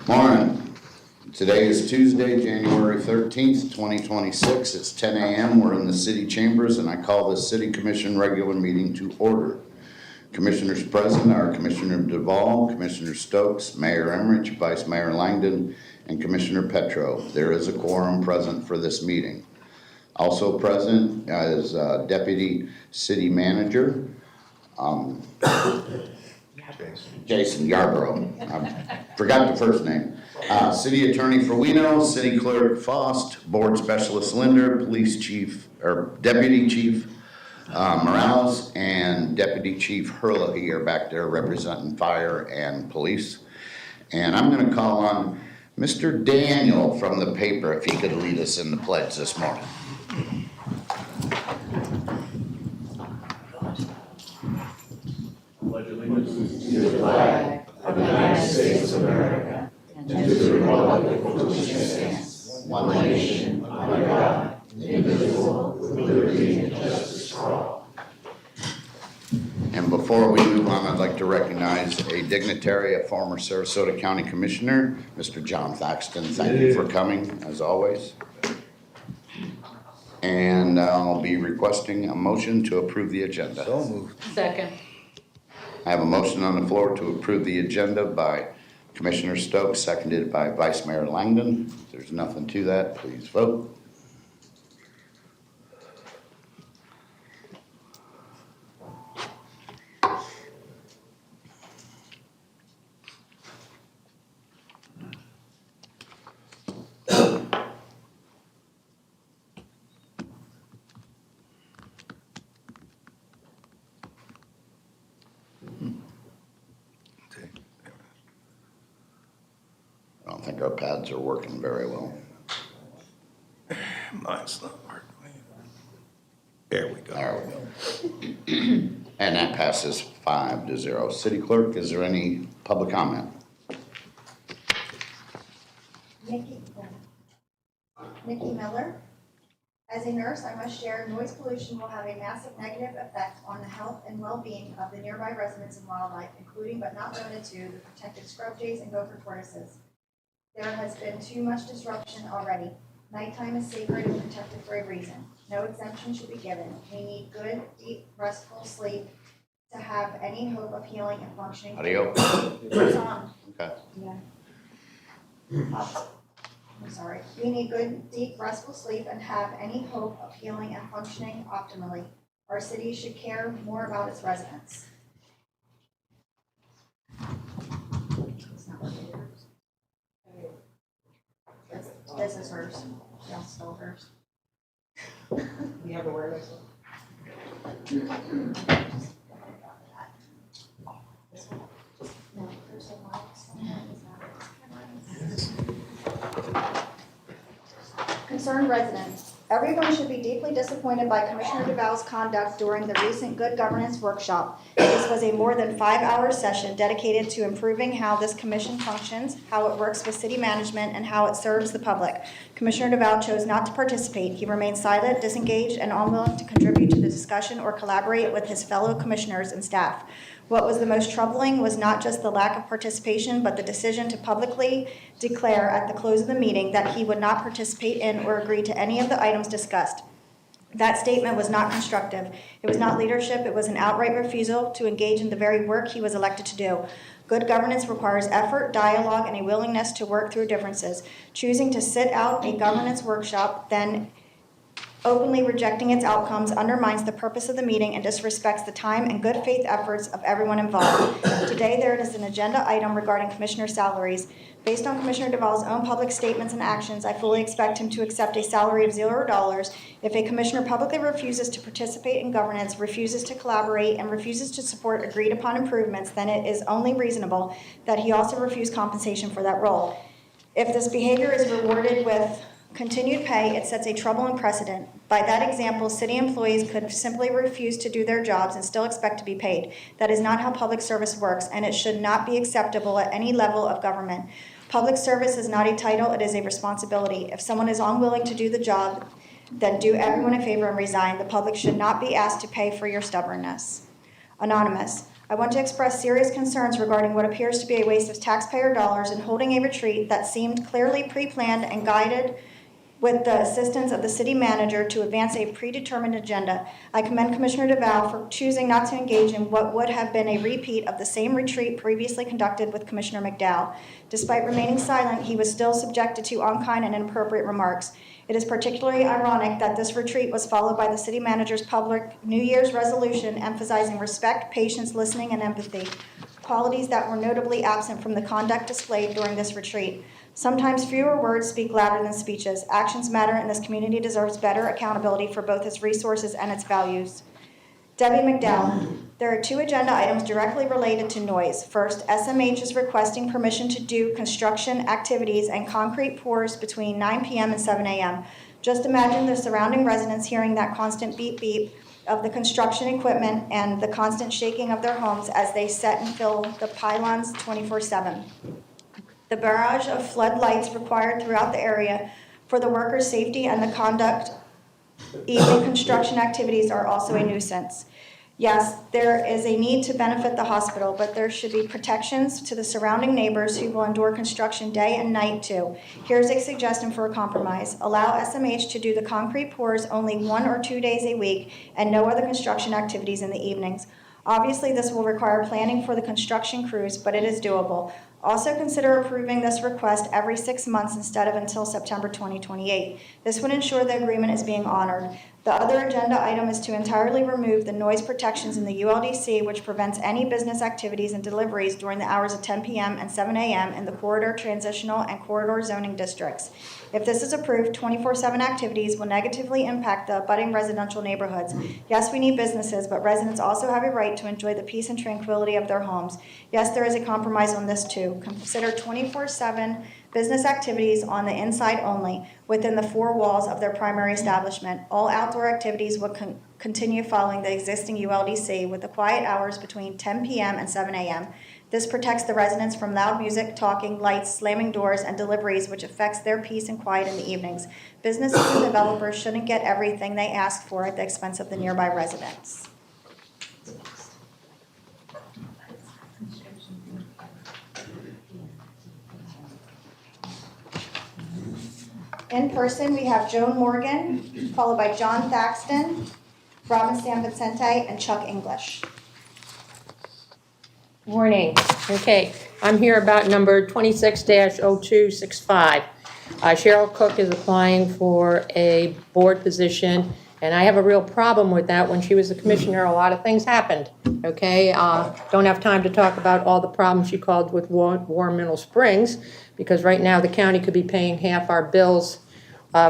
Morning. Today is Tuesday, January 13th, 2026. It's 10 a.m. We're in the city chambers and I call this city commission regular meeting to order. Commissioners present are Commissioner Duvall, Commissioner Stokes, Mayor Emmerich, Vice Mayor Langdon, and Commissioner Petro. There is a quorum present for this meeting. Also present is Deputy City Manager, Jason Yarborough. I forgot the first name. City Attorney Ferwino, City Clerk Faust, Board Specialist Linder, Police Chief or Deputy Chief Morales, and Deputy Chief Herlihy are back there representing fire and police. And I'm going to call on Mr. Daniel from the paper if he could lead us in the pledge this morning. Pledge allegiance to the flag of the United States of America and to the republic for which it stands, one nation, under God, indivisible, with liberty and justice for all. And before we move on, I'd like to recognize a dignitary, a former Sarasota County Commissioner, Mr. John Thaxton. Thank you for coming, as always. And I'll be requesting a motion to approve the agenda. So moved. Second. I have a motion on the floor to approve the agenda by Commissioner Stokes, seconded by Vice Mayor Langdon. If there's nothing to that, please vote. I don't think our pads are working very well. Mine's not working. There we go. There we go. And that passes 5-0. City Clerk, is there any public comment? Nikki Miller. As a nurse, I must share noise pollution will have a massive negative effect on the health and well-being of the nearby residents and wildlife, including but not limited to the protected scrub jays and gopher tortoises. There has been too much disruption already. Nighttime is sacred and protected for a reason. No exemption should be given. We need good, deep, restful sleep to have any hope of healing and functioning. Audio? It's on. Okay. Yeah. I'm sorry. We need good, deep, restful sleep and have any hope of healing and functioning optimally. Our city should care more about its residents. It's not working. This is hers. Yeah, still hers. You have awareness. No, there's a lot. Concerned residents. Everyone should be deeply disappointed by Commissioner DeVal's conduct during the recent Good Governance Workshop. This was a more than 5-hour session dedicated to improving how this commission functions, how it works with city management, and how it serves the public. Commissioner DeVal chose not to participate. He remained silent, disengaged, and unwilling to contribute to the discussion or collaborate with his fellow commissioners and staff. What was the most troubling was not just the lack of participation, but the decision to publicly declare at the close of the meeting that he would not participate in or agree to any of the items discussed. That statement was not constructive. It was not leadership. It was an outright refusal to engage in the very work he was elected to do. Good governance requires effort, dialogue, and a willingness to work through differences. Choosing to sit out a governance workshop, then openly rejecting its outcomes undermines the purpose of the meeting and disrespects the time and good faith efforts of everyone involved. Today, there is an agenda item regarding commissioner salaries. Based on Commissioner DeVal's own public statements and actions, I fully expect him to accept a salary of $0. If a commissioner publicly refuses to participate in governance, refuses to collaborate, and refuses to support agreed upon improvements, then it is only reasonable that he also refuse compensation for that role. If this behavior is rewarded with continued pay, it sets a troubling precedent. By that example, city employees could simply refuse to do their jobs and still expect to be paid. That is not how public service works, and it should not be acceptable at any level of government. Public service is not a title, it is a responsibility. If someone is unwilling to do the job, then do everyone a favor and resign. The public should not be asked to pay for your stubbornness. Anonymous. I want to express serious concerns regarding what appears to be a waste of taxpayer dollars in holding a retreat that seemed clearly pre-planned and guided with the assistance of the city manager to advance a predetermined agenda. I commend Commissioner DeVal for choosing not to engage in what would have been a repeat of the same retreat previously conducted with Commissioner McDowell. Despite remaining silent, he was still subjected to unkind and inappropriate remarks. It is particularly ironic that this retreat was followed by the city manager's public New Year's resolution emphasizing respect, patience, listening, and empathy, qualities that were notably absent from the conduct displayed during this retreat. Sometimes fewer words speak louder than speeches. Actions matter, and this community deserves better accountability for both its resources and its values. Debbie McDowell, there are 2 agenda items directly related to noise. First, SMH is requesting permission to do construction activities and concrete pours between 9 p.m. and 7 a.m. Just imagine the surrounding residents hearing that constant beep beep of the construction equipment and the constant shaking of their homes as they set and fill the pylons 24/7. The barrage of floodlights required throughout the area for the workers' safety and the conduct evening construction activities are also a nuisance. Yes, there is a need to benefit the hospital, but there should be protections to the surrounding neighbors who will endure construction day and night too. Here's a suggestion for a compromise. Allow SMH to do the concrete pours only 1 or 2 days a week and no other construction activities in the evenings. Obviously, this will require planning for the construction crews, but it is doable. Also consider approving this request every 6 months instead of until September 2028. This would ensure the agreement is being honored. The other agenda item is to entirely remove the noise protections in the ULDC, which prevents any business activities and deliveries during the hours of 10 p.m. and 7 a.m. in the corridor, transitional, and corridor zoning districts. If this is approved, 24/7 activities will negatively impact the abutting residential neighborhoods. Yes, we need businesses, but residents also have a right to enjoy the peace and tranquility of their homes. Yes, there is a compromise on this too. Consider 24/7 business activities on the inside only, within the 4 walls of their primary establishment. All outdoor activities will continue following the existing ULDC with the quiet hours between 10 p.m. and 7 a.m. This protects the residents from loud music, talking, lights, slamming doors, and deliveries, which affects their peace and quiet in the evenings. Businesses and developers shouldn't get everything they ask for at the expense of the nearby residents. In person, we have Joan Morgan, followed by John Thaxton, Robin San Vicente, and Chuck English. Morning. Okay, I'm here about number 26-0265. Cheryl Cook is applying for a board position, and I have a real problem with that. When she was a commissioner, a lot of things happened, okay? Don't have time to talk about all the problems she caused with Warren Middle Springs, because right now the county could be paying half our bills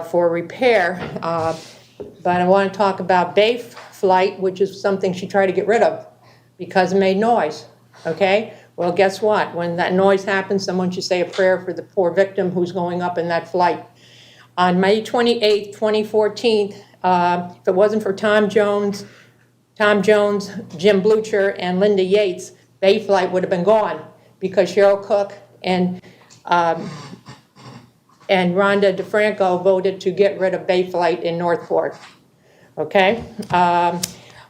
for repair. But I want to talk about Bay Flight, which is something she tried to get rid of because it made noise. Okay? Well, guess what? When that noise happens, someone should say a prayer for the poor victim who's going up in that flight. On May 28th, 2014, if it wasn't for Tom Jones, Jim Blucher, and Linda Yates, Bay Flight would have been gone because Cheryl Cook and Rhonda DeFranco voted to get rid of Bay Flight in Northport. Okay?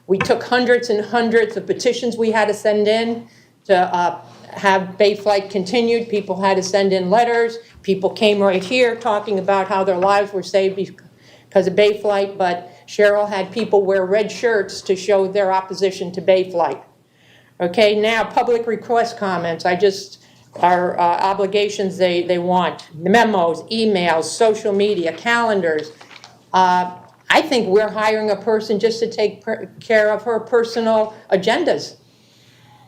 We took hundreds and hundreds of petitions we had to send in to have Bay Flight continued. People had to send in letters. People came right here talking about how their lives were saved because of Bay Flight, but Cheryl had people wear red shirts to show their opposition to Bay Flight. Okay, now public request comments. Our obligations they want. Memos, emails, social media, calendars. I think we're hiring a person just to take care of her personal agendas.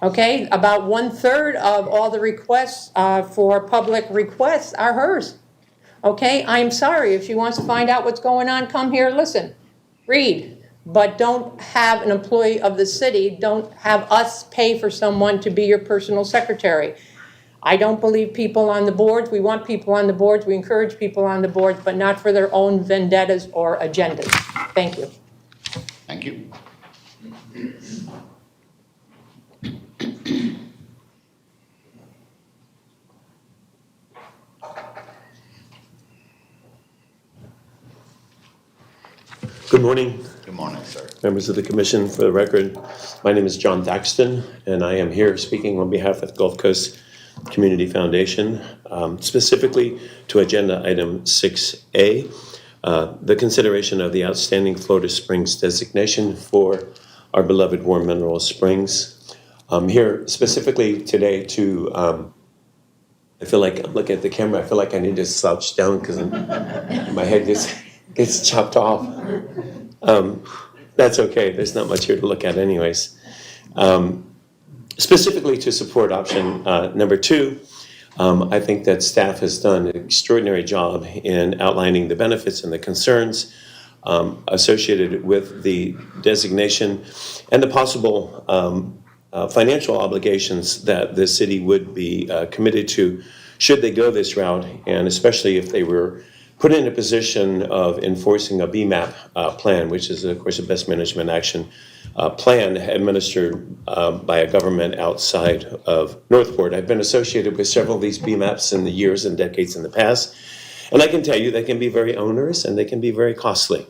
Okay, about 1/3 of all the requests for public requests are hers. Okay, I'm sorry, if she wants to find out what's going on, come here, listen, read. But don't have an employee of the city, don't have us pay for someone to be your personal secretary. I don't believe people on the boards. We want people on the boards. We encourage people on the boards, but not for their own vendettas or agendas. Thank you. Thank you. Good morning. Good morning, sir. Members of the commission, for the record, my name is John Thaxton, and I am here speaking on behalf of the Gulf Coast Community Foundation, specifically to agenda item 6A, the consideration of the outstanding Florida Springs designation for our beloved Warm Mineral Springs. I'm here specifically today to, I feel like I'm looking at the camera, I feel like I need to slouch down because my head gets chopped off. That's okay, there's not much here to look at anyways. Specifically to support option number 2, I think that staff has done an extraordinary job in outlining the benefits and the concerns associated with the designation and the possible financial obligations that the city would be committed to should they go this route, and especially if they were put in a position of enforcing a BMAP plan, which is, of course, a best management action plan administered by a government outside of Northport. I've been associated with several of these BMAPs in the years and decades in the past, and I can tell you they can be very onerous and they can be very costly.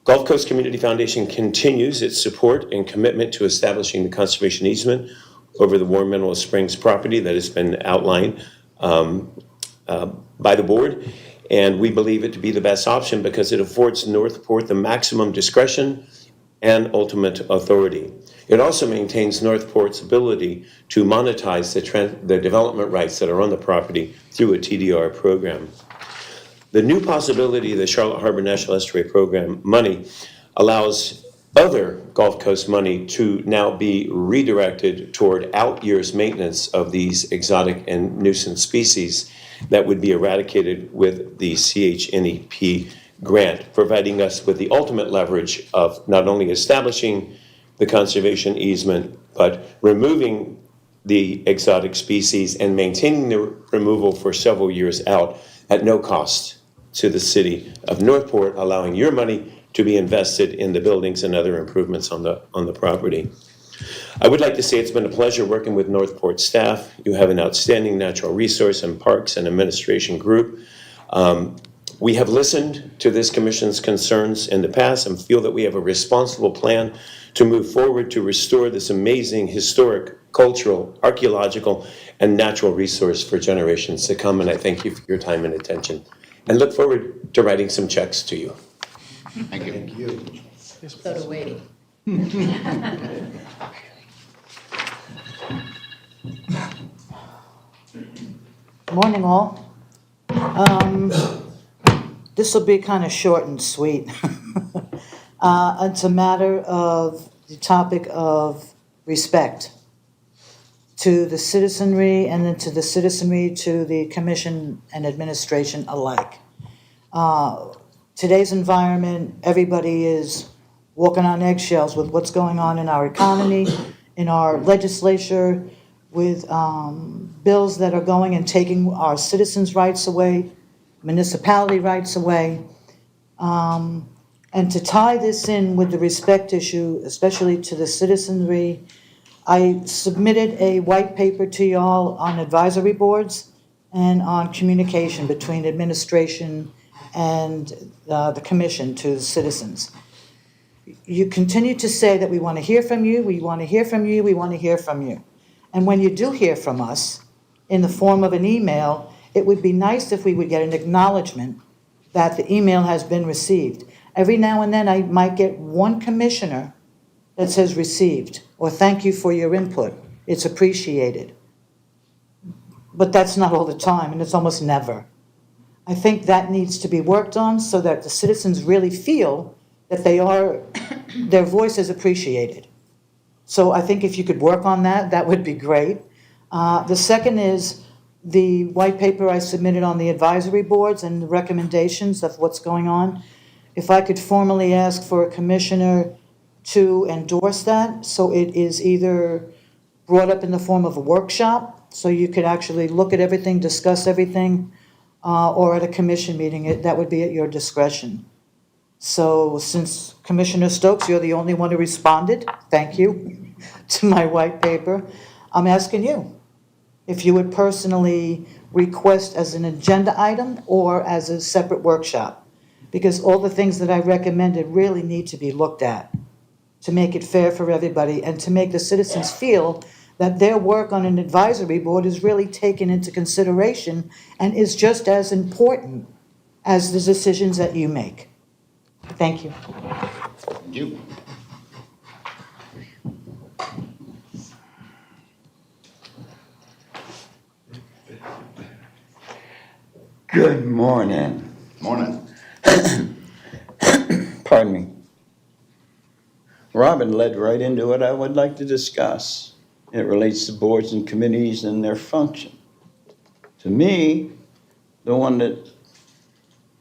Gulf Coast Community Foundation continues its support and commitment to establishing the conservation easement over the Warm Mineral Springs property that has been outlined by the board. And we believe it to be the best option because it affords Northport the maximum discretion and ultimate authority. It also maintains Northport's ability to monetize the development rights that are on the property through a TDR program. The new possibility of the Charlotte Harbor National Estuary Program money allows other Gulf Coast money to now be redirected toward out years maintenance of these exotic and nuisance species that would be eradicated with the CHNEP grant, providing us with the ultimate leverage of not only establishing the conservation easement, but removing the exotic species and maintaining the removal for several years out at no cost to the city of Northport, allowing your money to be invested in the buildings and other improvements on the property. I would like to say it's been a pleasure working with Northport staff. You have an outstanding natural resource and parks and administration group. We have listened to this commission's concerns in the past and feel that we have a responsible plan to move forward to restore this amazing historic, cultural, archaeological, and natural resource for generations to come. And I thank you for your time and attention and look forward to writing some checks to you. Thank you. So do we. Morning, all. This will be kind of short and sweet. It's a matter of the topic of respect to the citizenry and then to the citizenry, to the commission and administration alike. Today's environment, everybody is walking on eggshells with what's going on in our economy, in our legislature, with bills that are going and taking our citizens' rights away, municipality rights away. And to tie this in with the respect issue, especially to the citizenry, I submitted a white paper to y'all on advisory boards and on communication between administration and the commission to the citizens. You continue to say that we want to hear from you, we want to hear from you, we want to hear from you. And when you do hear from us in the form of an email, it would be nice if we would get an acknowledgement that the email has been received. Every now and then I might get one commissioner that says received, or thank you for your input, it's appreciated. But that's not all the time, and it's almost never. I think that needs to be worked on so that the citizens really feel that their voice is appreciated. So I think if you could work on that, that would be great. The second is the white paper I submitted on the advisory boards and the recommendations of what's going on. If I could formally ask for a commissioner to endorse that, so it is either brought up in the form of a workshop, so you could actually look at everything, discuss everything, or at a commission meeting, that would be at your discretion. So since Commissioner Stokes, you're the only one who responded, thank you, to my white paper, I'm asking you if you would personally request as an agenda item or as a separate workshop. because all the things that I recommended really need to be looked at to make it fair for everybody and to make the citizens feel that their work on an advisory board is really taken into consideration and is just as important as the decisions that you make. Thank you. Thank you. Good morning. Morning. Pardon me. Robin led right into what I would like to discuss. It relates to boards and committees and their function. To me, the one that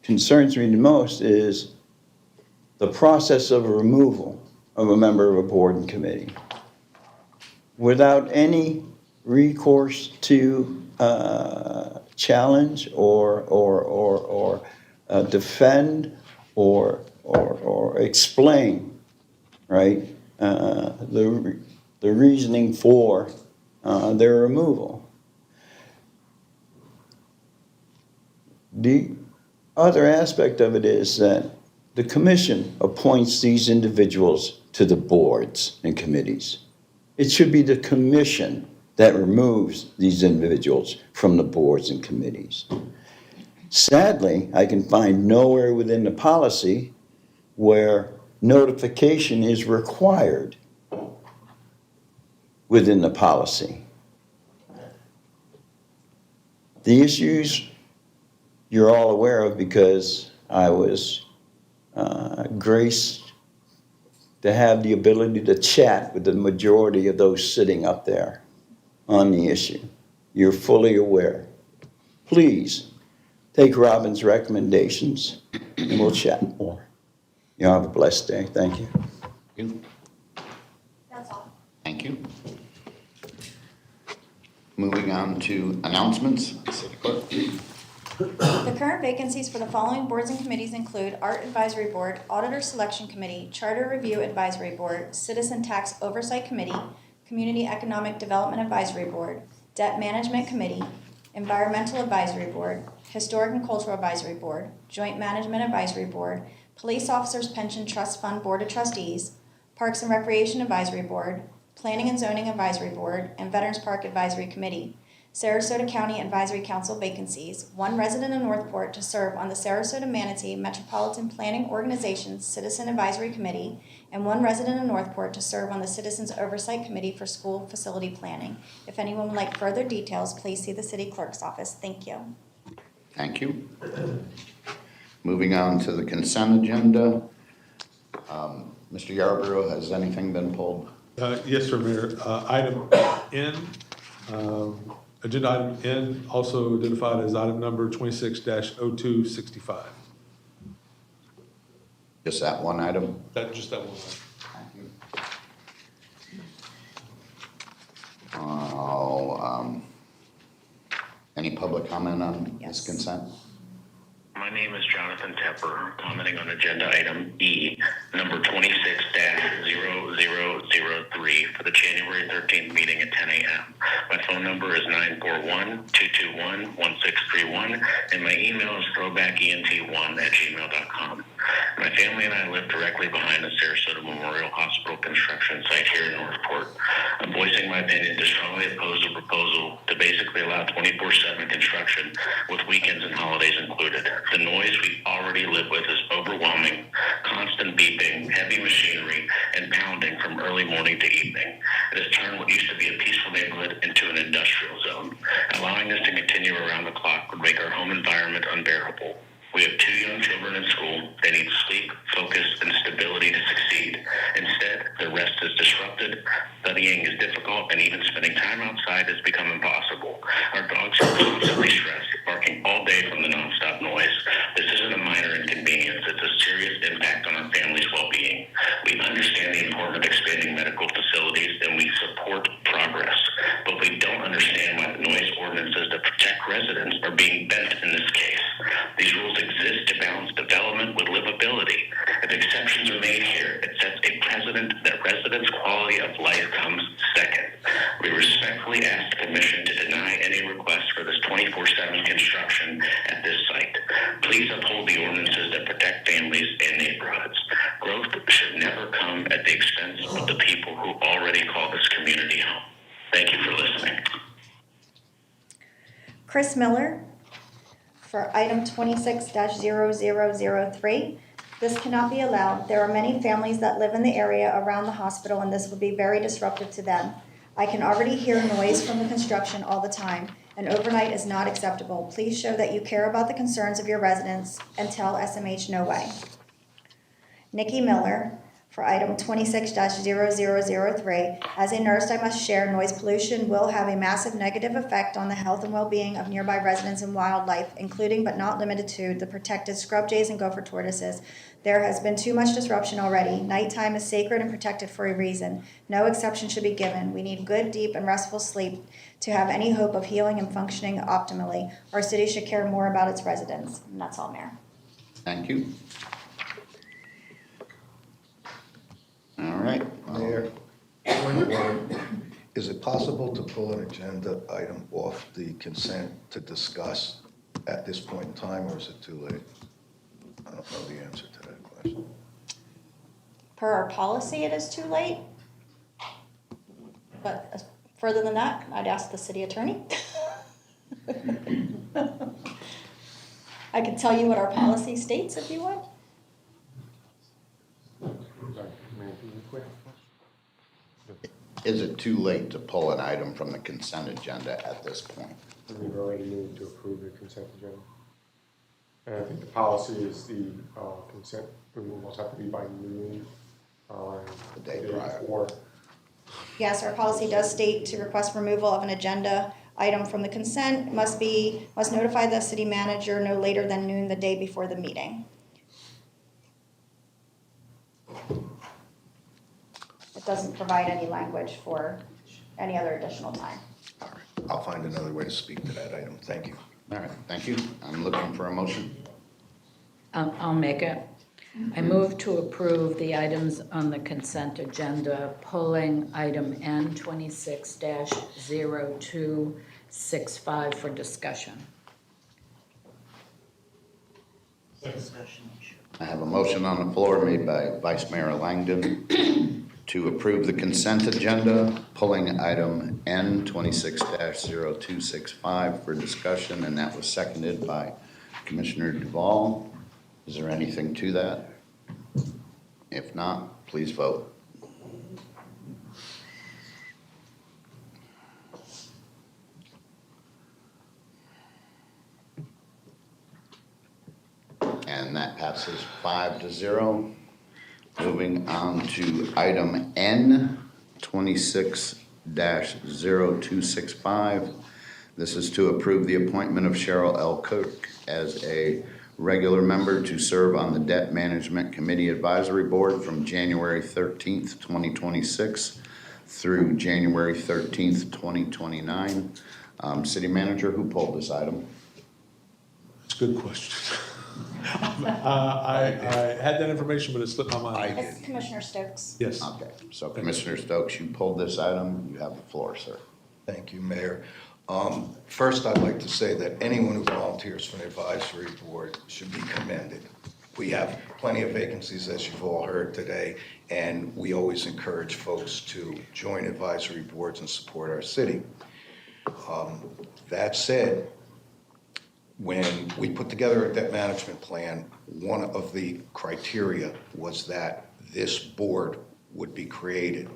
concerns me the most is the process of removal of a member of a board and committee without any recourse to challenge or defend or explain, right, the reasoning for their removal. The other aspect of it is that the commission appoints these individuals to the boards and committees. It should be the commission that removes these individuals from the boards and committees. Sadly, I can find nowhere within the policy where notification is required within the policy. The issues you're all aware of because I was graced to have the ability to chat with the majority of those sitting up there on the issue. You're fully aware. Please take Robin's recommendations and we'll chat more. You have a blessed day. Thank you. You. That's all. Thank you. Moving on to announcements. City Clerk. The current vacancies for the following boards and committees include Art Advisory Board, Auditor Selection Committee, Charter Review Advisory Board, Citizen Tax Oversight Committee, Community Economic Development Advisory Board, Debt Management Committee, Environmental Advisory Board, Historic and Cultural Advisory Board, Joint Management Advisory Board, Police Officers Pension Trust Fund Board of Trustees, Parks and Recreation Advisory Board, Planning and Zoning Advisory Board, and Veterans Park Advisory Committee. Sarasota County Advisory Council vacancies, 1 resident of Northport to serve on the Sarasota-Manatee Metropolitan Planning Organization's Citizen Advisory Committee, and 1 resident of Northport to serve on the Citizens Oversight Committee for School Facility Planning. If anyone would like further details, please see the City Clerk's office. Thank you. Thank you. Moving on to the consent agenda. Mr. Yarborough, has anything been pulled? Yes, sir, Mayor. Item N, agenda item N, also identified as item number 26-0265. Just that one item? Just that one. Thank you. Any public comment on this consent? My name is Jonathan Tepper, commenting on agenda item E, number 26-0003 for the January 13th meeting at 10 a.m. My phone number is 941-221-1631, and my email is throwbackent1@gmail.com. My family and I live directly behind the Sarasota Memorial Hospital construction site here in Northport. I'm voicing my opinion to strongly oppose the proposal to basically allow 24/7 construction with weekends and holidays included. The noise we already live with is overwhelming, constant beeping, heavy machinery, and pounding from early morning to evening. It has turned what used to be a peaceful neighborhood into an industrial zone. Allowing this to continue around the clock would make our home environment unbearable. We have 2 young children in school. They need sleep, focus, and stability to succeed. Instead, their rest is disrupted, studying is difficult, and even spending time outside has become impossible. Our dogs are constantly stressed, barking all day from the nonstop noise. This isn't a minor inconvenience. It's a serious impact on our family's well-being. We understand the importance of expanding medical facilities, and we support progress. But we don't understand why the noise ordinances that protect residents are being bent in this case. These rules exist to balance development with livability. If exceptions are made here, it sets a precedent that residents' quality of life comes second. We respectfully ask the Commission to deny any request for this 24/7 construction construction at this site. Please uphold the ordinances that protect families and neighborhoods. Growth should never come at the expense of the people who already call this community home. Thank you for listening. Chris Miller for item 26-0003. This cannot be allowed. There are many families that live in the area around the hospital, and this would be very disruptive to them. I can already hear noise from the construction all the time, and overnight is not acceptable. Please show that you care about the concerns of your residents and tell SMH no way. Nikki Miller for item 26-0003. As a nurse, I must share noise pollution will have a massive negative effect on the health and well-being of nearby residents and wildlife, including but not limited to the protected scrub jays and gopher tortoises. There has been too much disruption already. Nighttime is sacred and protected for a reason. No exception should be given. We need good, deep, and restful sleep to have any hope of healing and functioning optimally. Our city should care more about its residents. And that's all, Mayor. Thank you. All right. Mayor, point of order. Is it possible to pull an agenda item off the consent to discuss at this point in time, or is it too late? I don't know the answer to that question. Per our policy, it is too late. But further than that, I'd ask the city attorney. I can tell you what our policy states if you want. Is it too late to pull an item from the consent agenda at this point? We've already moved to approve the consent agenda. And I think the policy is the consent removals have to be by noon on The day prior. before. Yes, our policy does state to request removal of an agenda item from the consent must notify the city manager no later than noon the day before the meeting. It doesn't provide any language for any other additional time. All right, I'll find another way to speak to that item. Thank you. All right, thank you. I'm looking for a motion. I'll make it. I move to approve the items on the consent agenda, pulling item N 26-0265 for discussion. I have a motion on the floor made by Vice Mayor Langdon to approve the consent agenda, pulling item N 26-0265 for discussion, and that was seconded by Commissioner Duval. Is there anything to that? If not, please vote. And that passes 5-0. Moving on to item N 26-0265. This is to approve the appointment of Cheryl L. Cook as a regular member to serve on the Debt Management Committee Advisory Board from January 13th, 2026 through January 13th, 2029. City Manager, who pulled this item? It's a good question. I had that information, but it slipped my mind. It's Commissioner Stokes. Yes. Okay, so Commissioner Stokes, you pulled this item. You have the floor, sir. Thank you, Mayor. First, I'd like to say that anyone who volunteers for an advisory board should be commended. We have plenty of vacancies, as you've all heard today, and we always encourage folks to join advisory boards and support our city. That said, when we put together a debt management plan, one of the criteria was that this board would be created.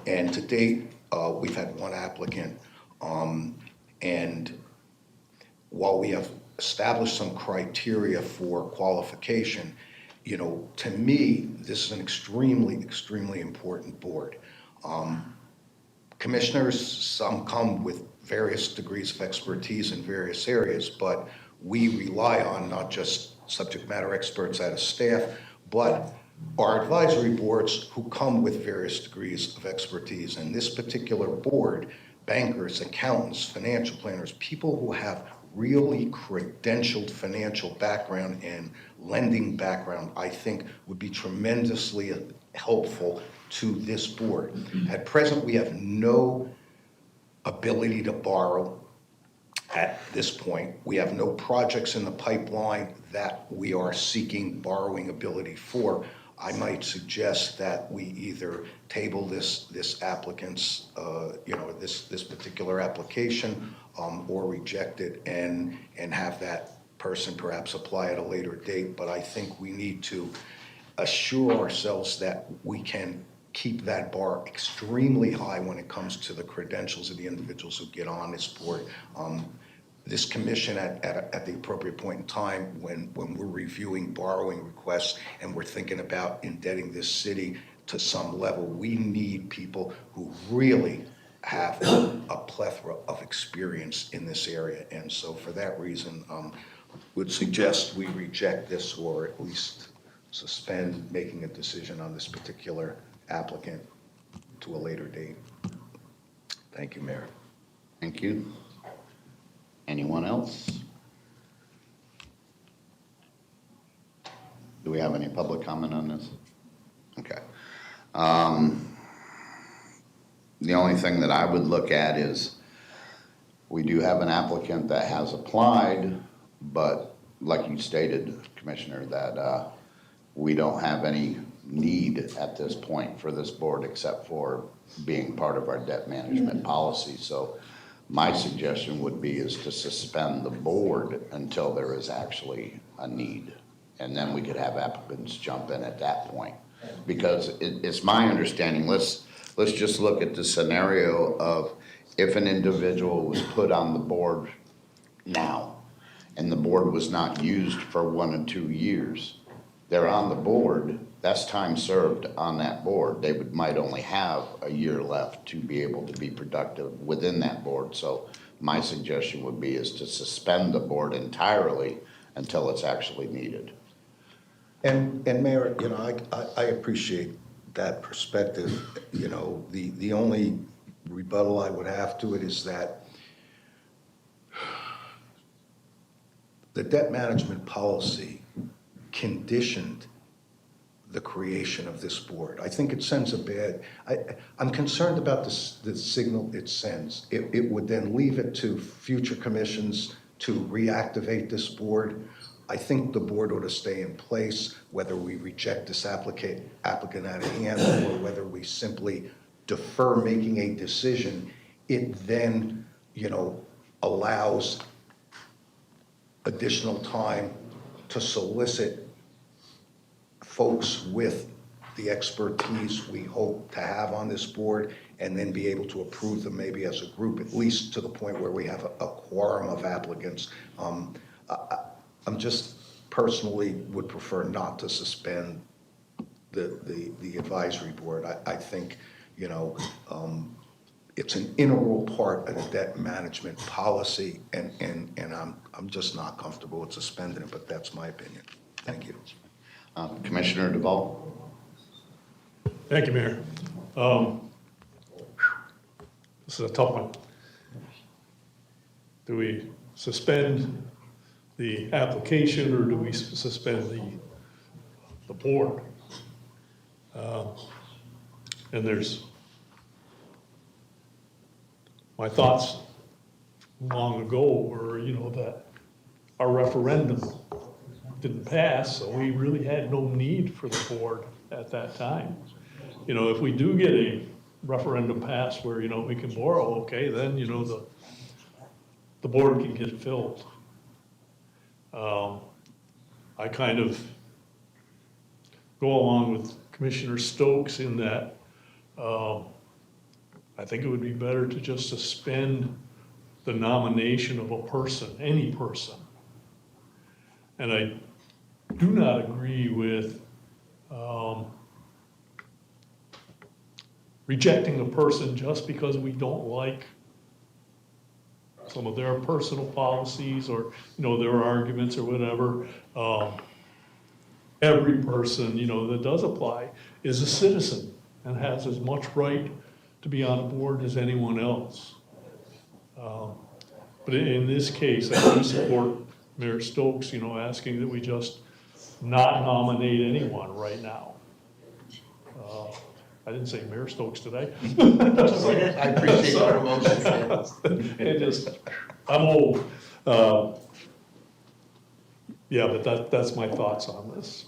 And to date, we've had one applicant. And while we have established some criteria for qualification, you know, to me, this is an extremely, extremely important board. Commissioners, some come with various degrees of expertise in various areas, but we rely on not just subject matter experts out of staff, but our advisory boards who come with various degrees of expertise. And this particular board, bankers, accountants, financial planners, people who have really credentialed financial background and lending background, I think would be tremendously helpful to this board. At present, we have no ability to borrow. at this point. We have no projects in the pipeline that we are seeking borrowing ability for. I might suggest that we either table this applicant's, this particular application, or reject it and have that person perhaps apply at a later date. But I think we need to assure ourselves that we can keep that bar extremely high when it comes to the credentials of the individuals who get on this board. This commission at the appropriate point in time, when we're reviewing borrowing requests and we're thinking about indebting this city to some level, we need people who really have a plethora of experience in this area. And so for that reason, would suggest we reject this, or at least suspend making a decision on this particular applicant to a later date. Thank you, Mayor. Thank you. Anyone else? Do we have any public comment on this? Okay. The only thing that I would look at is we do have an applicant that has applied, but like you stated, Commissioner, that we don't have any need at this point for this board except for being part of our debt management policy. So my suggestion would be is to suspend the board until there is actually a need. And then we could have applicants jump in at that point. Because it's my understanding, let's just look at the scenario of if an individual was put on the board now and the board was not used for 1 or 2 years, they're on the board, that's time served on that board. They might only have a year left to be able to be productive within that board. So my suggestion would be is to suspend the board entirely until it's actually needed. And Mayor, I appreciate that perspective. The only rebuttal I would have to it is that the debt management policy conditioned the creation of this board. I think it sends a bad, I'm concerned about the signal it sends. It would then leave it to future commissions to reactivate this board. I think the board ought to stay in place, whether we reject this applicant out of hand or whether we simply defer making a decision. It then, allows additional time to solicit folks with the expertise we hope to have on this board, and then be able to approve them maybe as a group, at least to the point where we have a quorum of applicants. I'm just personally would prefer not to suspend the advisory board. I think, it's an integral part of the debt management policy, and I'm just not comfortable with suspending it, but that's my opinion. Thank you. Commissioner Duval? Thank you, Mayor. This is a tough one. Do we suspend the application, or do we suspend the board? And there's my thoughts long ago were, that our referendum didn't pass, so we really had no need for the board at that time. If we do get a referendum passed where, we can borrow, okay, then, the board can get filled. I kind of go along with Commissioner Stokes in that I think it would be better to just suspend the nomination of a person, any person. And I do not agree with rejecting a person just because we don't like some of their personal policies or, their arguments or whatever. Every person, that does apply is a citizen and has as much right to be on a board as anyone else. But in this case, I do support Mayor Stokes, asking that we just not nominate anyone right now. I didn't say Mayor Stokes today. I appreciate your emotion. It just, I'm old. Yeah, but that's my thoughts on this.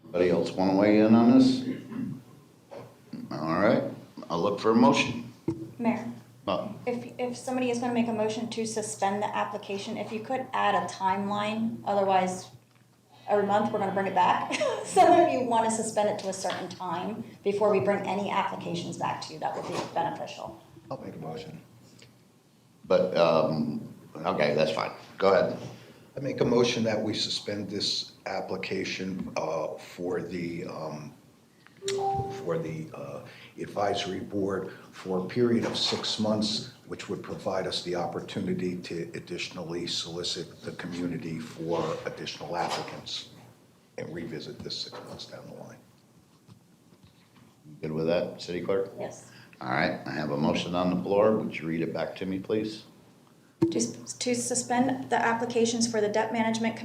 Anybody else want to weigh in on this? All right, I'll look for a motion. Mayor, Uh, if somebody is gonna make a motion to suspend the application, if you could add a timeline, otherwise every month we're gonna bring it back. So if you wanna suspend it to a certain time before we bring any applications back to you, that would be beneficial. I'll make a motion. But, okay, that's fine. Go ahead. I make a motion that we suspend this application for the advisory board for a period of 6 months, which would provide us the opportunity to additionally solicit the community for additional applicants and revisit this 6 months down the line. Good with that, City Clerk? Yes. All right, I have a motion on the floor. Would you read it back to me, please? To suspend the applications for the Debt Management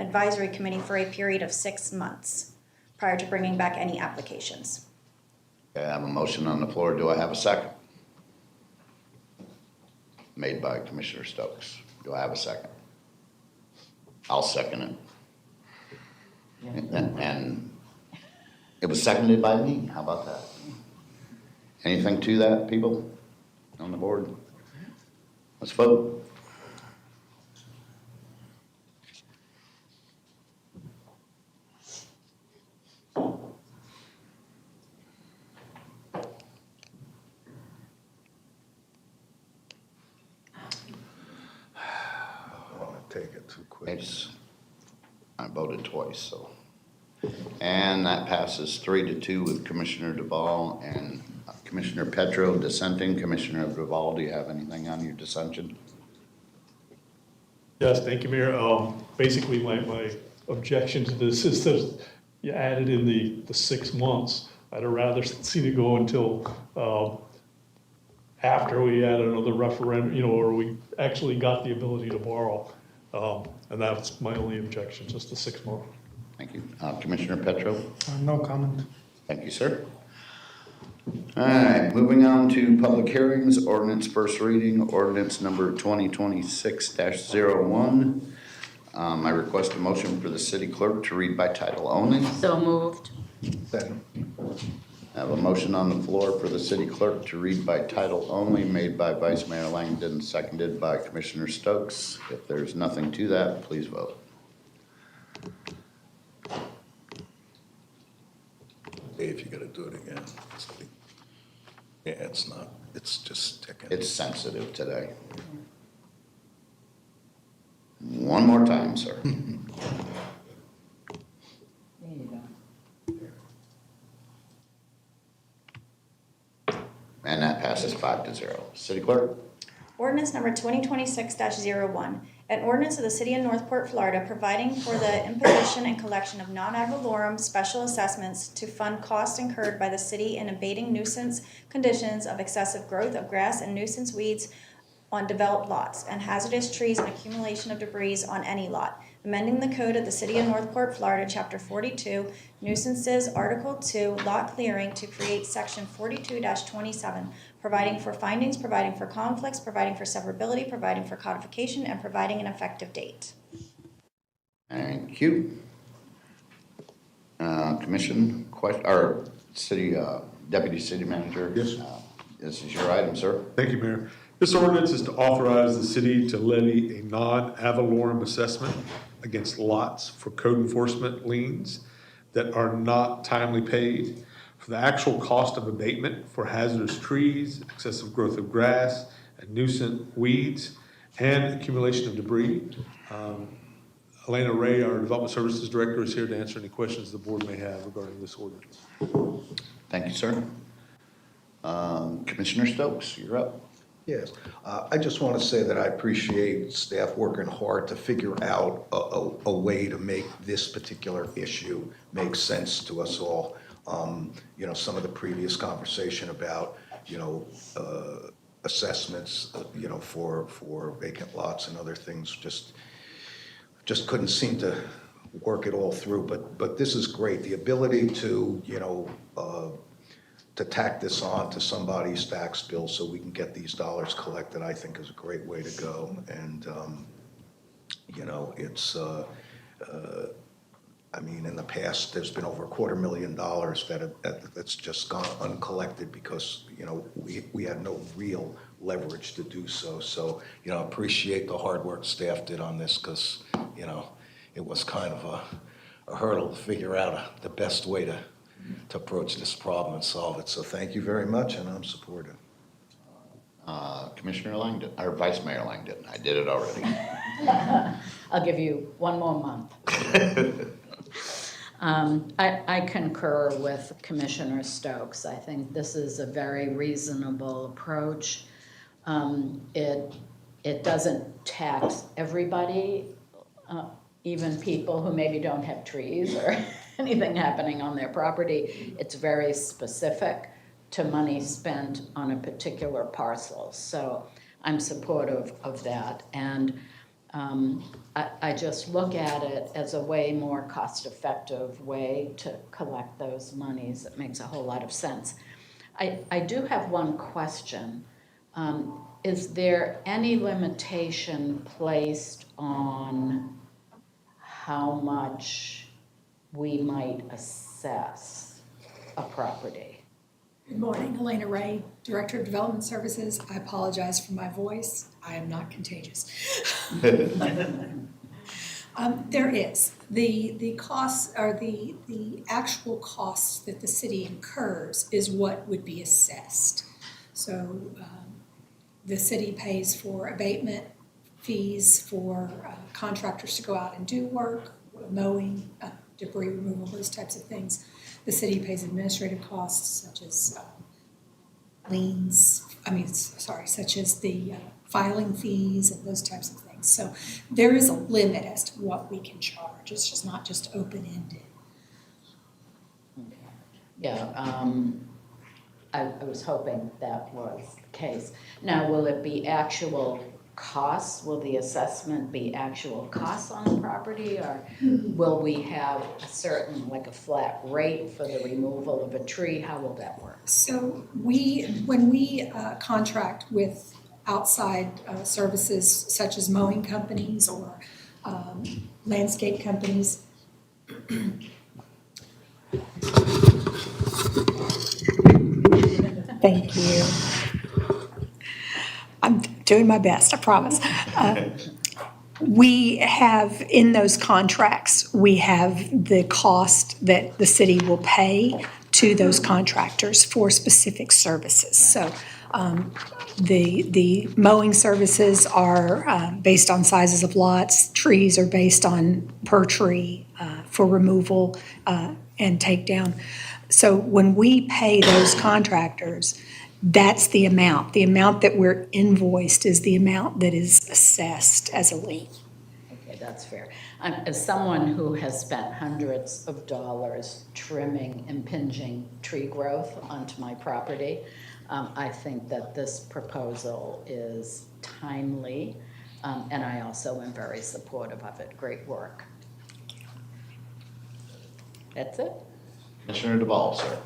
Advisory Committee for a period of 6 months prior to bringing back any applications. Okay, I have a motion on the floor. Do I have a second? Made by Commissioner Stokes. Do I have a second? I'll second it. And it was seconded by me. How about that? Anything to that, people on the board? Let's vote. I don't want to take it too quick. I voted twice, so. And that passes 3-2 with Commissioner Duval and Commissioner Petro dissenting. Commissioner Duval, do you have anything on your dissension? Yes, thank you, Mayor. Basically, my objection to this is that you added in the 6 months. I'd have rather seen it go until after we had another referendum, or we actually got the ability to borrow. And that's my only objection, just the 6 month. Thank you. Commissioner Petro? No comment. Thank you, sir. All right, moving on to public hearings, ordinance first reading, ordinance number 2026-01. I request a motion for the city clerk to read by title only. So moved. Second. I have a motion on the floor for the city clerk to read by title only, made by Vice Mayor Langdon, seconded by Commissioner Stokes. If there's nothing to that, please vote. Dave, you gotta do it again. Yeah, it's not, it's just ticking. It's sensitive today. One more time, sir. There you go. And that passes 5-0. City clerk? Ordinance number 2026-01, an ordinance of the City of Northport, Florida, providing for the imposition and collection of non-ad valorem special assessments to fund costs incurred by the city in abating nuisance conditions of excessive growth of grass and nuisance weeds on developed lots, and hazardous trees and accumulation of debris on any lot, amending the code of the City of Northport, Florida, Chapter 42, Nuisances, Article 2, Lot Clearing, to create Section 42-27, providing for findings, providing for conflicts, providing for severability, providing for codification, and providing an effective date. Thank you. Commission, or city, Deputy City Manager? Yes. This is your item, sir. Thank you, Mayor. This ordinance is to authorize the city to levy a non-ad valorem assessment against lots for code enforcement liens that are not timely paid for the actual cost of abatement for hazardous trees, excessive growth of grass, and nuisance weeds, and accumulation of debris. Elena Ray, our Development Services Director, is here to answer any questions the board may have regarding this ordinance. Thank you, sir. Commissioner Stokes, you're up. Yes, I just want to say that I appreciate staff working hard to figure out a way to make this particular issue make sense to us all. Some of the previous conversation about, assessments, for vacant lots and other things just couldn't seem to work it all through, but this is great. The ability to, to tack this on to somebody's tax bill so we can get these dollars collected, I think is a great way to go. And, it's, I mean, in the past, there's been over $250,000 that's just gone uncollected because, we had no real leverage to do so. So, appreciate the hard work staff did on this because, it was kind of a hurdle to figure out the best way to approach this problem and solve it. So thank you very much, and I'm supportive. Commissioner Langdon, or Vice Mayor Langdon, I did it already. I'll give you one more month. I concur with Commissioner Stokes. I think this is a very reasonable approach. It doesn't tax everybody, even people who maybe don't have trees or anything happening on their property. It's very specific to money spent on a particular parcel. So I'm supportive of that. And I just look at it as a way more cost-effective way to collect those monies. It makes a whole lot of sense. I do have one question. Is there any limitation placed on how much we might assess a property? Good morning, Elena Ray, Director of Development Services. I apologize for my voice. I am not contagious. There is. The costs, or the actual costs that the city incurs is what would be assessed. So the city pays for abatement fees for contractors to go out and do work, mowing, debris removal, those types of things. The city pays administrative costs such as such as the filing fees and those types of things. So there is a limit as to what we can charge. It's just not just open-ended. Yeah, I was hoping that was the case. Now, will it be actual costs? Will the assessment be actual costs on the property, or will we have a certain, like a flat rate for the removal of a tree? How will that work? So when we contract with outside services such as mowing companies or landscape companies, thank you. I'm doing my best, I promise. We have, in those contracts, we have the cost that the city will pay to those contractors for specific services. So the mowing services are based on sizes of lots. Trees are based on per tree for removal and takedown. So when we pay those contractors, that's the amount. The amount that we're invoiced is the amount that is assessed as a lien. Okay, that's fair. As someone who has spent hundreds of dollars trimming impinging tree growth onto my property, I think that this proposal is timely, and I also am very supportive of it. Great work. That's it. Commissioner DeVal, sir.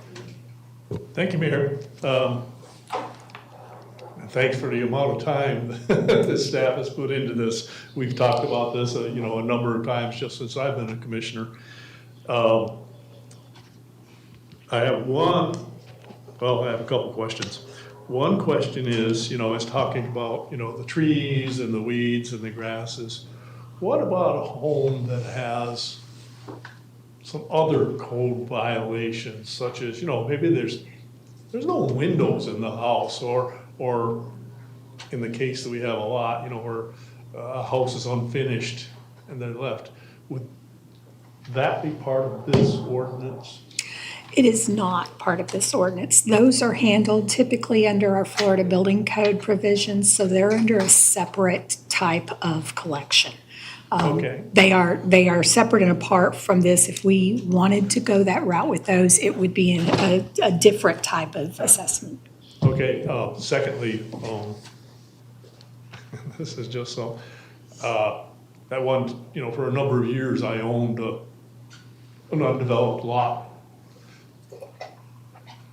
Thank you, Mayor. Thanks for the amount of time that staff has put into this. We've talked about this, a number of times just since I've been a commissioner. I have a couple questions. One question is, is talking about, the trees and the weeds and the grasses. What about a home that has some other code violations, such as, maybe there's no windows in the house, or in the case that we have a lot, where a house is unfinished and they're left. Would that be part of this ordinance? It is not part of this ordinance. Those are handled typically under our Florida Building Code provisions, so they're under a separate type of collection. Okay. They are separate and apart from this. If we wanted to go that route with those, it would be in a different type of assessment. Okay, secondly, this is just so, At one, you know, for a number of years, I owned an undeveloped lot,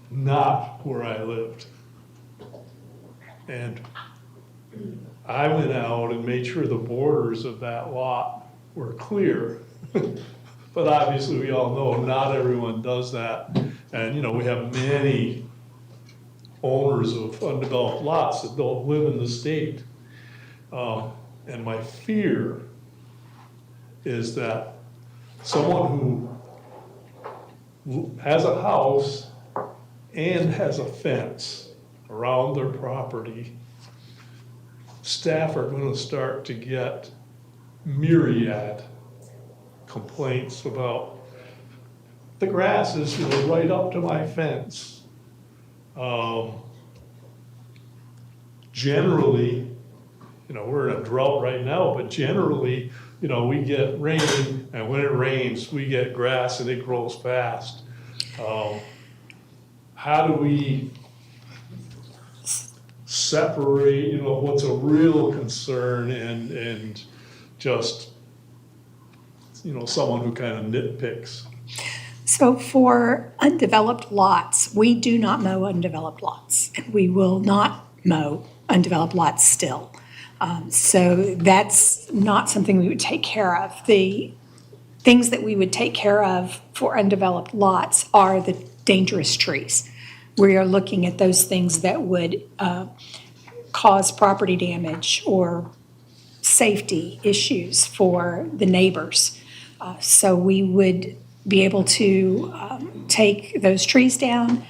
not where I lived. And I went out and made sure the borders of that lot were clear. But obviously, we all know not everyone does that. And, you know, we have many owners of undeveloped lots that don't live in the state. And my fear is that someone who has a house and has a fence around their property, staff are going to start to get myriad complaints about the grass is, you know, right up to my fence. Generally, you know, we're in a drought right now, but generally, you know, we get rain, and when it rains, we get grass and it grows fast. How do we separate, you know, what's a real concern and just, you know, someone who kind of nitpicks? So for undeveloped lots, we do not mow undeveloped lots. We will not mow undeveloped lots still. So that's not something we would take care of. The things that we would take care of for undeveloped lots are the dangerous trees. We are looking at those things that would cause property damage or safety issues for the neighbors. So we would be able to take those trees down,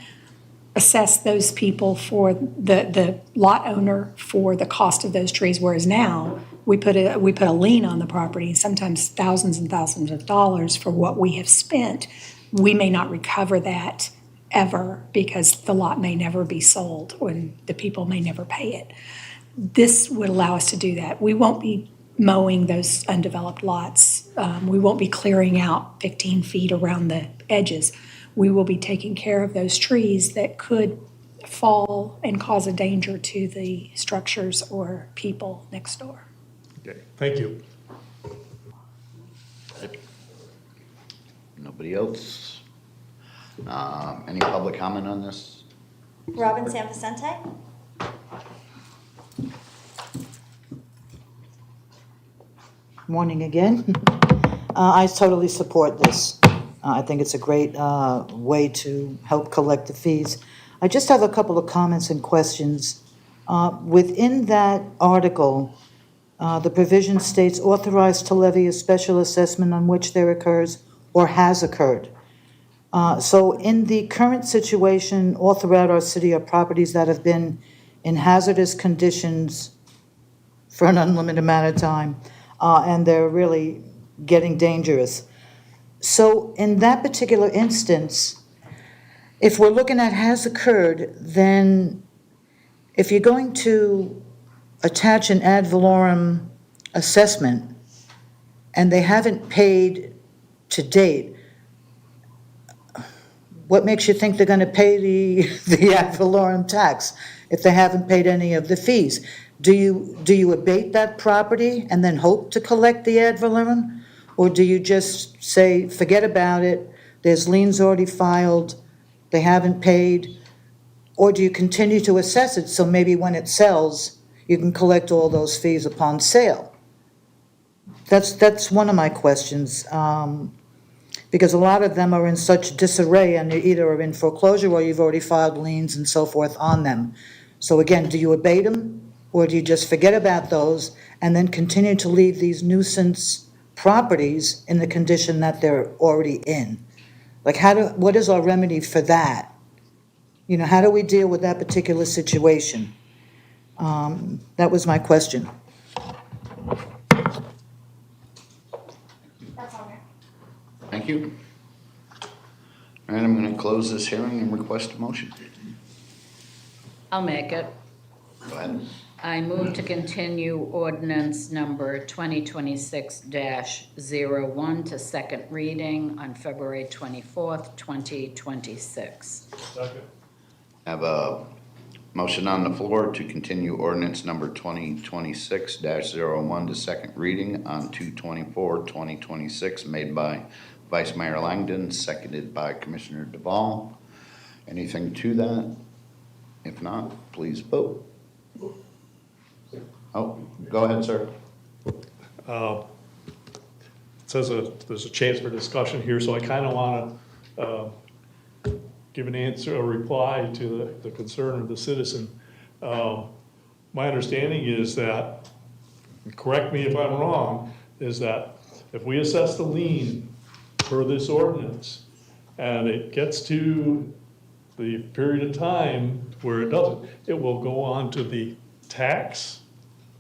assess those people for the lot owner for the cost of those trees, whereas now we put a lien on the property, sometimes thousands and thousands of dollars for what we have spent. We may not recover that ever because the lot may never be sold and the people may never pay it. This would allow us to do that. We won't be mowing those undeveloped lots. We won't be clearing out 15 feet around the edges. We will be taking care of those trees that could fall and cause a danger to the structures or people next door. Okay, thank you. Nobody else? Any public comment on this? Robin Sanvicente? Morning again. I totally support this. I think it's a great way to help collect the fees. I just have a couple of comments and questions. Within that article, the provision states authorized to levy a special assessment on which there occurs or has occurred. So in the current situation, all throughout our city are properties that have been in hazardous conditions for an unlimited amount of time, and they're really getting dangerous. So in that particular instance, if we're looking at has occurred, then if you're going to attach an ad valorem assessment and they haven't paid to date, what makes you think they're going to pay the ad valorem tax if they haven't paid any of the fees? Do you abate that property and then hope to collect the ad valorem? Or do you just say, forget about it, there's liens already filed, they haven't paid? Or do you continue to assess it so maybe when it sells, you can collect all those fees upon sale? That's one of my questions. Because a lot of them are in such disarray and they either are in foreclosure or you've already filed liens and so forth on them. So again, do you abate them or do you just forget about those and then continue to leave these nuisance properties in the condition that they're already in? Like what is our remedy for that? You know, how do we deal with that particular situation? That was my question. That's on there. Thank you. All right, I'm going to close this hearing and request a motion. I'll make it. Go ahead. I move to continue ordinance number 2026-01 to second reading on February 24th, 2026. Second. Have a Motion on the floor to continue ordinance number 2026-01 to second reading on 2/24/2026, made by Vice Mayor Langdon, seconded by Commissioner DeValle. Anything to that? If not, please vote. Oh, go ahead, sir. It says there's a chance for discussion here, so I kind of want to give an answer, a reply to the concern of the citizen. My understanding is that, correct me if I'm wrong, is that if we assess the lien per this ordinance, and it gets to the period of time where it doesn't, it will go on to the tax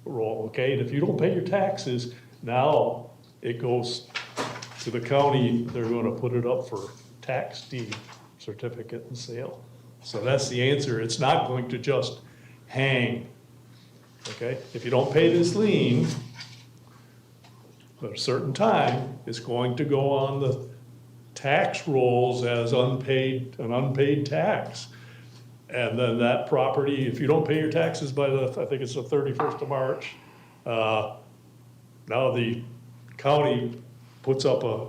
roll, okay? And if you don't pay your taxes, now it goes to the county, they're gonna put it up for tax deed certificate and sale. So that's the answer. It's not going to just hang, okay? If you don't pay this lien at a certain time, it's going to go on the tax rolls as an unpaid tax. And then that property, if you don't pay your taxes by I think it's the 31st of March, now the county puts up a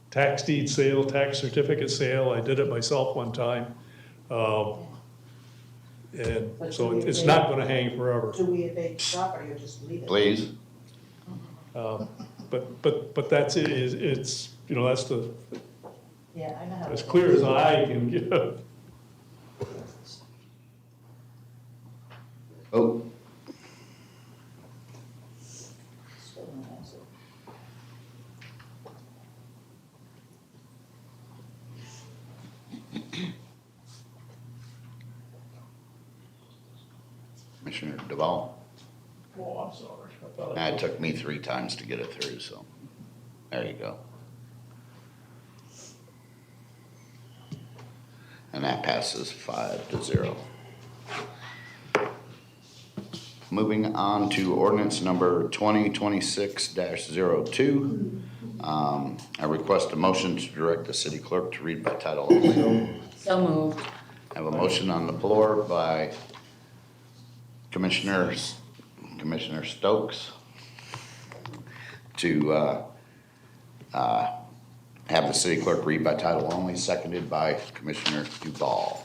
tax deed sale, tax certificate sale. I did it myself one time. And so it's not gonna hang forever. Do we abate the property or just leave it? Please. But that's it, it's, you know, that's the, Yeah, I know how. as clear as I can give. Oh, Commissioner DeValle. Oh, I'm sorry. I thought I- It took me 3 times to get it through, so there you go. And that passes 5-0. Moving on to ordinance number 2026-02. I request a motion to direct the city clerk to read by title only. So moved. I have a motion on the floor by Commissioner Stokes to have the city clerk read by title only, seconded by Commissioner Duval.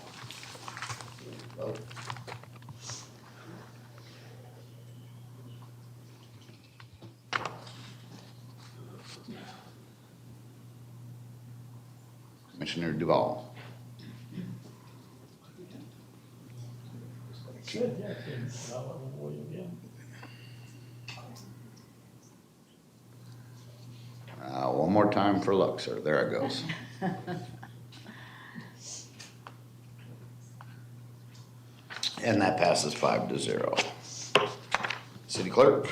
Commissioner Duval. Good, yeah, good. I'll avoid it again. One more time for luck, sir. There it goes. And that passes 5-0. City clerk.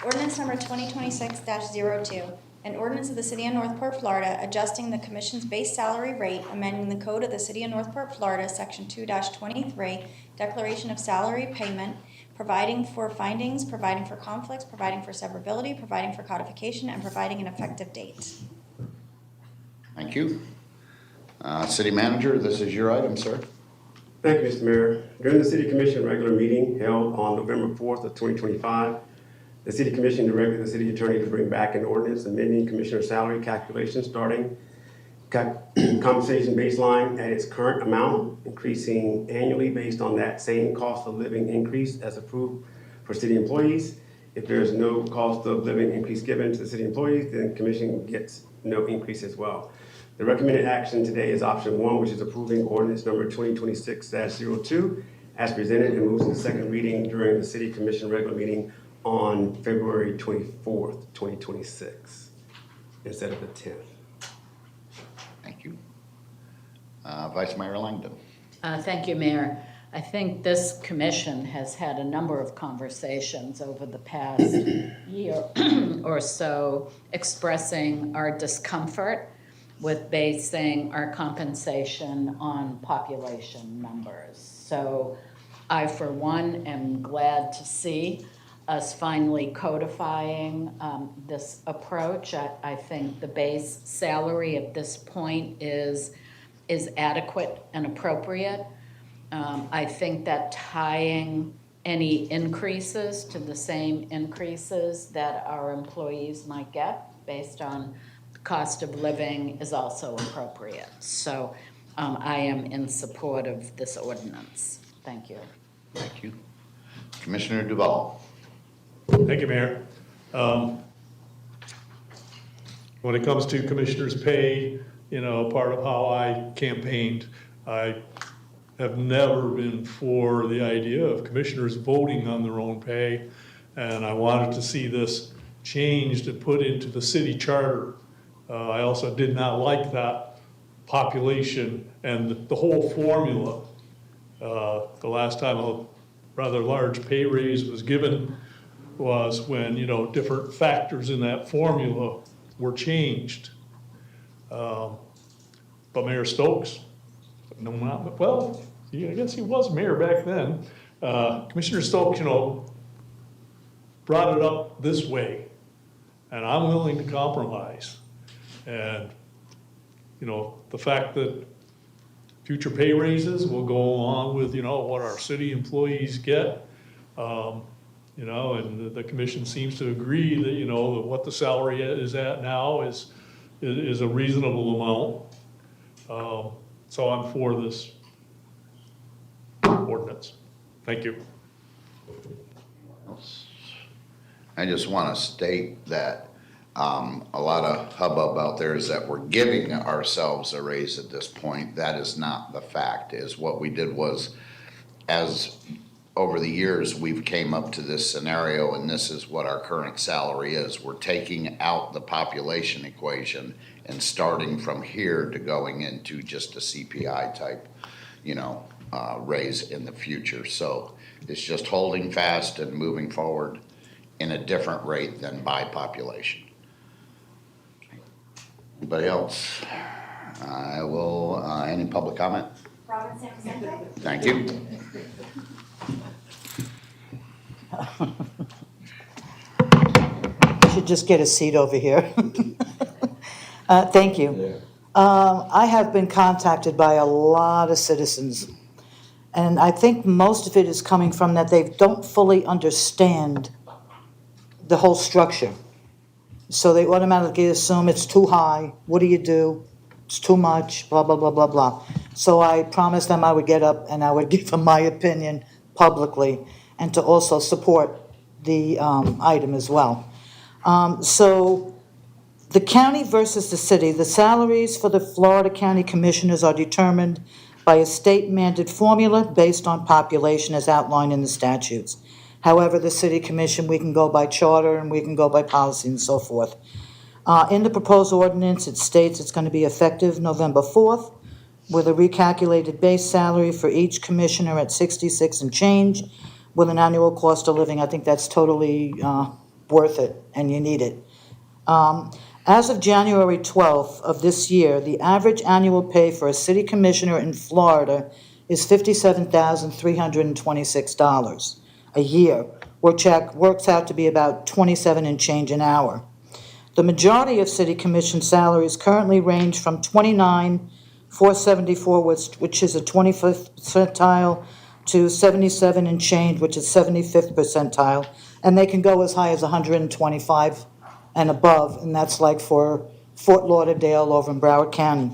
Ordinance number 2026-02, an ordinance of the City of Northport, Florida, adjusting the commission's base salary rate, amending the code of the City of Northport, Florida, Section 2-23, declaration of salary payment, providing for findings, providing for conflicts, providing for severability, providing for codification, and providing an effective date. Thank you. City manager, this is your item, sir. Thank you, Mr. Mayor. During the City Commission regular meeting held on November 4th of 2025, the City Commission directed the City Attorney to bring back an ordinance amending Commissioner salary calculation starting compensation baseline at its current amount, increasing annually based on that same cost of living increase as approved for city employees. If there is no cost of living increase given to the city employees, then the Commission gets no increase as well. The recommended action today is option 1, which is approving ordinance number 2026-02 as presented and moves into second reading during the City Commission regular meeting on February 24th, 2026, instead of the 10th. Thank you. Vice Mayor Langdon. Thank you, Mayor. I think this commission has had a number of conversations over the past year or so expressing our discomfort with basing our compensation on population numbers. So I, for one, am glad to see us finally codifying this approach. I think the base salary at this point is adequate and appropriate. I think that tying any increases to the same increases that our employees might get based on the cost of living is also appropriate. So I am in support of this ordinance. Thank you. Thank you. Commissioner Duval. Thank you, Mayor. When it comes to commissioners' pay, you know, part of how I campaigned, I have never been for the idea of commissioners voting on their own pay. And I wanted to see this changed and put into the city charter. I also did not like that population and the whole formula. The last time a rather large pay raise was given was when, you know, different factors in that formula were changed. But Mayor Stokes, no, not, well, I guess he was mayor back then. Commissioner Stokes, you know, brought it up this way, and I'm willing to compromise. And, you know, the fact that future pay raises will go along with, you know, what our city employees get, you know, and the commission seems to agree that, you know, what the salary is at now is a reasonable amount. So I'm for this ordinance. Thank you. I just want to state that a lot of hubbub out there is that we're giving ourselves a raise at this point. That is not the fact. Is what we did was, as over the years, we've came up to this scenario, and this is what our current salary is. We're taking out the population equation and starting from here to going into just a CPI type, you know, raise in the future. So it's just holding fast and moving forward in a different rate than by population. Anybody else? I will, any public comment? Robin Sampson? Thank you. You should just get a seat over here. Thank you. I have been contacted by a lot of citizens, and I think most of it is coming from that they don't fully understand the whole structure. So they automatically assume it's too high, what do you do? It's too much, blah, blah, blah, blah, blah. So I promised them I would get up and I would give them my opinion publicly and to also support the item as well. So the county versus the city, the salaries for the Florida County Commissioners are determined by a state-mandated formula based on population as outlined in the statutes. However, the city commission, we can go by charter and we can go by policy and so forth. In the proposed ordinance, it states it's going to be effective November 4th with a recalculated base salary for each commissioner at 66 and change with an annual cost of living. I think that's totally worth it and you need it. As of January 12th of this year, the average annual pay for a city commissioner in Florida is $57,326 a year, which works out to be about 27 and change an hour. The majority of city commission salaries currently range from $29,474, which is a 25th percentile, to $77 and change, which is 75th percentile, and they can go as high as $125 and above, and that's like for Fort Lauderdale over in Broward County.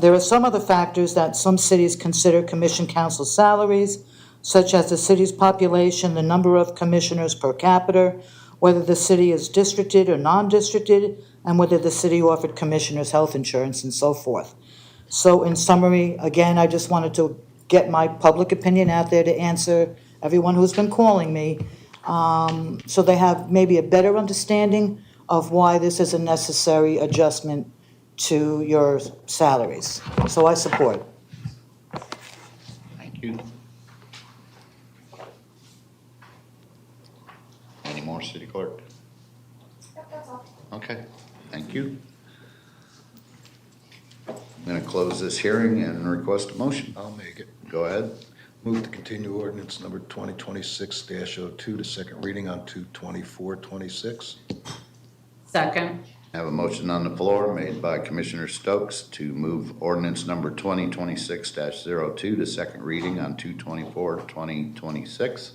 There are some other factors that some cities consider commission council salaries, such as the city's population, the number of commissioners per capita, whether the city is districted or non-districted, and whether the city offered commissioners health insurance and so forth. So in summary, again, I just wanted to get my public opinion out there to answer everyone who's been calling me, so they have maybe a better understanding of why this is a necessary adjustment to your salaries. So I support. Thank you. Any more, City Clerk? Yep, that's all. Okay, thank you. I'm going to close this hearing and request a motion. I'll make it. Go ahead. Move to continue ordinance number 2026-02 to second reading on 2/24/26. Second. Have a motion on the floor made by Commissioner Stokes to move ordinance number 2026-02 to second reading on 2/24/2026.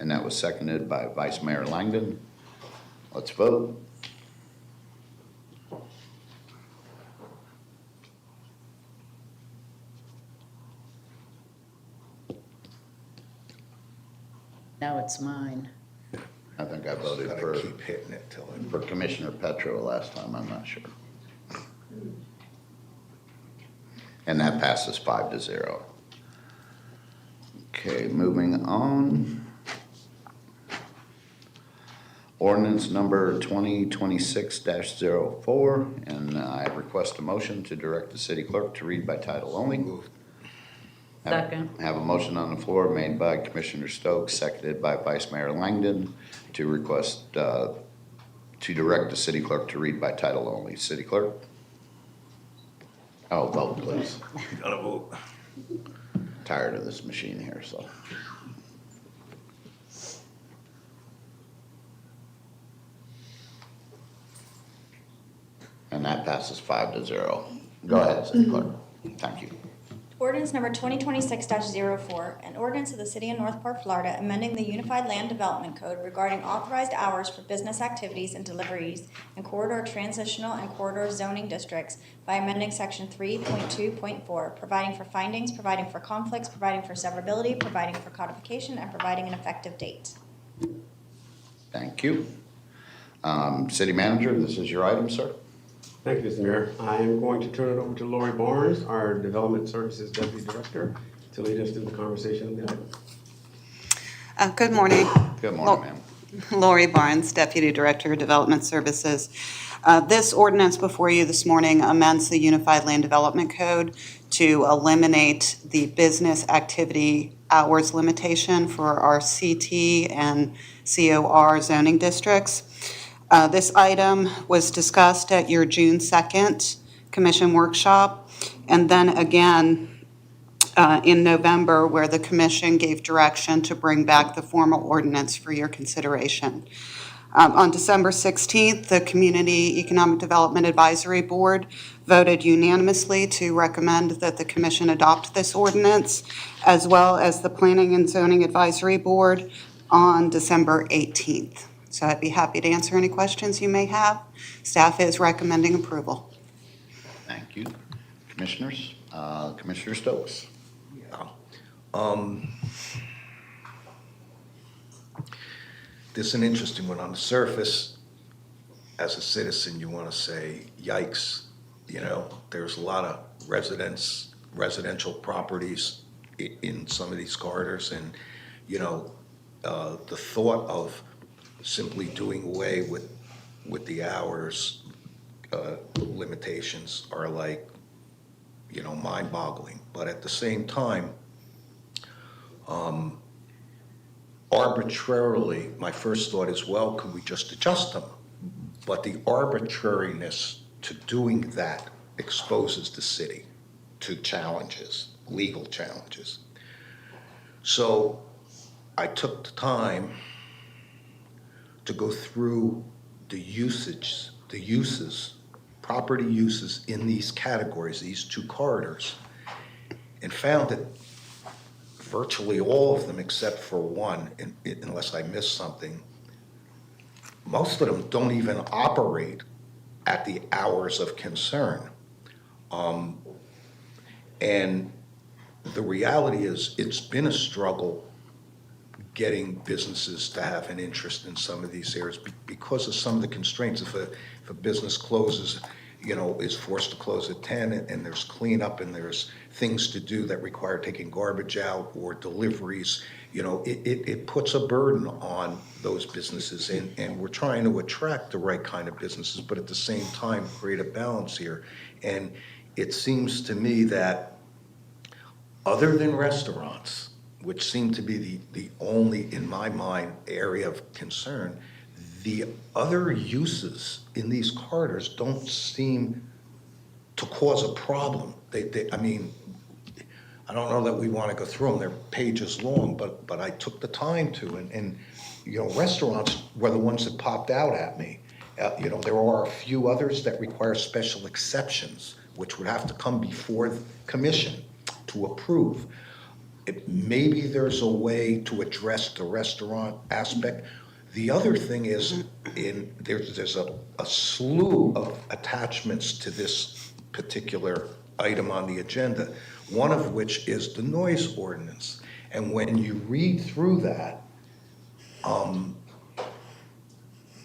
And that was seconded by Vice Mayor Langdon. Let's vote. Now it's mine. I think I voted Gotta for keep hitting it till it. for Commissioner Petro last time, I'm not sure. And that passes 5-0. Okay, moving on. Ordinance number 2026-04, and I request a motion to direct the city clerk to read by title only. Second. Have a motion on the floor made by Commissioner Stokes, seconded by Vice Mayor Langdon to request, to direct the city clerk to read by title only. City clerk? Oh, vote please. Gotta vote. Tired of this machine here, so. And that passes 5-0. Go ahead, city clerk. Thank you. Ordinance number 2026-04, an ordinance of the City of Northport, Florida, amending the Unified Land Development Code regarding authorized hours for business activities and deliveries in corridor transitional and corridor zoning districts by amending section 3.2.4, providing for findings, providing for conflicts, providing for severability, providing for codification, and providing an effective date. Thank you. City manager, this is your item, sir. Thank you, Mr. Mayor. I am going to turn it over to Lori Barnes, our Development Services Deputy Director, to lead us through the conversation of the item. Good morning. Good morning, ma'am. Lori Barnes, Deputy Director, Development Services. This ordinance before you this morning amends the Unified Land Development Code to eliminate the business activity hours limitation for our CT and COR zoning districts. This item was discussed at your June 2nd Commission workshop, and then again in November, where the Commission gave direction to bring back the formal ordinance for your consideration. On December 16th, the Community Economic Development Advisory Board voted unanimously to recommend that the Commission adopt this ordinance, as well as the Planning and Zoning Advisory Board on December 18th. So I'd be happy to answer any questions you may have. Staff is recommending approval. Thank you. Commissioners, Commissioner Stokes. This is an interesting one. On the surface, as a citizen, you want to say, yikes, you know, there's a lot of residential properties in some of these corridors, and, you know, the thought of simply doing away with the hours limitations are like, you know, mind-boggling. But at the same time, arbitrarily, my first thought is, well, could we just adjust them? But the arbitrariness to doing that exposes the city to challenges, legal challenges. So I took the time to go through the uses, property uses in these categories, these two corridors, and found that virtually all of them, except for one, unless I missed something, most of them don't even operate at the hours of concern. And the reality is, it's been a struggle getting businesses to have an interest in some of these areas because of some of the constraints. If a business closes, you know, is forced to close at 10 and there's cleanup and there's things to do that require taking garbage out or deliveries, you know, it puts a burden on those businesses, and we're trying to attract the right kind of businesses, but at the same time create a balance here. And it seems to me that other than restaurants, which seem to be the only, in my mind, area of concern, the other uses in these corridors don't seem to cause a problem. I mean, I don't know that we want to go through them. They're pages long, but I took the time to, and you know, restaurants were the ones that popped out at me. There are a few others that require special exceptions, which would have to come before the commission to approve. Maybe there's a way to address the restaurant aspect. The other thing is, there's a slew of attachments to this particular item on the agenda, one of which is the noise ordinance. And when you read through that,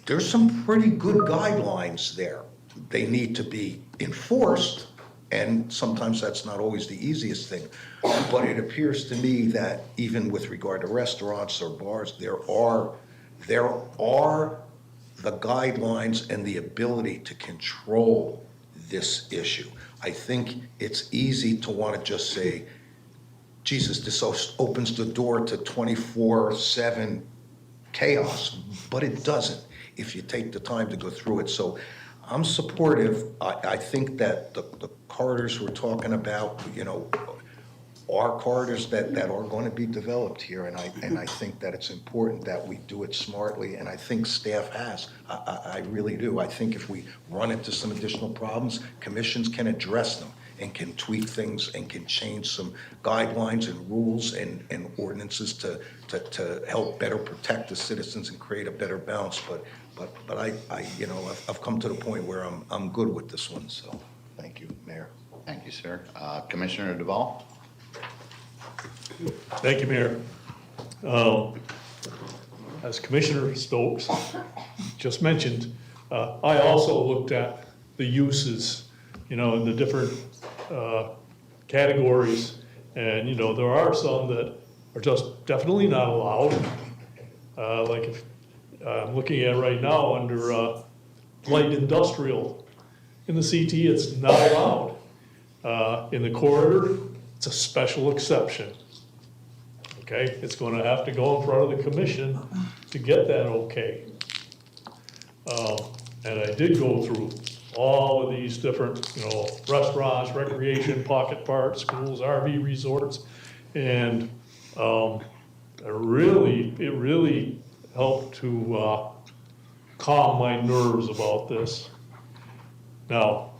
there's some pretty good guidelines there. They need to be enforced, and sometimes that's not always the easiest thing. But it appears to me that even with regard to restaurants or bars, there are the guidelines and the ability to control this issue. I think it's easy to want to just say, Jesus, this opens the door to 24/7 chaos, but it doesn't if you take the time to go through it. So I'm supportive. I think that the corridors we're talking about, are corridors that are going to be developed here, and I think that it's important that we do it smartly, and I think staff has. I really do. I think if we run into some additional problems, commissions can address them and can tweak things and can change some guidelines and rules and ordinances to help better protect the citizens and create a better balance. But I've come to the point where I'm good with this one. So, thank you, Mayor. Thank you, sir. Commissioner Duval? Thank you, Mayor. As Commissioner Stokes just mentioned, I also looked at the uses, in the different categories. And, there are some that are just definitely not allowed. Like if I'm looking at right now under light industrial. In the CT, it's not allowed. In the corridor, it's a special exception. Okay, it's going to have to go in front of the commission to get that okay. And I did go through all of these different, restaurants, recreation, pocket parks, schools, RV resorts, and it really helped to calm my nerves about this. Now,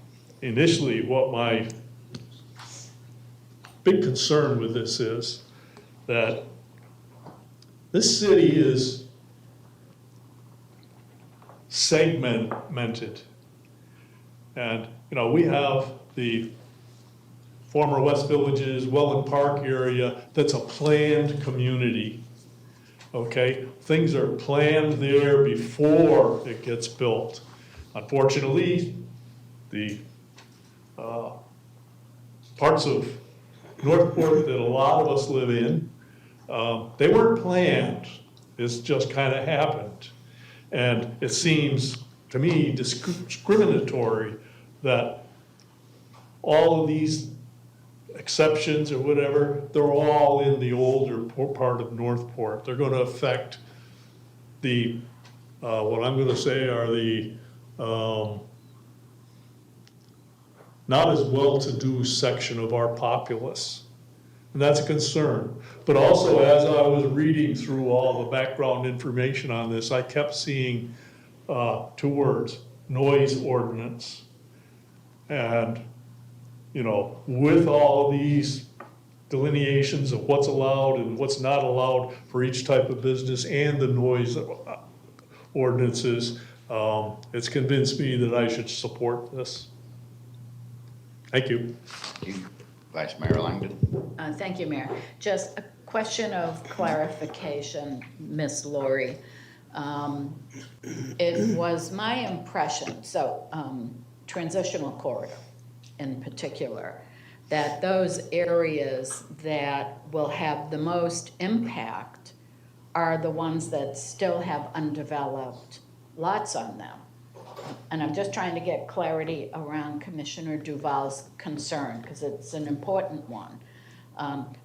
initially, what my big concern with this is that this city is segmented. And, we have the former West Villages, Welland Park area, that's a planned community, okay? Things are planned there before it gets built. Unfortunately, the parts of Northport that a lot of us live in, they weren't planned. This just kind of happened. And it seems, to me, discriminatory that all of these exceptions or whatever, they're all in the older part of Northport. They're going to affect the, what I'm going to say are the not as well-to-do section of our populace. And that's a concern. But also, as I was reading through all the background information on this, I kept seeing two words, noise ordinance. And, with all of these delineations of what's allowed and what's not allowed for each type of business and the noise ordinances, it's convinced me that I should support this. Thank you. Thank you. Vice Mayor Langdon. Thank you, Mayor. Just a question of clarification, Ms. Laurie. It was my impression, transitional corridor in particular, that those areas that will have the most impact are the ones that still have undeveloped lots on them. And I'm just trying to get clarity around Commissioner Duval's concern, because it's an important one.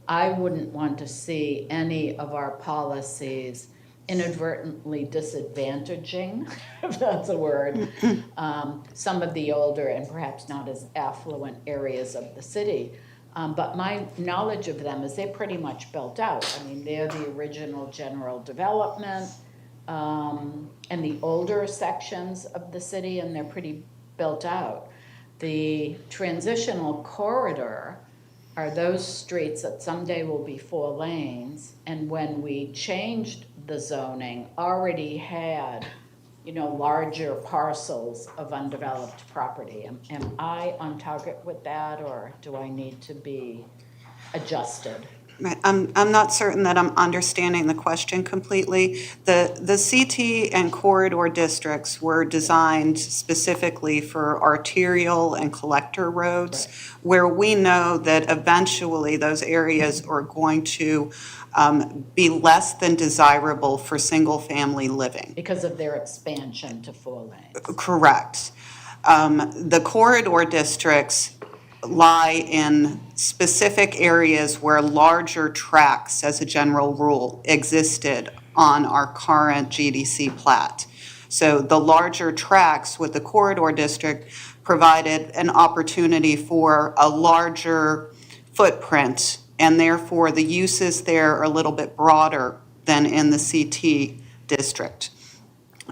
I wouldn't want to see any of our policies inadvertently disadvantaging, if that's a word, some of the older and perhaps not as affluent areas of the city. But my knowledge of them is they're pretty much built out. I mean, they're the original general development. and the older sections of the city, and they're pretty built out. The transitional corridor are those streets that someday will be 4 lanes, and when we changed the zoning, already had, larger parcels of undeveloped property. Am I on target with that, or do I need to be adjusted? Right, I'm not certain that I'm understanding the question completely. The CT and corridor districts were designed specifically for arterial and collector roads, where we know that eventually those areas are going to be less than desirable for single-family living. Because of their expansion to 4 lanes. Correct. The corridor districts lie in specific areas where larger tracts, as a general rule, existed on our current GDC plat. So the larger tracts with the corridor district provided an opportunity for a larger footprint, and therefore the uses there are a little bit broader than in the CT district.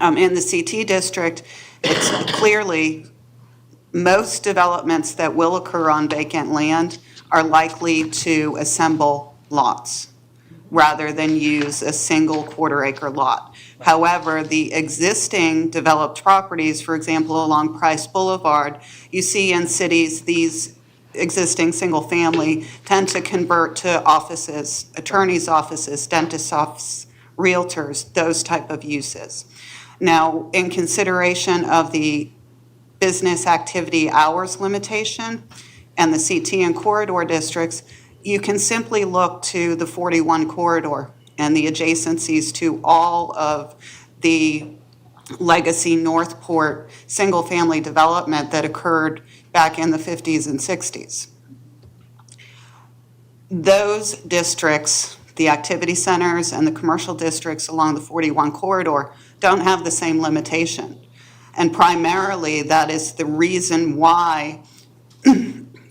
In the CT district, it's clearly most developments that will occur on vacant land are likely to assemble lots rather than use a single quarter-acre lot. However, the existing developed properties, for example, along Price Boulevard, you see in cities these existing single-family tend to convert to offices, attorneys' offices, dentist offices, realtors, those type of uses. Now, in consideration of the business activity hours limitation and the CT and corridor districts, you can simply look to the 41 corridor and the adjacencies to all of the legacy Northport single-family development that occurred back in the 50s and 60s. Those districts, the activity centers and the commercial districts along the 41 corridor, don't have the same limitation. And primarily, that is the reason why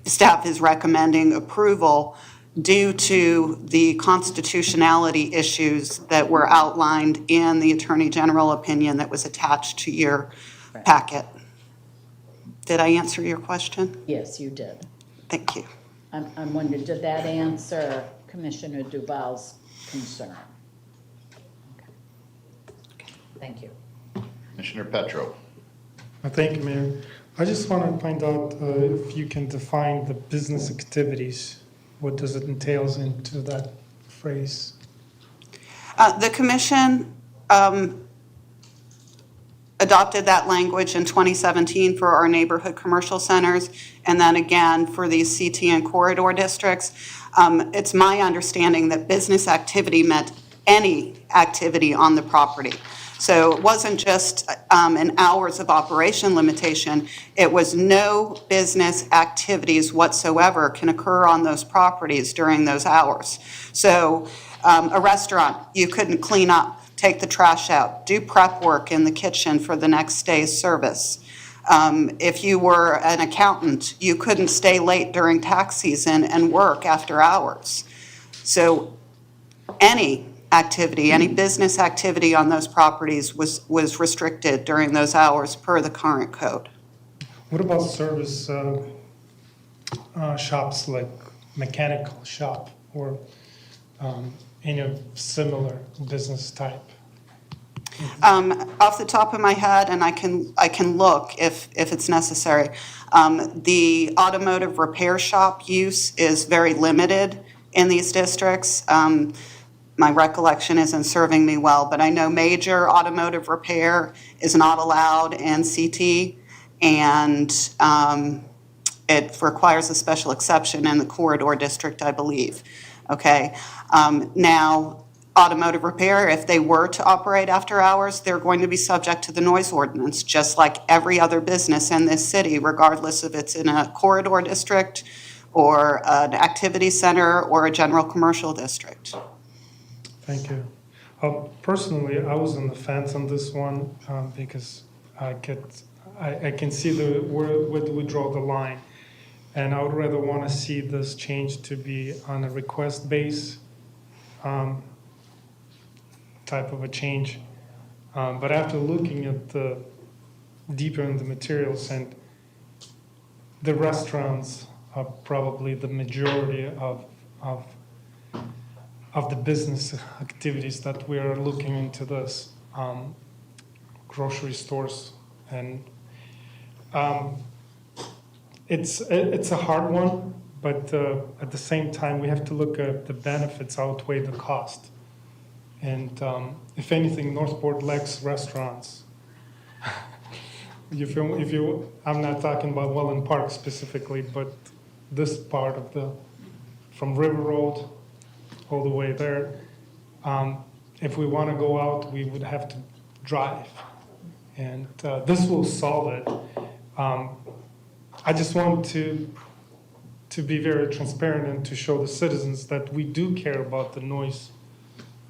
staff is recommending approval due to the constitutionality issues that were outlined in the Attorney General opinion that was attached to your packet. Did I answer your question? Yes, you did. Thank you. I'm wondering, did that answer Commissioner Duval's concern? Okay. Thank you. Commissioner Petro. Thank you, Mayor. I just want to find out if you can define the business activities. What does it entails into that phrase? The commission adopted that language in 2017 for our neighborhood commercial centers, and then again for these CT and corridor districts. It's my understanding that business activity meant any activity on the property. So it wasn't just an hours of operation limitation, it was no business activities whatsoever can occur on those properties during those hours. So a restaurant, you couldn't clean up, take the trash out, do prep work in the kitchen for the next day's service. If you were an accountant, you couldn't stay late during tax season and work after hours. So any activity, any business activity on those properties was restricted during those hours per the current code. What about service shops like mechanical shop or any similar business type? Off the top of my head, and I can look if it's necessary, the automotive repair shop use is very limited in these districts. My recollection isn't serving me well, but I know major automotive repair is not allowed in CT, and it requires a special exception in the corridor district, I believe. Okay. Now, automotive repair, if they were to operate after hours, they're going to be subject to the noise ordinance, just like every other business in this city, regardless if it's in a corridor district or an activity center or a general commercial district. Thank you. Personally, I was on the fence on this one because I can see where do we draw the line, and I would rather want to see this change to be on a request base type of a change But after looking at the deeper in the materials, and the restaurants are probably the majority of the business activities that we are looking into this, grocery stores, and it's a hard one, but at the same time we have to look at the benefits outweigh the cost. And if anything, Northport lacks restaurants. I'm not talking about Welland Park specifically, but this part of from River Road all the way there. If we want to go out, we would have to drive. And this will solve it. I just want to be very transparent and to show the citizens that we do care about the noise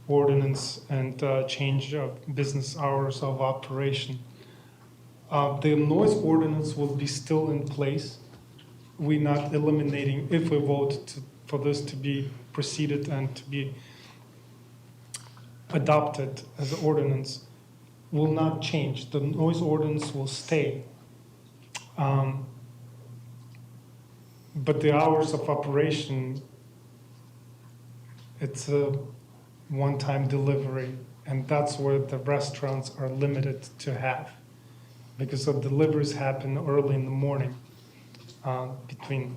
ordinance and change of business hours of operation. The noise ordinance will be still in place. We're not eliminating, if we vote for this to be proceeded and to be adopted as an ordinance, will not change. The noise ordinance will stay. But the hours of operation, it's a one-time delivery, and that's where the restaurants are limited to have, because the deliveries happen early in the morning, between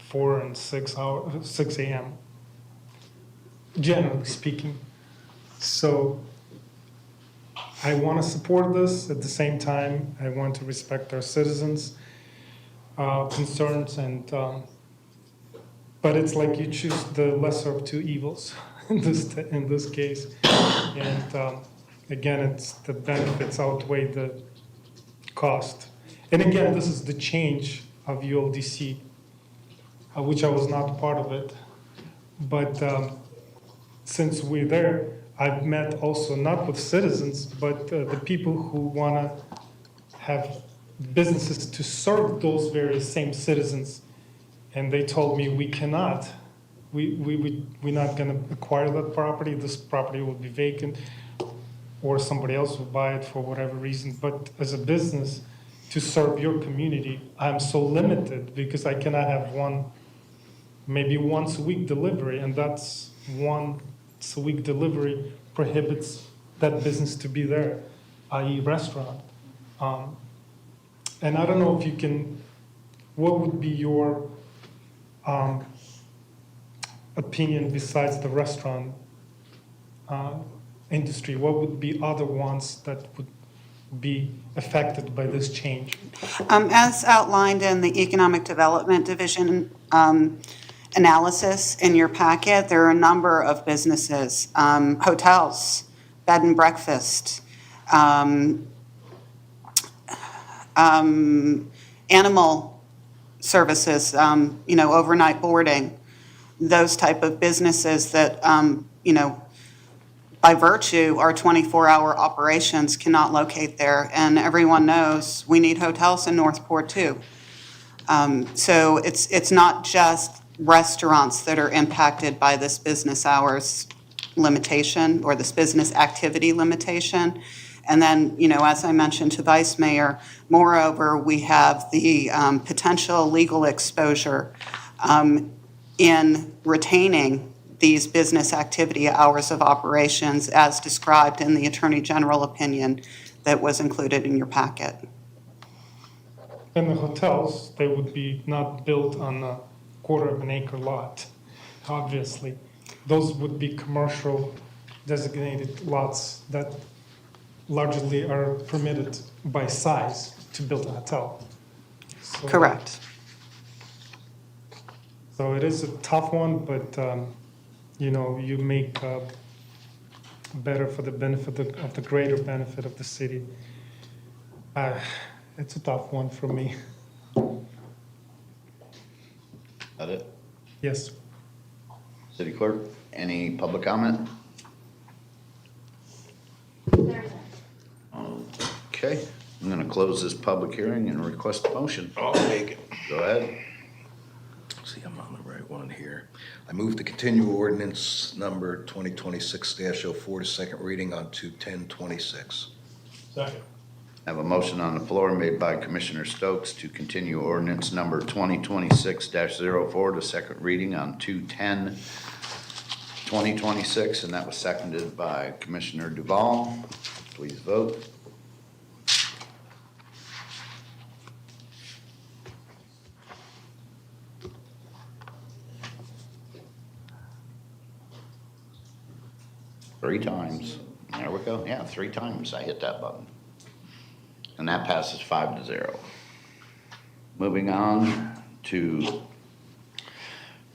4 and 6 a.m., generally speaking. So I want to support this. At the same time, I want to respect our citizens' concerns, and but it's like you choose the lesser of two evils in this case. And again, it's the benefits outweigh the cost. And again, this is the change of ULDC, which I was not part of it. But since we're there, I've met also not with citizens, but the people who want to have businesses to serve those very same citizens. And they told me we cannot. We're not going to acquire that property. This property will be vacant, or somebody else will buy it for whatever reason. But as a business, to serve your community, I'm so limited because I cannot have maybe once a week delivery, and that's once a week delivery prohibits that business to be there, i.e. restaurant. And I don't know if you can, what would be your opinion besides the restaurant industry? What would be other ones that would be affected by this change? As outlined in the Economic Development Division analysis in your packet, there are a number of businesses, hotels, bed and breakfast, animal services, overnight boarding, those type of businesses that, by virtue, our 24-hour operations cannot locate there. And everyone knows we need hotels in Northport too. So it's not just restaurants that are impacted by this business hours limitation or this business activity limitation. And then, as I mentioned to Vice Mayor, moreover, we have the potential legal exposure in retaining these business activity hours of operations as described in the Attorney General opinion that was included in your packet. And the hotels, they would be not built on a quarter of an acre lot, obviously. Those would be commercial designated lots that largely are permitted by size to build a hotel. So, correct. So it is a tough one, but you make better for the benefit of the greater benefit of the city. It's a tough one for me. That it? Yes. City Clerk, any public comment? Okay, I'm gonna close this public hearing and request a motion. I'll make it. Go ahead. see, I'm on the right one here. I move to continue ordinance number 2026-04 to second reading on 2/10/26. Second. I have a motion on the floor made by Commissioner Stokes to continue ordinance number 2026-04 to second reading on 2/10/2026, and that was seconded by Commissioner Duval. Please vote. Three times. There we go. Yeah, 3 times I hit that button. And that passes 5-0. Moving on to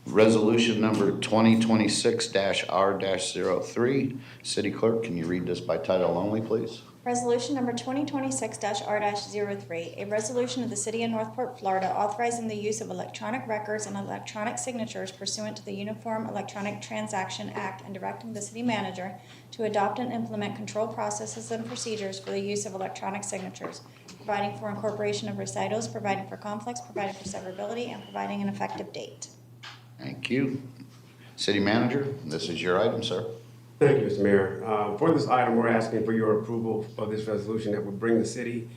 resolution number 2026-R-03. City Clerk, can you read this by title only, please? Resolution number 2026-R-03, a resolution of the City of Northport, Florida, authorizing the use of electronic records and electronic signatures pursuant to the Uniform Electronic Transaction Act and directing the city manager to adopt and implement control processes and procedures for the use of electronic signatures, providing for incorporation of recitals, providing for conflicts, providing for severability, and providing an effective date. Thank you. City Manager, this is your item, sir. Thank you, Mr. Mayor. For this item, we're asking for your approval of this resolution that would bring the city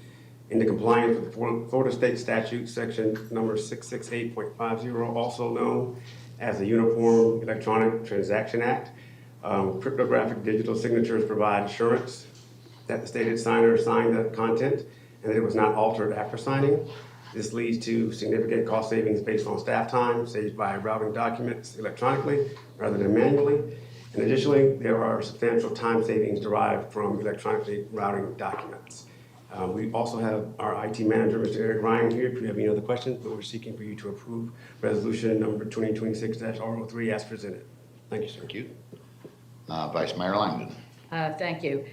into compliance with the Florida State Statute, section number 668.50, also known as the Uniform Electronic Transaction Act. Cryptographic digital signatures provide assurance that the stated signer signed the content and that it was not altered after signing. This leads to significant cost savings based on staff time saved by routing documents electronically rather than manually. And additionally, there are substantial time savings derived from electronically routing documents. We also have our IT manager, Mr. Eric Ryan, here if you have any other questions, but we're seeking for you to approve resolution number 2026-R03 as presented. Thank you, sir. Thank you. Vice Mayor Langdon. Thank you.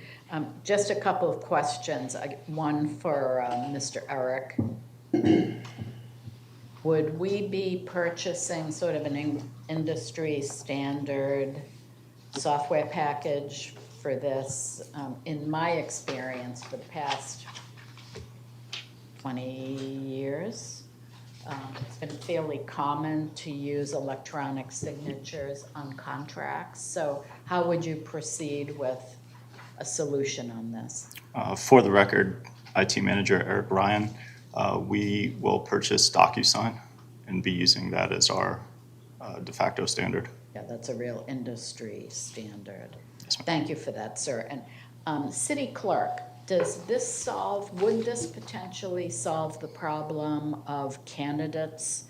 Just a couple of questions. One for Mr. Eric. Would we be purchasing sort of an industry standard software package for this? In my experience for the past 20 years, it's been fairly common to use electronic signatures on contracts. So how would you proceed with a solution on this? For the record, IT Manager Eric Ryan, we will purchase DocuSign and be using that as our de facto standard. Yeah, that's a real industry standard. Yes, ma'am. Thank you for that, sir. And City Clerk, would this potentially solve the problem of candidates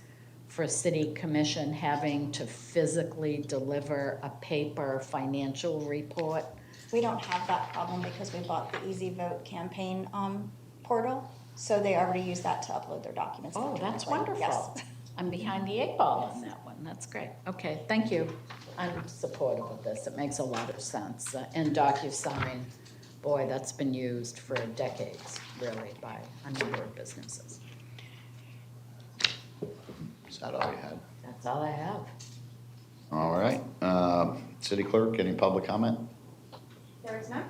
for City Commission having to physically deliver a paper financial report? We don't have that problem because we bought the Easy Vote campaign portal, so they already use that to upload their documents. Oh, that's electronically. wonderful. Yes. I'm behind the 8 ball on that one. That's great. Okay, thank you. I'm supportive of this. It makes a lot of sense. And DocuSign, boy, that's been used for decades, really, by a number of businesses. Is that all you had? That's all I have. All right. City Clerk, any public comment? There is none.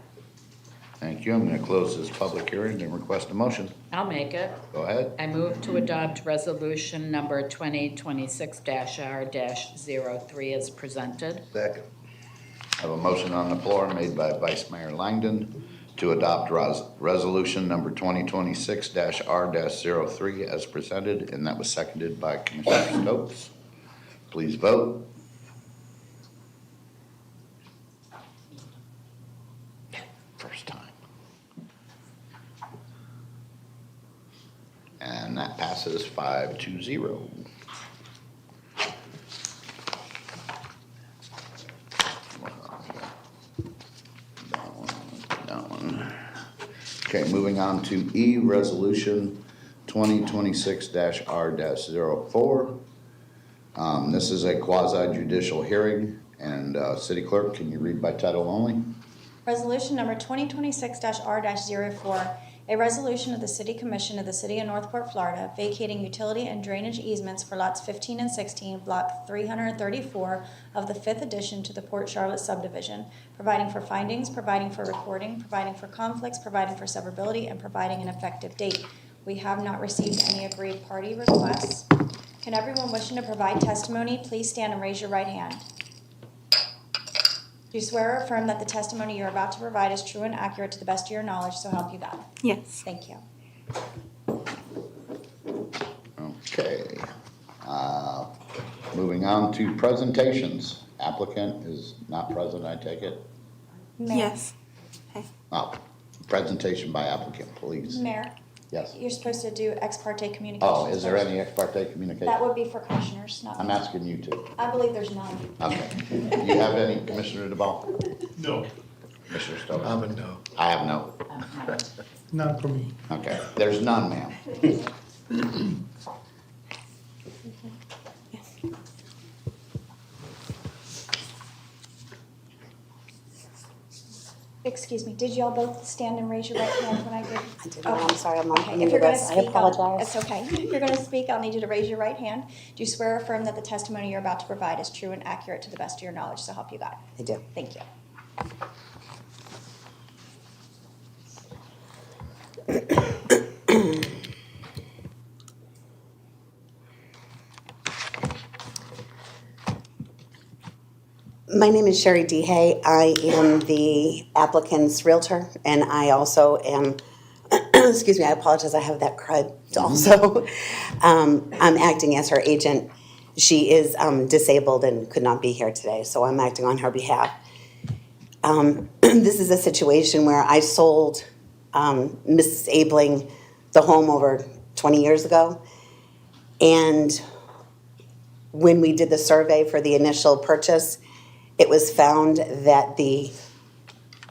Thank you. I'm going to close this public hearing and request a motion. I'll make it. Go ahead. I move to adopt resolution number 2026-R-03 as presented. Second. I have a motion on the floor made by Vice Mayor Langdon to adopt resolution number 2026-R-03 as presented, and that was seconded by Commissioner Stokes. Please vote. First time. And that passes 5-0. That one. Okay, moving on to E, resolution 2026-R-04. This is a quasi judicial hearing, and City Clerk, can you read by title only? Resolution number 2026-R-04, a resolution of the City Commission of the City of Northport, Florida, vacating utility and drainage easements for lots 15 and 16, block 334 of the 5th addition to the Port Charlotte subdivision, providing for findings, providing for recording, providing for conflicts, providing for severability, and providing an effective date. We have not received any agreed party requests. Can everyone wishing to provide testimony please stand and raise your right hand? Do you swear or affirm that the testimony you're about to provide is true and accurate to the best of your knowledge, so help you God? Yes. Thank you. Okay. Moving on to presentations. Applicant is not present, I take it? Mayor. Yes. Oh, presentation by applicant, please. Mayor, Yes. you're supposed to do ex parte communications. Oh, is there first. any ex parte communication? That would be for commissioners, not. I'm asking you to. I believe there's none. Okay. Do you have any, Commissioner DeBall? No. Commissioner Stokes? I'm a no. I have no. None for me. Okay, there's none, ma'am. Excuse me, did y'all both stand and raise your right hand when I did? I did not. I'm sorry, I'm not Okay, new if to you're gonna this. I speak, apologize. it's okay. If you're gonna speak, I'll need you to raise your right hand. Do you swear or affirm that the testimony you're about to provide is true and accurate to the best of your knowledge, so help you God? I do. Thank you. My name is Sherry D. Hay. I am the applicant's realtor, and I also am, excuse me, I apologize, I have that crud also. I'm acting as her agent. She is disabled and could not be here today, so I'm acting on her behalf. This is a situation where I sold Mrs. Abling the home over 20 years ago, and when we did the survey for the initial purchase, it was found that the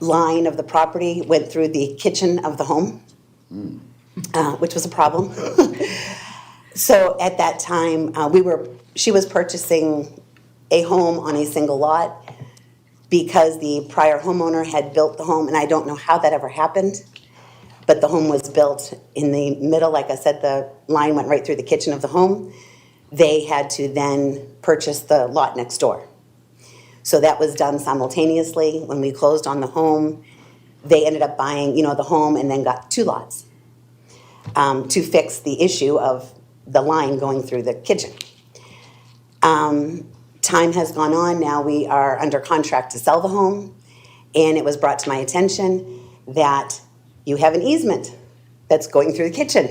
line of the property went through the kitchen of the home, which was a problem. So at that time, she was purchasing a home on a single lot because the prior homeowner had built the home, and I don't know how that ever happened, but the home was built in the middle. Like I said, the line went right through the kitchen of the home. They had to then purchase the lot next door. So that was done simultaneously. When we closed on the home, they ended up buying, the home and then got 2 lots to fix the issue of the line going through the kitchen. Time has gone on. Now we are under contract to sell the home, and it was brought to my attention that you have an easement that's going through the kitchen.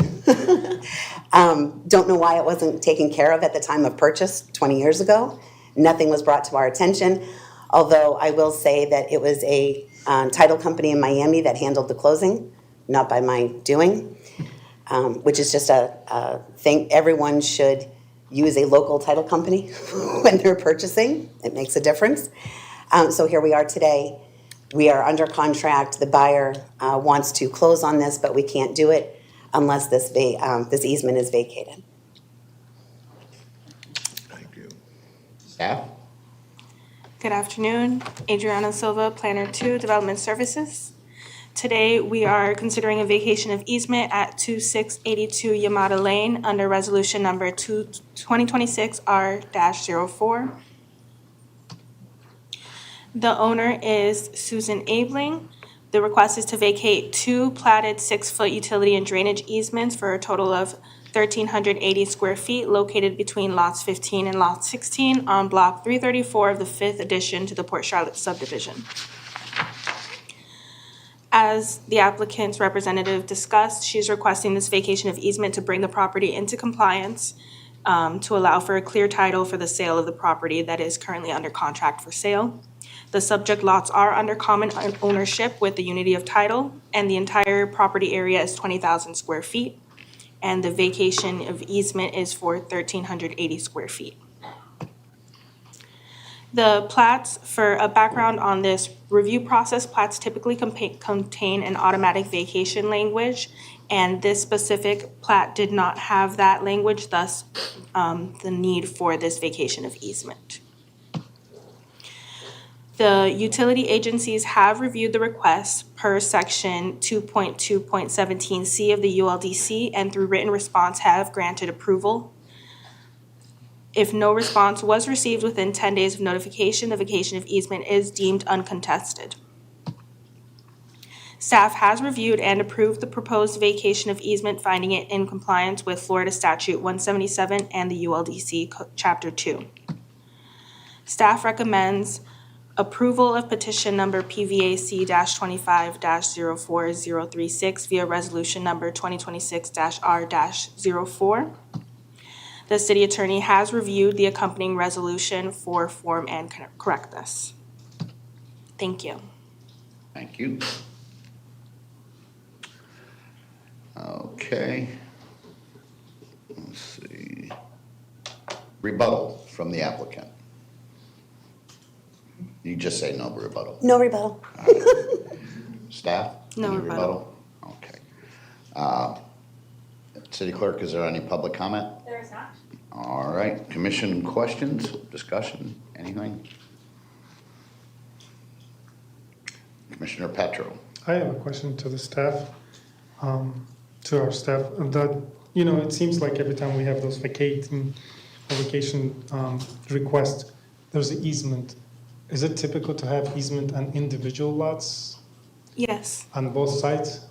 Don't know why it wasn't taken care of at the time of purchase 20 years ago. Nothing was brought to our attention, although I will say that it was a title company in Miami that handled the closing, not by my doing, which is just a thing. Everyone should use a local title company when they're purchasing. It makes a difference. So here we are today. We are under contract. The buyer wants to close on this, but we can't do it unless this easement is vacated. Staff? Good afternoon. Adriana Silva, Planner 2, Development Services. Today, we are considering a vacation of easement at 2682 Yamada Lane under Resolution Number 2026 R-04. The owner is Susan Abling. The request is to vacate 2 platted 6-foot utility and drainage easements for a total of 1,380 square feet located between lots 15 and lot 16 on block 334 of the 5th addition to the Port Charlotte subdivision. As the applicant's representative discussed, she's requesting this vacation of easement to bring the property into compliance to allow for a clear title for the sale of the property that is currently under contract for sale. The subject lots are under common ownership with the unity of title, and the entire property area is 20,000 square feet. And the vacation of easement is for 1,380 square feet. The plats, for a background on this review process, plats typically contain an automatic vacation language, and this specific plat did not have that language, thus the need for this vacation of easement. The utility agencies have reviewed the request per section 2.2.17C of the ULDC and through written response have granted approval. If no response was received within 10 days of notification, the vacation of easement is deemed uncontested. Staff has reviewed and approved the proposed vacation of easement, finding it in compliance with Florida Statute 177 and the ULDC Chapter 2. Staff recommends approval of petition number PVAC-25-04036 via resolution number 2026-R-04. The city attorney has reviewed the accompanying resolution for form and correctness. Thank you. Thank you. Okay. Let's see. Rebuttal from the applicant. You just say no rebuttal. No rebuttal. Staff? No Any rebuttal. Okay. City Clerk, is there any public comment? There is not. All right, commission questions, discussion, anything? Commissioner Petro. I have a question to the staff, to our staff, that, you know, it seems like every time we have those vacation requests, there's an easement. Is it typical to have easement on individual lots Yes. on both sides?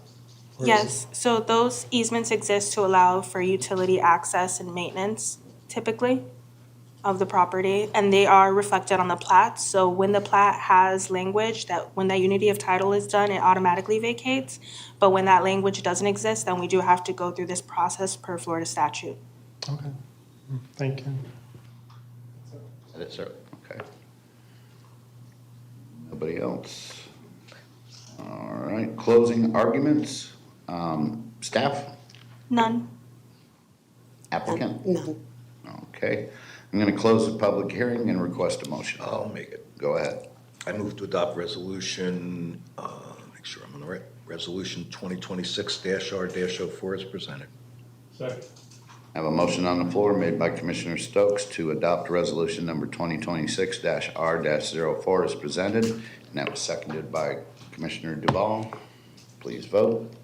Or is Yes. So those easements exist to allow for utility access and maintenance typically of the property, and they are reflected on the plat. So when the plat has language that when that unity of title is done, it automatically vacates. But when that language doesn't exist, then we do have to go through this process per Florida statute. Okay, thank you. Is that it, sir? Okay. Nobody else? All right, closing arguments. Staff, None. applicant? None. Okay, I'm gonna close the public hearing and request a motion. I'll make it. Go ahead. I move to adopt resolution, make sure I'm on the right, resolution 2026-R-04 as presented. Second. I have a motion on the floor made by Commissioner Stokes to adopt resolution number 2026-R-04 as presented, and that was seconded by Commissioner Duval. Please vote.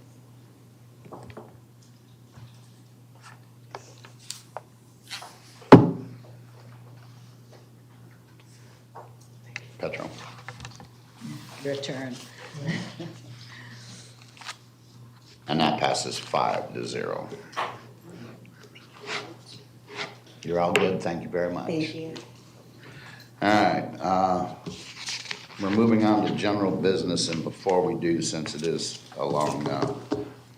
Petro. Your turn. And that passes 5-0. You're all good, thank you very much. Thank you. All right, we're moving on to general business, and before we do, since it is a long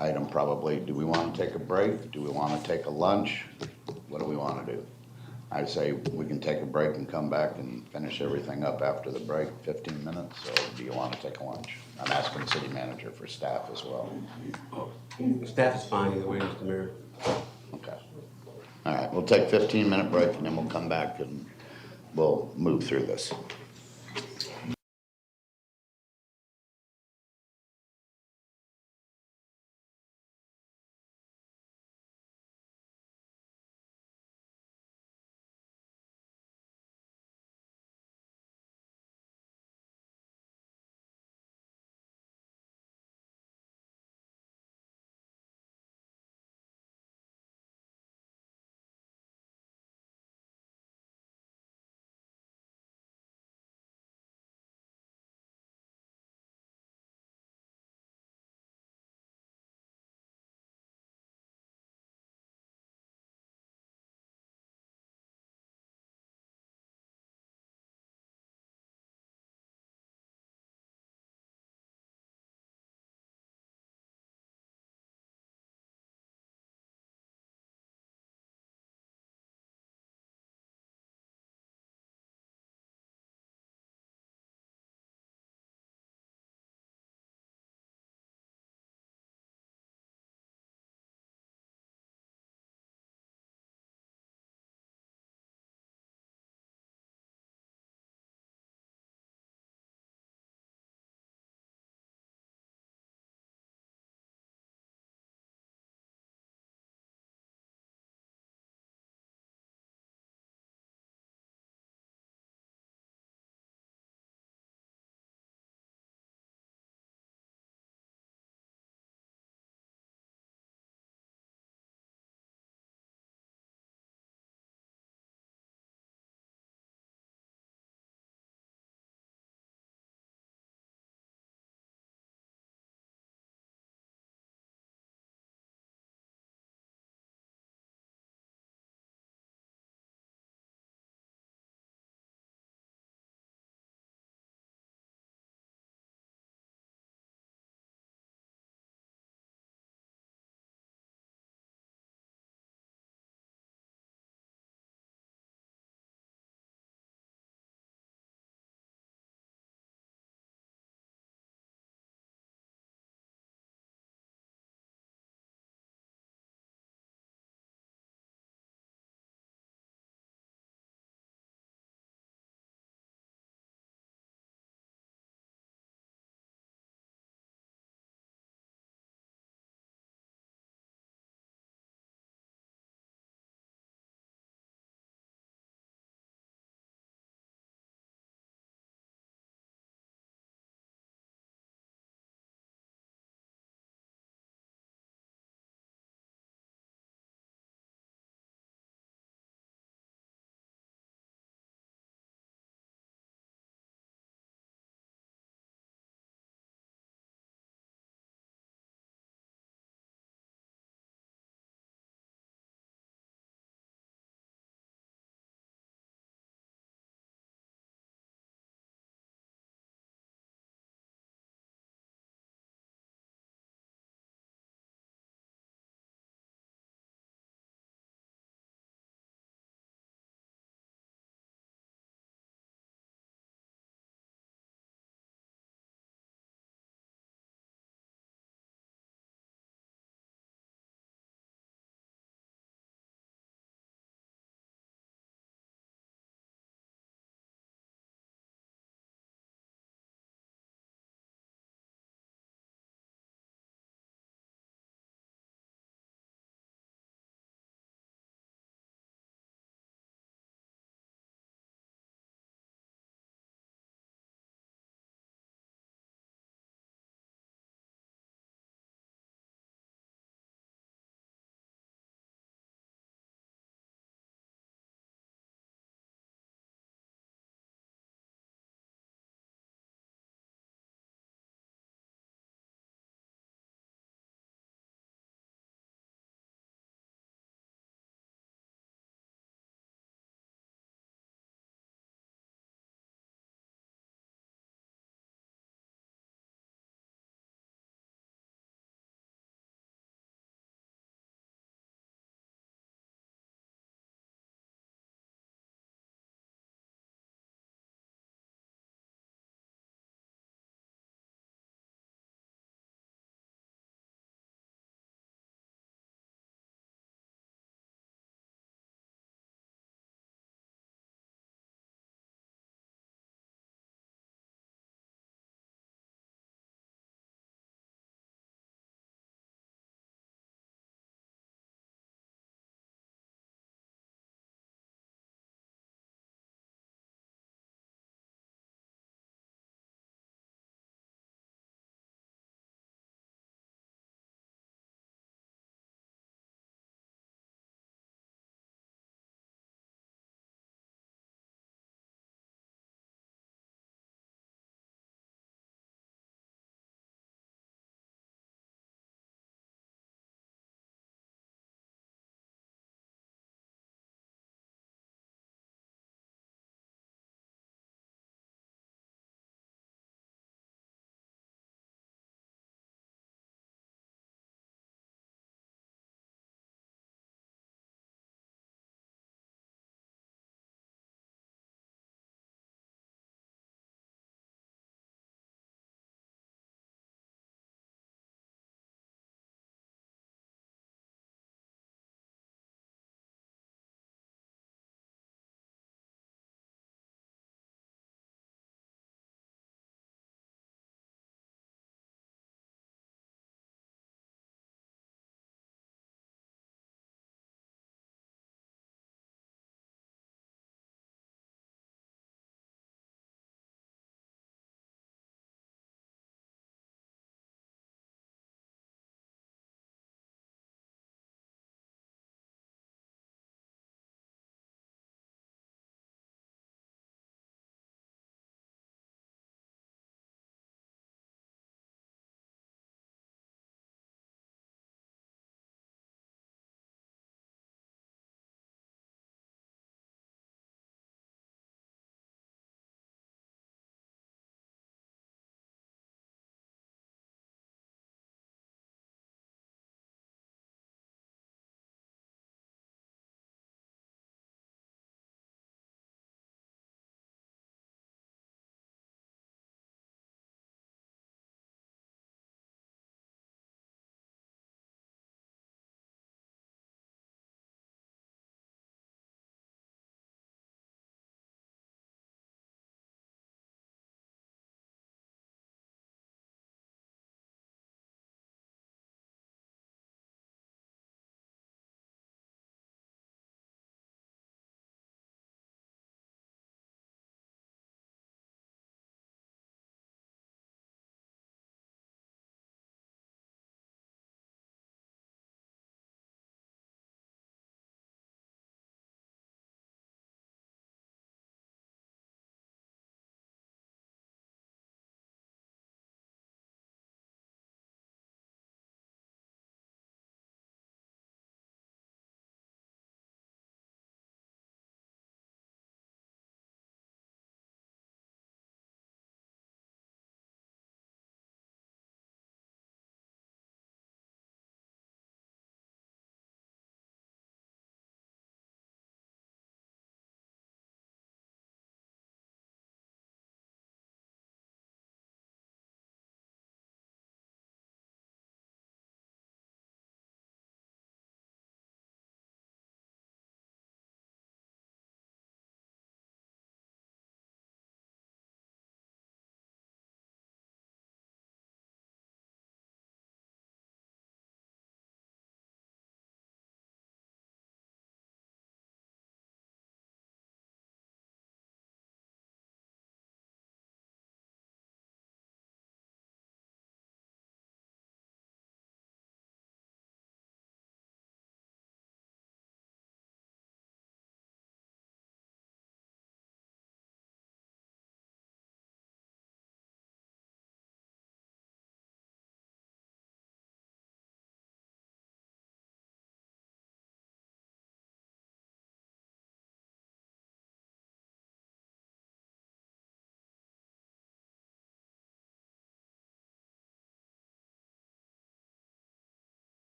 item probably, do we want to take a break? Do we want to take a lunch? What do we want to do? I say we can take a break and come back and finish everything up after the break, 15 minutes, or do you want to take a lunch? I'm asking the city manager for staff as well. Staff is fine either way, Mr. Mayor. Okay. All right, we'll take a 15-minute break and then we'll come back and we'll move through this.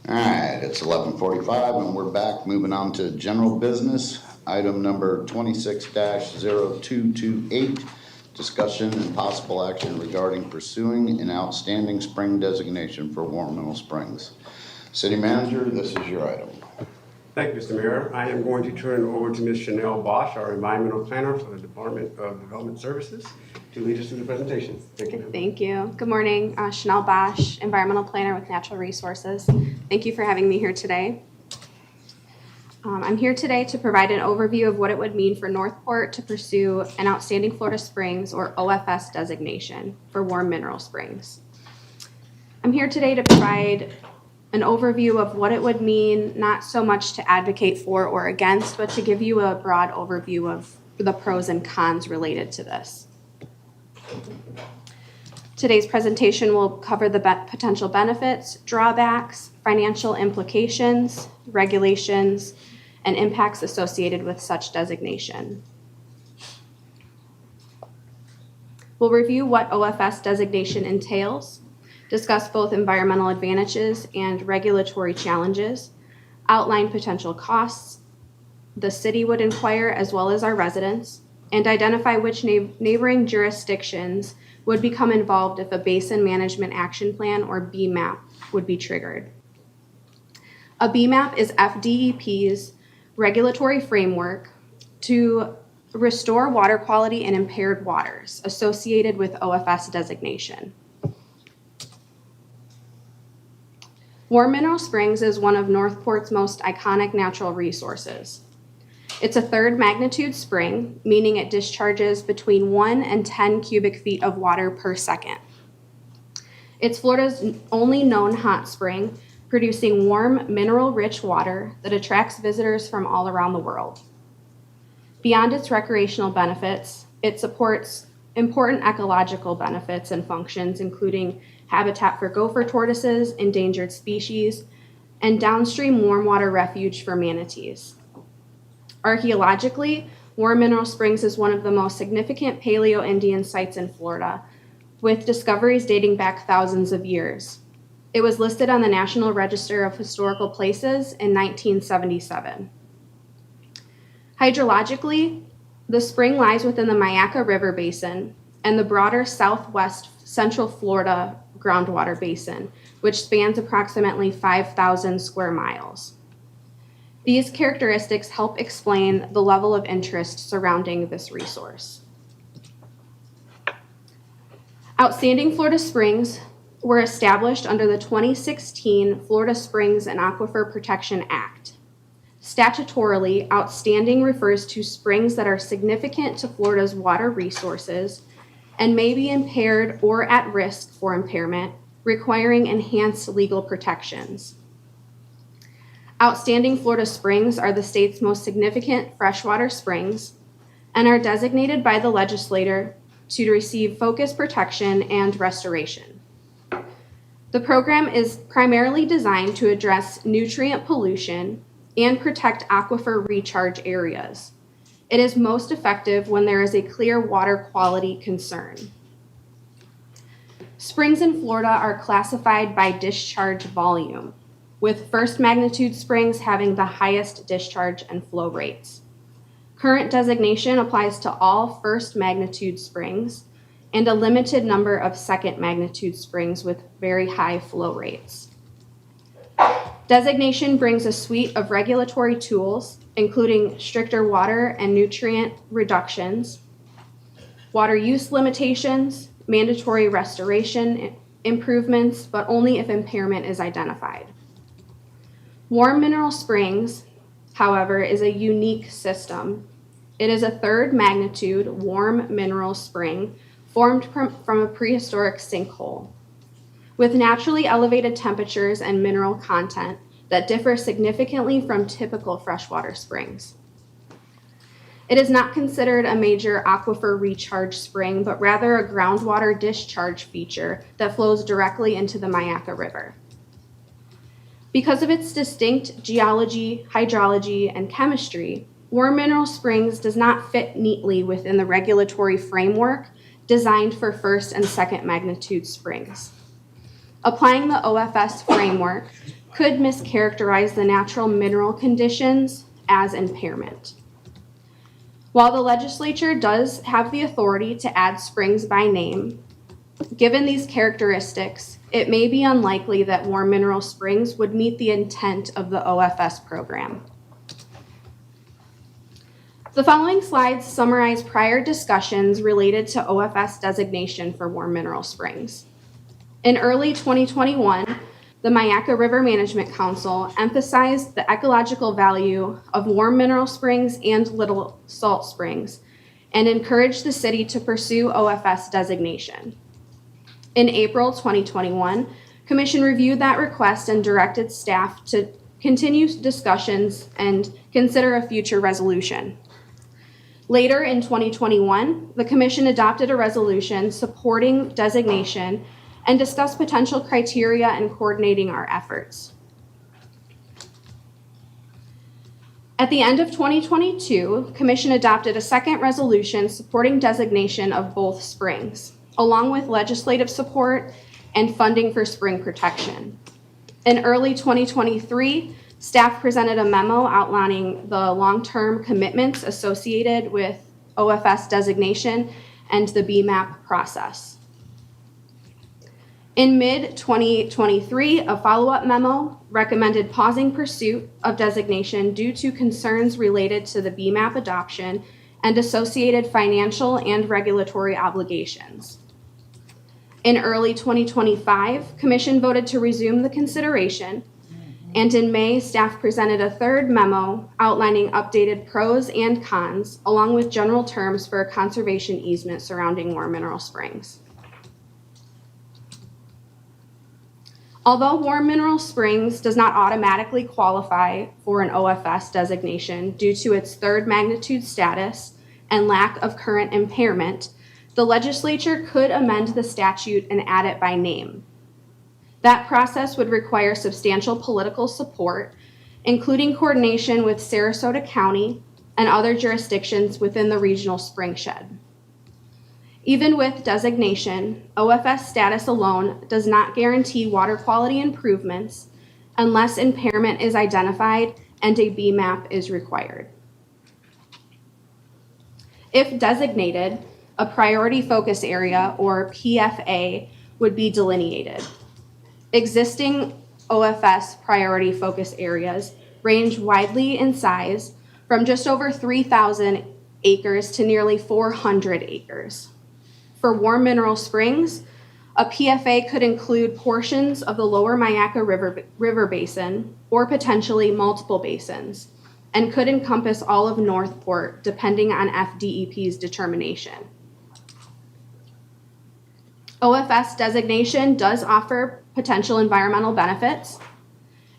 All right, it's 11:45 and we're back, moving on to general business. Item number 26-0228, discussion and possible action regarding pursuing an outstanding spring designation for Warm Mineral Springs. City Manager, this is your item. Thank you, Mr. Mayor. I am going to turn it over to Ms. Chanel Bosch, our environmental planner for the Department of Development Services, to lead us through the presentation. Thank you, ma'am. Thank you. Good morning, Chanel Bosch, Environmental Planner with Natural Resources. Thank you for having me here today. I'm here today to provide an overview of what it would mean for Northport to pursue an Outstanding Florida Springs or OFS designation for warm mineral springs. I'm here today to provide an overview of what it would mean, not so much to advocate for or against, but to give you a broad overview of the pros and cons related to this. Today's presentation will cover the potential benefits, drawbacks, financial implications, regulations, and impacts associated with such designation. We'll review what OFS designation entails, discuss both environmental advantages and regulatory challenges, outline potential costs the city would incur as well as our residents, and identify which neighboring jurisdictions would become involved if a Basin Management Action Plan or BMAP would be triggered. A BMAP is FDEP's regulatory framework to restore water quality in impaired waters associated with OFS designation. Warm Mineral Springs is one of Northport's most iconic natural resources. It's a third magnitude spring, meaning it discharges between 1 and 10 cubic feet of water per second. It's Florida's only known hot spring, producing warm, mineral-rich water that attracts visitors from all around the world. Beyond its recreational benefits, it supports important ecological benefits and functions, including habitat for gopher tortoises, endangered species, and downstream warm water refuge for manatees. Archaeologically, Warm Mineral Springs is one of the most significant Paleo-Indian sites in Florida, with discoveries dating back thousands of years. It was listed on the National Register of Historical Places in 1977. Hydrologically, the spring lies within the Myakka River Basin and the broader southwest central Florida groundwater basin, which spans approximately 5,000 square miles. These characteristics help explain the level of interest surrounding this resource. Outstanding Florida Springs were established under the 2016 Florida Springs and Aquifer Protection Act. Statutorily, outstanding refers to springs that are significant to Florida's water resources and may be impaired or at risk for impairment, requiring enhanced legal protections. Outstanding Florida Springs are the state's most significant freshwater springs and are designated by the legislature to receive focused protection and restoration. The program is primarily designed to address nutrient pollution and protect aquifer recharge areas. It is most effective when there is a clear water quality concern. Springs in Florida are classified by discharge volume, with first magnitude springs having the highest discharge and flow rates. Current designation applies to all first magnitude springs and a limited number of second magnitude springs with very high flow rates. Designation brings a suite of regulatory tools, including stricter water and nutrient reductions, water use limitations, mandatory restoration improvements, but only if impairment is identified. Warm Mineral Springs, however, is a unique system. It is a third magnitude warm mineral spring formed from a prehistoric sinkhole, with naturally elevated temperatures and mineral content that differ significantly from typical freshwater springs. It is not considered a major aquifer recharge spring, but rather a groundwater discharge feature that flows directly into the Myakka River. Because of its distinct geology, hydrology, and chemistry, Warm Mineral Springs does not fit neatly within the regulatory framework designed for first and second magnitude springs. Applying the OFS framework, could mischaracterize the natural mineral conditions as impairment. While the legislature does have the authority to add springs by name, given these characteristics, it may be unlikely that Warm Mineral Springs would meet the intent of the OFS program. The following slides summarize prior discussions related to OFS designation for Warm Mineral Springs. In early 2021, the Myakka River Management Council emphasized the ecological value of Warm Mineral Springs and Little Salt Springs and encouraged the city to pursue OFS designation. In April 2021, Commission reviewed that request and directed staff to continue discussions and consider a future resolution. Later in 2021, the Commission adopted a resolution supporting designation and discussed potential criteria and coordinating our efforts. At the end of 2022, Commission adopted a second resolution supporting designation of both springs, along with legislative support and funding for spring protection. In early 2023, staff presented a memo outlining the long-term commitments associated with OFS designation and the BMAP process. In mid-2023, a follow-up memo recommended pausing pursuit of designation due to concerns related to the BMAP adoption and associated financial and regulatory obligations. In early 2025, Commission voted to resume the consideration, and in May, staff presented a third memo outlining updated pros and cons, along with general terms for a conservation easement surrounding Warm Mineral Springs. Although Warm Mineral Springs does not automatically qualify for an OFS designation due to its third magnitude status and lack of current impairment, the legislature could amend the statute and add it by name. That process would require substantial political support, including coordination with Sarasota County and other jurisdictions within the regional springshed. Even with designation, OFS status alone does not guarantee water quality improvements unless impairment is identified and a BMAP is required. If designated, a priority focus area, or PFA, would be delineated. Existing OFS priority focus areas range widely in size from just over 3,000 acres to nearly 400 acres. For Warm Mineral Springs, a PFA could include portions of the lower Myakka River Basin or potentially multiple basins, and could encompass all of Northport depending on FDEP's determination. OFS designation does offer potential environmental benefits.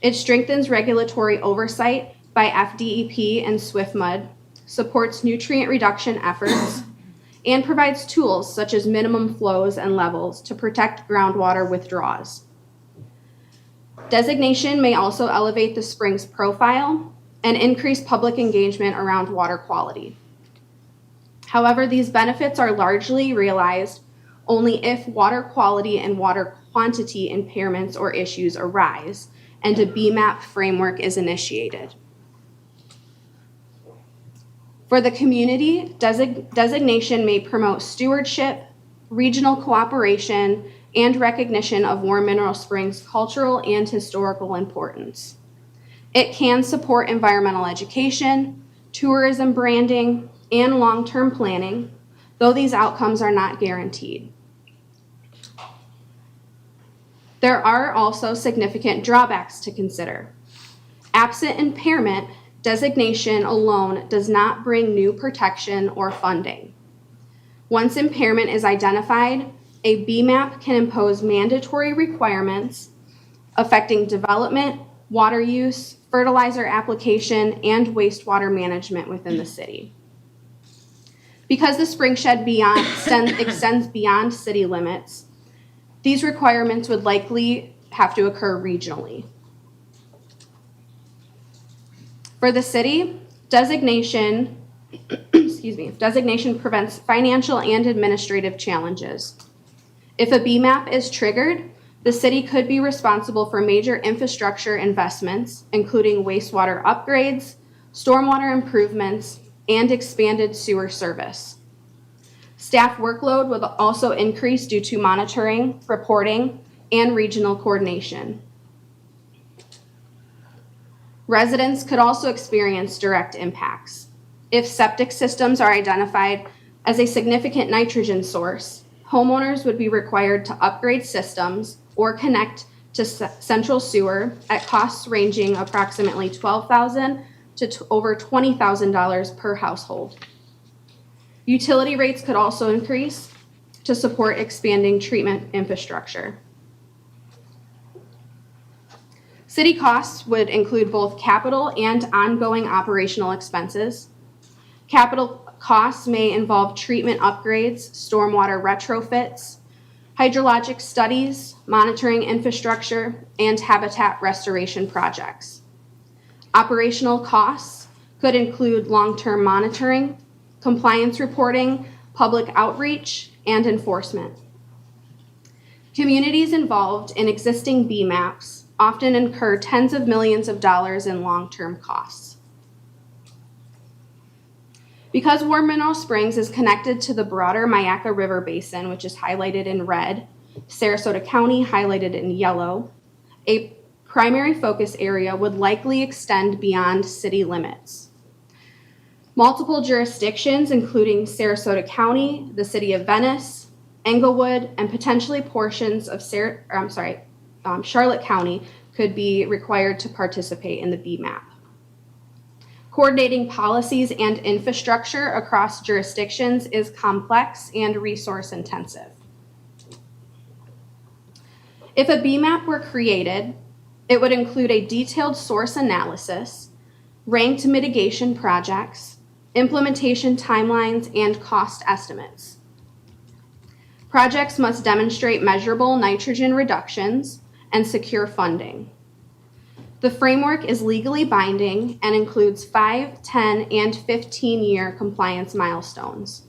It strengthens regulatory oversight by FDEP and SWIFMUD, supports nutrient reduction efforts, and provides tools such as minimum flows and levels to protect groundwater withdrawals. Designation may also elevate the spring's profile and increase public engagement around water quality. However, these benefits are largely realized only if water quality and water quantity impairments or issues arise and a BMAP framework is initiated. For the community, designation may promote stewardship, regional cooperation, and recognition of Warm Mineral Springs' cultural and historical importance. It can support environmental education, tourism branding, and long-term planning, though these outcomes are not guaranteed. There are also significant drawbacks to consider. Absent impairment, designation alone does not bring new protection or funding. Once impairment is identified, a BMAP can impose mandatory requirements affecting development, water use, fertilizer application, and wastewater management within the city. Because the springshed extends beyond city limits, these requirements would likely have to occur regionally. For the city, designation prevents financial and administrative challenges. If a BMAP is triggered, The city could be responsible for major infrastructure investments, including wastewater upgrades, stormwater improvements, and expanded sewer service. Staff workload will also increase due to monitoring, reporting, and regional coordination. Residents could also experience direct impacts. If septic systems are identified as a significant nitrogen source, homeowners would be required to upgrade systems or connect to central sewer at costs ranging approximately $12,000 to over $20,000 per household. Utility rates could also increase to support expanding treatment infrastructure. City costs would include both capital and ongoing operational expenses. Capital costs may involve treatment upgrades, stormwater retrofits, hydrologic studies, monitoring infrastructure, and habitat restoration projects. Operational costs could include long-term monitoring, compliance reporting, public outreach, and enforcement. Communities involved in existing BMAPs often incur tens of millions of dollars in long-term costs. Because War Mineral Springs is connected to the broader Myakka River Basin, which is highlighted in red, Sarasota County highlighted in yellow, a primary focus area would likely extend beyond city limits. Multiple jurisdictions, including Sarasota County, the City of Venice, Englewood, and potentially portions of Charlotte County, could be required to participate in the BMAP. Coordinating policies and infrastructure across jurisdictions is complex and resource intensive. If a BMAP were created, it would include a detailed source analysis, ranked mitigation projects, implementation timelines, and cost estimates. Projects must demonstrate measurable nitrogen reductions and secure funding. The framework is legally binding and includes 5, 10, and 15-year compliance milestones.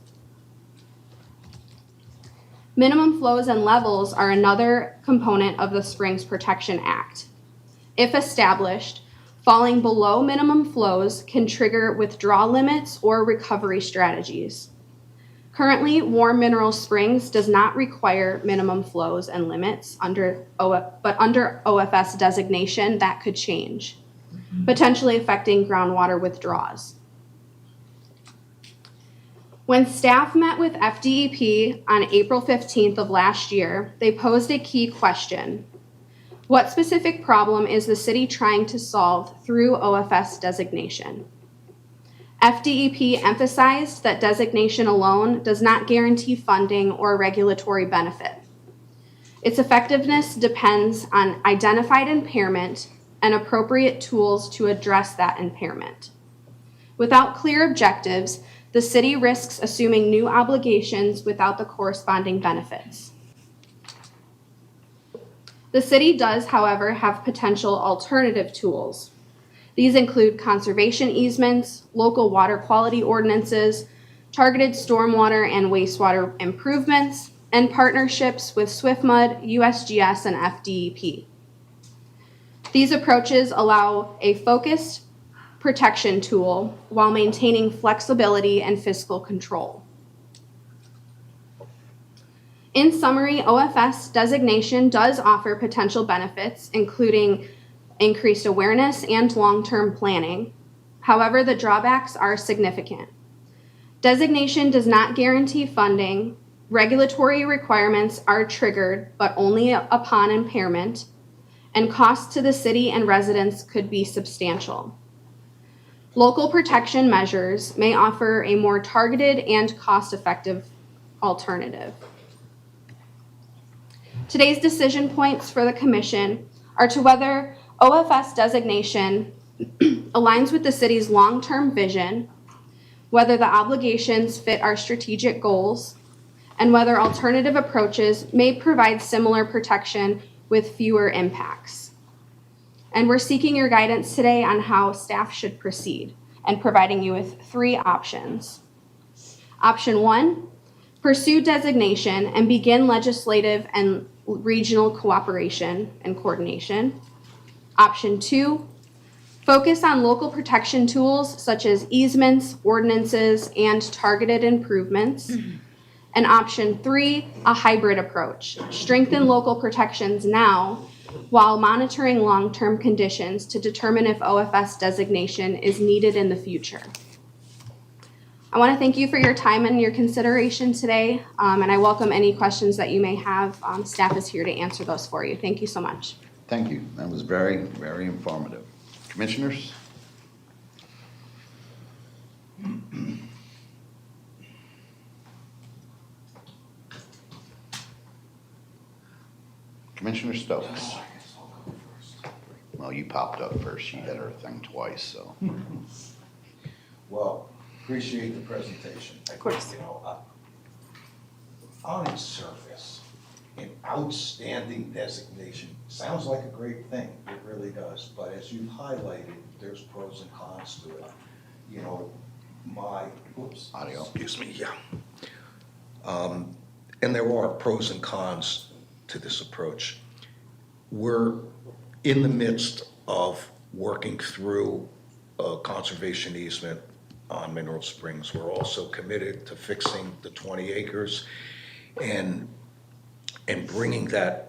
Minimum flows and levels are another component of the Springs Protection Act. If established, falling below minimum flows can trigger withdrawal limits or recovery strategies. Currently, War Mineral Springs does not require minimum flows and limits, but under OFS designation, that could change, potentially affecting groundwater withdrawals. When staff met with FDEP on April 15th of last year, they posed a key question. What specific problem is the city trying to solve through OFS designation? FDEP emphasized that designation alone does not guarantee funding or regulatory benefit. Its effectiveness depends on identified impairment and appropriate tools to address that impairment. Without clear objectives, the city risks assuming new obligations without the corresponding benefits. The city does, however, have potential alternative tools. These include conservation easements, local water quality ordinances, targeted stormwater and wastewater improvements, and partnerships with SwiftMud, USGS, and FDEP. These approaches allow a focused protection tool while maintaining flexibility and fiscal control. In summary, OFS designation does offer potential benefits, including increased awareness and long-term planning. However, the drawbacks are significant. Designation does not guarantee funding. Regulatory requirements are triggered, but only upon impairment, and costs to the city and residents could be substantial. Local protection measures may offer a more targeted and cost-effective alternative. Today's decision points for the Commission are to whether OFS designation aligns with the city's long-term vision, whether the obligations fit our strategic goals, and whether alternative approaches may provide similar protection with fewer impacts. And we're seeking your guidance today on how staff should proceed and providing you with 3 options. Option 1, pursue designation and begin legislative and regional cooperation and coordination. Option 2, focus on local protection tools such as easements, ordinances, and targeted improvements. And option 3, a hybrid approach. Strengthen local protections now while monitoring long-term conditions to determine if OFS designation is needed in the future. I want to thank you for your time and your consideration today, and I welcome any questions that you may have. Staff is here to answer those for you. Thank you so much. Thank you. That was very, very informative. Commissioners? Commissioner Stokes? Well, you popped up first. She had her thing twice, so. Well, appreciate the presentation. Of course. You know, on its surface, an outstanding designation sounds like a great thing. It really does. But as you've highlighted, there's pros and cons to it. You know, Audio. Excuse me, yeah. And there are pros and cons to this approach. We're in the midst of working through a conservation easement on Mineral Springs. We're also committed to fixing the 20 acres and bringing the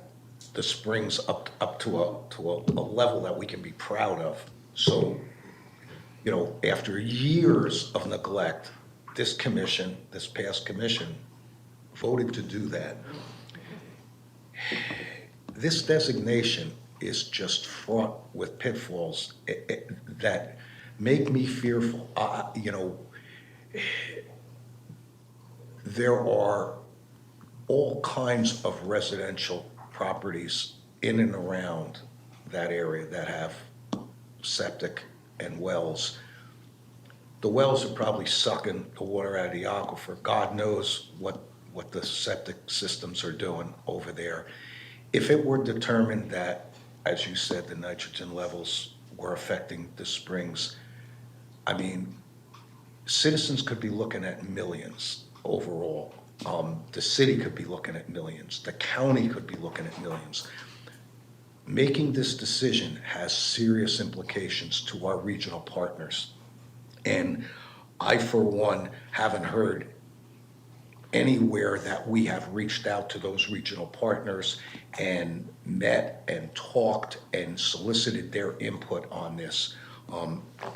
springs up to a level that we can be proud of. So, you know, after years of neglect, this past commission voted to do that. This designation is just fraught with pitfalls that make me fearful. You know, there are all kinds of residential properties in and around that area that have septic and wells. The wells are probably sucking the water out of the aquifer. God knows what the septic systems are doing over there. If it were determined that, as you said, the nitrogen levels were affecting the springs, I mean, citizens could be looking at millions overall. The city could be looking at millions. The county could be looking at millions. Making this decision has serious implications to our regional partners. And I, for one, haven't heard anywhere that we have reached out to those regional partners and met and talked and solicited their input on this,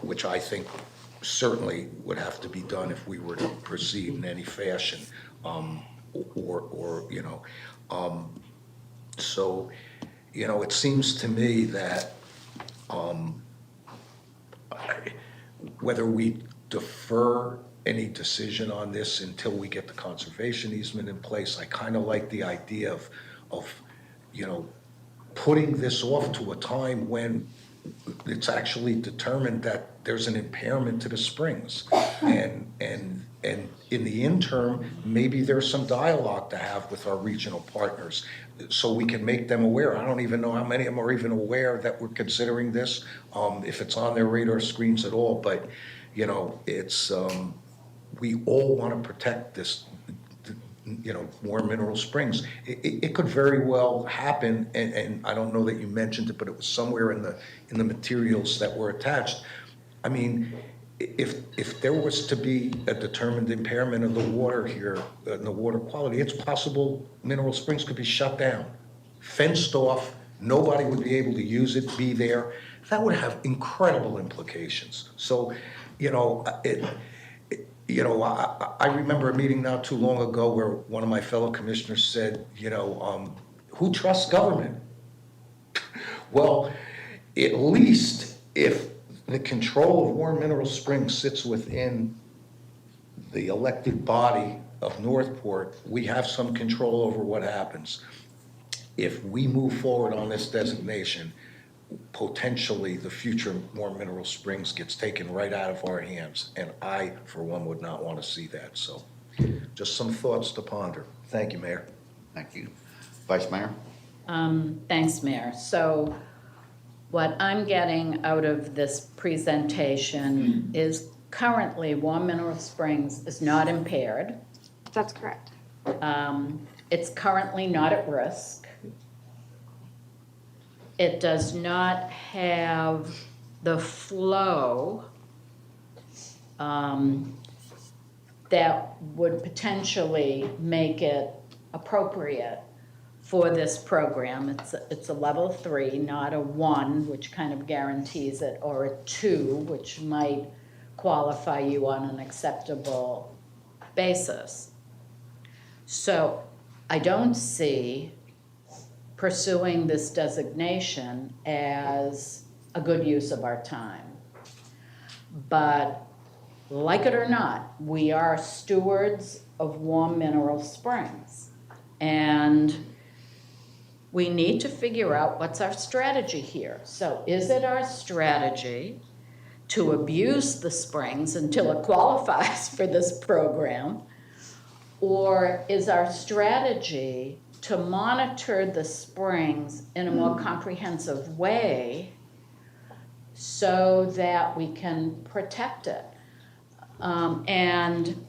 which I think certainly would have to be done if we were to proceed in any fashion, or you know. So, you know, it seems to me that whether we defer any decision on this until we get the conservation easement in place, I kind of like the idea of, you know, putting this off to a time when it's actually determined that there's an impairment to the springs. And in the interim, maybe there's some dialogue to have with our regional partners so we can make them aware. I don't even know how many of them are even aware that we're considering this, if it's on their radar screens at all. But, you know, it's, we all want to protect this, you know, Warm Mineral Springs. It could very well happen, and I don't know that you mentioned it, but it was somewhere in the materials that were attached. I mean, if there was to be a determined impairment of the water here, the water quality, it's possible Mineral Springs could be shut down, fenced off, nobody would be able to use it, be there. That would have incredible implications. So, you know, you know, I remember a meeting not too long ago where one of my fellow commissioners said, you know, who trusts government? Well, at least if the control of Warm Mineral Springs sits within the elected body of Northport, we have some control over what happens. If we move forward on this designation, potentially the future Warm Mineral Springs gets taken right out of our hands. And I, for one, would not want to see that. So just some thoughts to ponder. Thank you, Mayor. Thank you. Vice Mayor? Thanks, Mayor. So what I'm getting out of this presentation is currently Warm Mineral Springs is not impaired. That's correct. It's currently not at risk. It does not have the flow that would potentially make it appropriate for this program. It's a level 3, not a 1, which kind of guarantees it, or a 2, which might qualify you on an acceptable basis. So I don't see pursuing this designation as a good use of our time. But like it or not, we are stewards of Warm Mineral Springs. And we need to figure out what's our strategy here. So is it our strategy to abuse the springs until it qualifies for this program? Or is our strategy to monitor the springs in a more comprehensive way so that we can protect it? And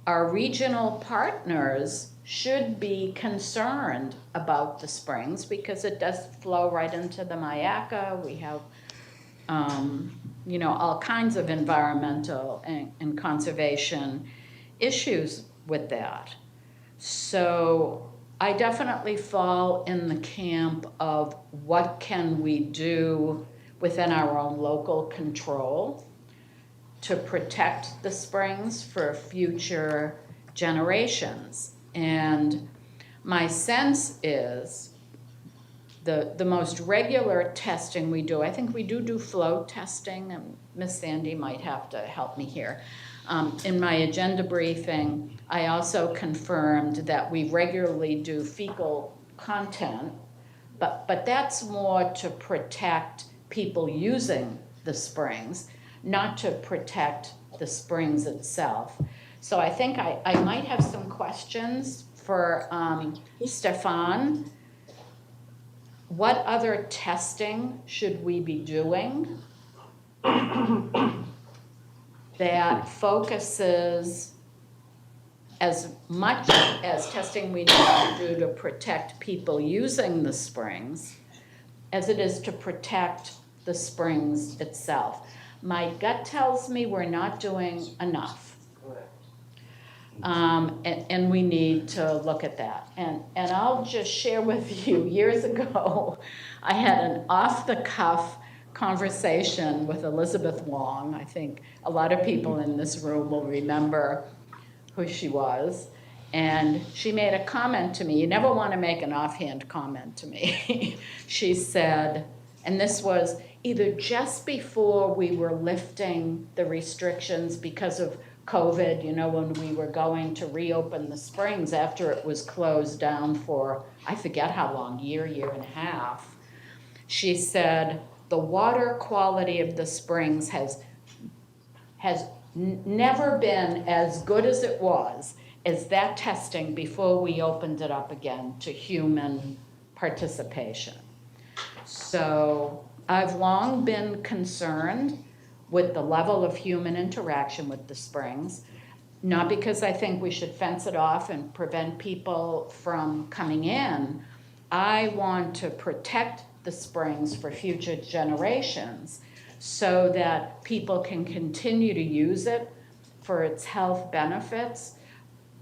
our regional partners should be concerned about the springs because it does flow right into the Myakka. We have, all kinds of environmental and conservation issues with that. So I definitely fall in the camp of what can we do within our own local control to protect the springs for future generations. And my sense is the most regular testing we do, I think we do flow testing, and Miss Sandy might have to help me here. In my agenda briefing, I also confirmed that we regularly do fecal content, but that's more to protect people using the springs, not to protect the springs itself. So I think I might have some questions for Stefan. What other testing should we be doing that focuses as much as testing we need to do to protect people using the springs as it is to protect the springs itself? My gut tells me we're not doing enough. And we need to look at that. And I'll just share with you, years ago, I had an off-the-cuff conversation with Elizabeth Wong. I think a lot of people in this room will remember who she was. And she made a comment to me. You never want to make an offhand comment to me. She said, and this was either just before we were lifting the restrictions because of COVID, when we were going to reopen the springs after it was closed down for, I forget how long, year and a half. She said, the water quality of the springs has never been as good as it was as that testing before we opened it up again to human participation. So I've long been concerned with the level of human interaction with the springs, not because I think we should fence it off and prevent people from coming in. I want to protect the springs for future generations so that people can continue to use it for its health benefits,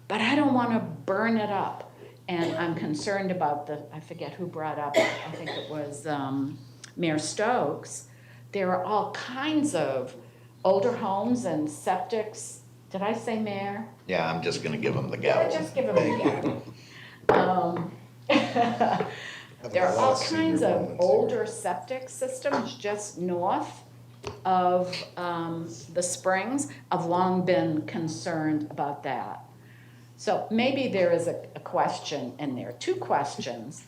but I don't want to burn it up. And I'm concerned about I forget who brought up, I think it was Mayor Stokes. There are all kinds of older homes and septics. Did I say Mayor? Yeah, I'm just gonna give them the Yeah, gavel. just give them the gavel. There are all kinds of older septic systems just north of the springs. I've long been concerned about that. So maybe there is a question in there, 2 questions.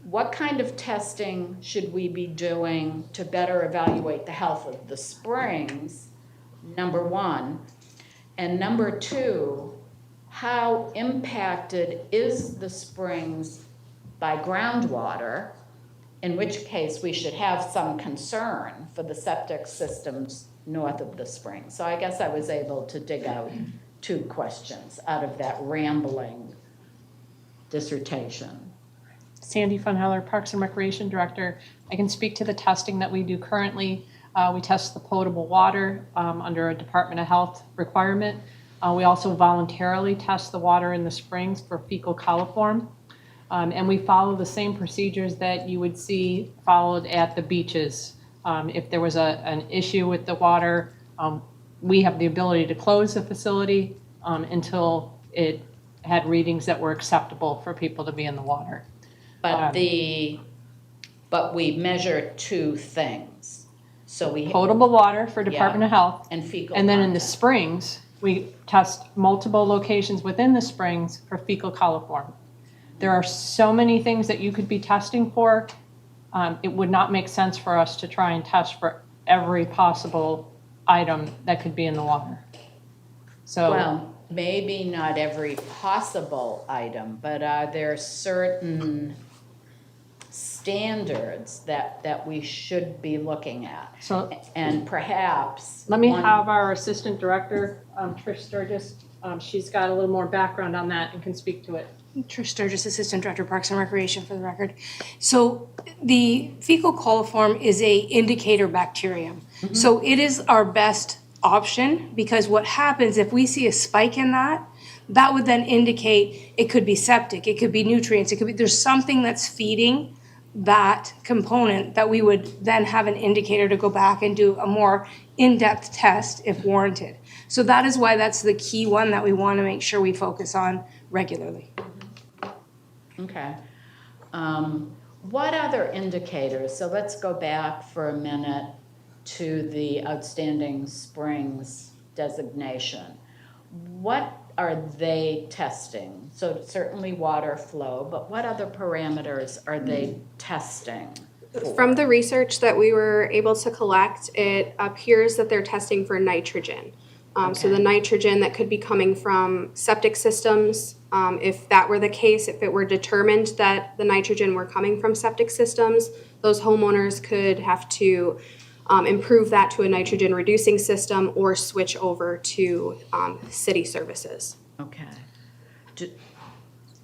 What kind of testing should we be doing to better evaluate the health of the springs, number 1? And number 2, how impacted is the springs by groundwater, in which case we should have some concern for the septic systems north of the springs. So I guess I was able to dig out two questions out of that rambling dissertation. Sandy Funheller, Parks and Recreation Director. I can speak to the testing that we do currently. We test the potable water under a Department of Health requirement. We also voluntarily test the water in the springs for fecal coliform. And we follow the same procedures that you would see followed at the beaches. If there was an issue with the water, we have the ability to close the facility until it had readings that were acceptable for people to be in the water. But but we measure two things. So we Potable water for Department of Health. And fecal And then in the content. springs, we test multiple locations within the springs for fecal coliform. There are so many things that you could be testing for. It would not make sense for us to try and test for every possible item that could be in the water. So, Well, maybe not every possible item, but are there certain standards that we should be looking at? So- And perhaps. let me one- have our Assistant Director, Trish Sturgis. She's got a little more background on that and can speak to it. Trish Sturgis, Assistant Director, Parks and Recreation, for the record. So the fecal coliform is a indicator bacterium. So it is our best option, because what happens if we see a spike in that, that would then indicate it could be septic, it could be nutrients, it could be, there's something that's feeding that component that we would then have an indicator to go back and do a more in-depth test if warranted. So that is why that's the key one that we want to make sure we focus on regularly. Okay. What other indicators, so let's go back for a minute to the Outstanding Springs designation. What are they testing? So certainly water flow, but what other parameters are they testing? From the research that we were able to collect, it appears that they're testing for nitrogen. So the nitrogen that could be coming from septic systems, if that were the case, if it were determined that the nitrogen were coming from septic systems, those homeowners could have to improve that to a nitrogen reducing system or switch over to city services. Okay.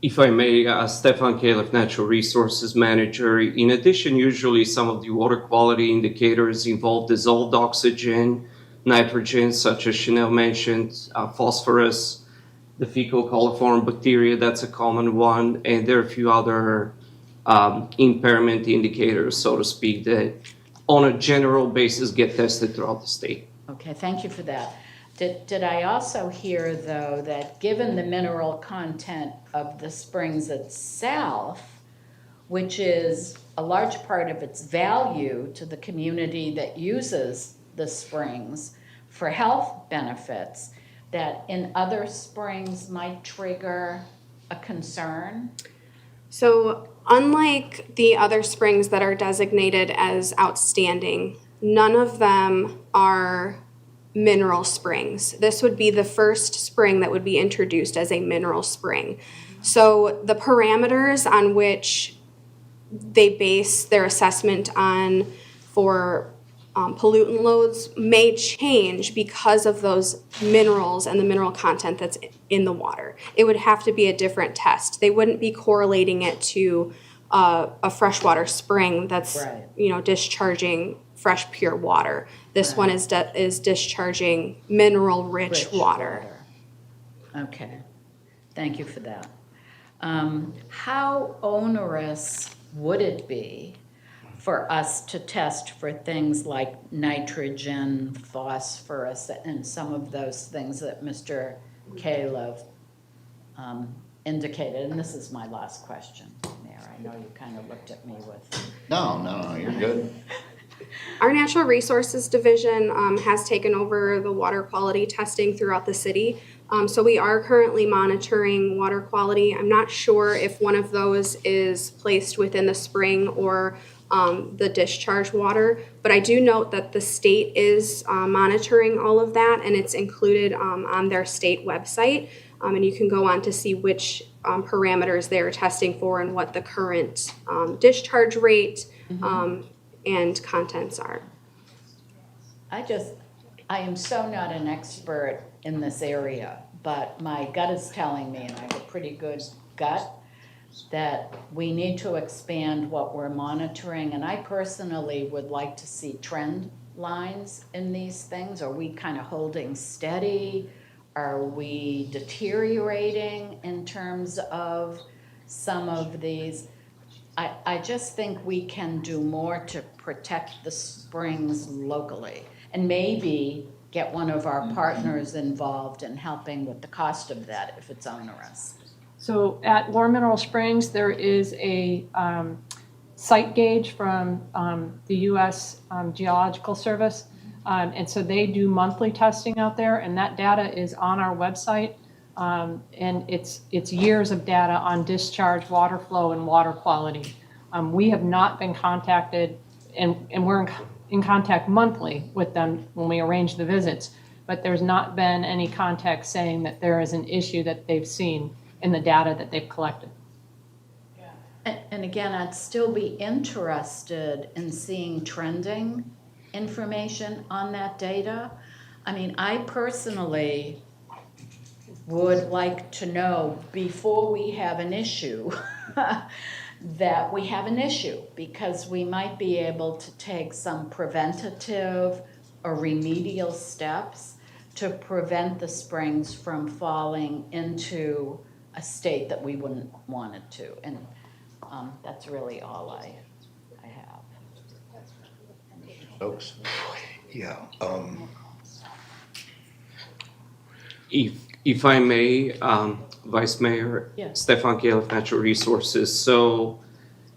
If I may, Stefan Caleb, Natural Resources Manager. In addition, usually some of the water quality indicators involve dissolved oxygen, nitrogen, such as Chanel mentioned, phosphorus, the fecal coliform bacteria, that's a common one, and there are a few other impairment indicators, so to speak, that on a general basis get tested throughout the state. Okay, thank you for that. Did I also hear, though, that given the mineral content of the springs itself, which is a large part of its value to the community that uses the springs for health benefits, that in other springs might trigger a concern? So unlike the other springs that are designated as outstanding, none of them are mineral springs. This would be the first spring that would be introduced as a mineral spring. So the parameters on which they base their assessment on for pollutant loads may change because of those minerals and the mineral content that's in the water. It would have to be a different test. They wouldn't be correlating it to a freshwater spring that's discharging fresh pure water. This one is discharging mineral rich water. Okay, thank you for that. How onerous would it be for us to test for things like nitrogen, phosphorus, and some of those things that Mr. Caleb indicated? And this is my last question, Mayor. I know you kind of looked at me with... No, you're good. Our Natural Resources Division has taken over the water quality testing throughout the city. So we are currently monitoring water quality. I'm not sure if one of those is placed within the spring or the discharge water, but I do note that the state is monitoring all of that, and it's included on their state website. And you can go on to see which parameters they're testing for and what the current discharge rate and contents are. I am so not an expert in this area, but my gut is telling me, and I have a pretty good gut, that we need to expand what we're monitoring, and I personally would like to see trend lines in these things. Are we kind of holding steady? Are we deteriorating in terms of some of these? I just think we can do more to protect the springs locally, and maybe get one of our partners involved in helping with the cost of that if it's onerous. So at Lower Mineral Springs, there is a site gauge from the U.S. Geological Service. And so they do monthly testing out there, and that data is on our website. And it's years of data on discharge, water flow, and water quality. We have not been contacted, and we're in contact monthly with them when we arrange the visits, but there's not been any contact saying that there is an issue that they've seen in the data that they've collected. And again, I'd still be interested in seeing trending information on that data. I mean, I personally would like to know before we have an issue that we have an issue, because we might be able to take some preventative or remedial steps to prevent the springs from falling into a state that we wouldn't want it to. And that's really all I have. Folks? Yeah. If I may, Vice Mayor, Yes. Stefan Califf, Natural Resources. So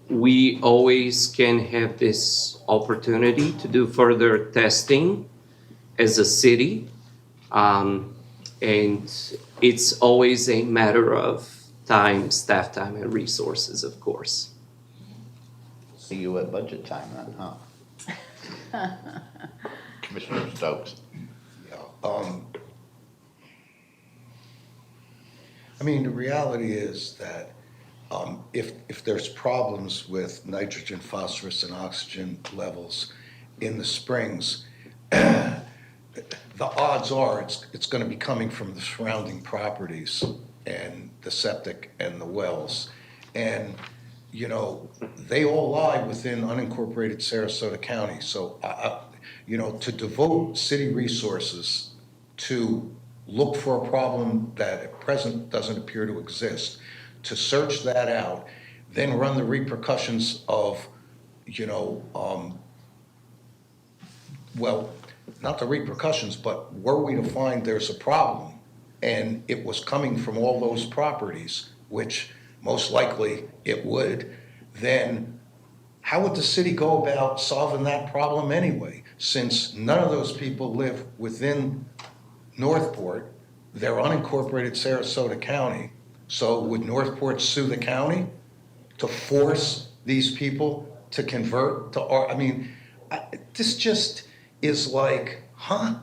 we always can have this opportunity to do further testing as a city. And it's always a matter of time, staff time, and resources, of course. See you at budget time then, huh? Commissioner Stokes? I mean, the reality is that if there's problems with nitrogen, phosphorus, and oxygen levels in the springs, the odds are it's going to be coming from the surrounding properties and the septic and the wells. And, you know, they all lie within unincorporated Sarasota County. So, you know, to devote city resources to look for a problem that at present doesn't appear to exist, to search that out, then run the repercussions of, you know, well, not the repercussions, but were we to find there's a problem and it was coming from all those properties, which most likely it would, then how would the city go about solving that problem anyway? Since none of those people live within Northport, they're unincorporated Sarasota County. So would Northport sue the county to force these people to convert to, I mean, this just is like, huh?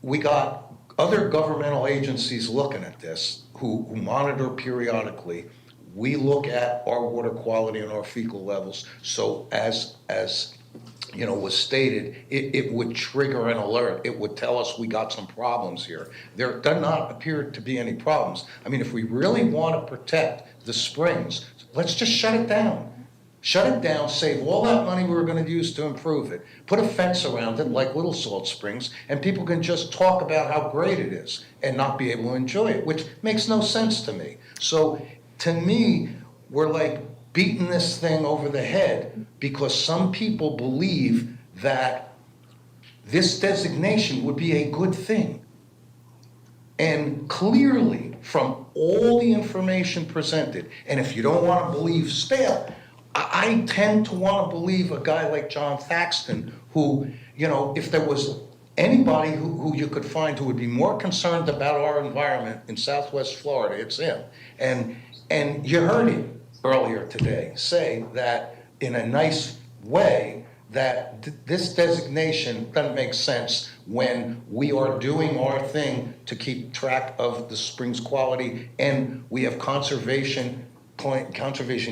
We got other governmental agencies looking at this who monitor periodically. We look at our water quality and our fecal levels. So as you know, was stated, it would trigger an alert. It would tell us we got some problems here. There does not appear to be any problems. I mean, if we really want to protect the springs, let's just shut it down. Shut it down, save all that money we were going to use to improve it, put a fence around it like Little Salt Springs, and people can just talk about how great it is and not be able to enjoy it, which makes no sense to me. So to me, we're like beating this thing over the head because some people believe that this designation would be a good thing. And clearly, from all the information presented, and if you don't want to believe staff, I tend to want to believe a guy like John Thaxton, who, you know, if there was anybody who you could find who would be more concerned about our environment in Southwest Florida, it's him. And you heard him earlier today say that in a nice way that this designation doesn't make sense when we are doing our thing to keep track of the springs quality, and we have conservation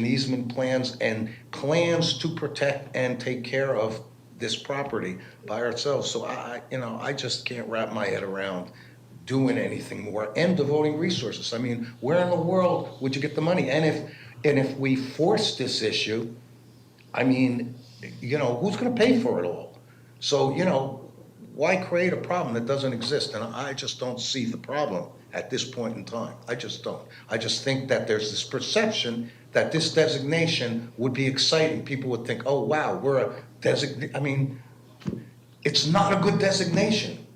easement plans and plans to protect and take care of this property by ourselves. So I just can't wrap my head around doing anything more and devoting resources. I mean, where in the world would you get the money? And if we force this issue, I mean, who's gonna pay for it all? So, why create a problem that doesn't exist? And I just don't see the problem at this point in time. I just don't. I just think that there's this perception that this designation would be exciting. People would think, oh, wow, we're a designation. I mean, it's not a good designation.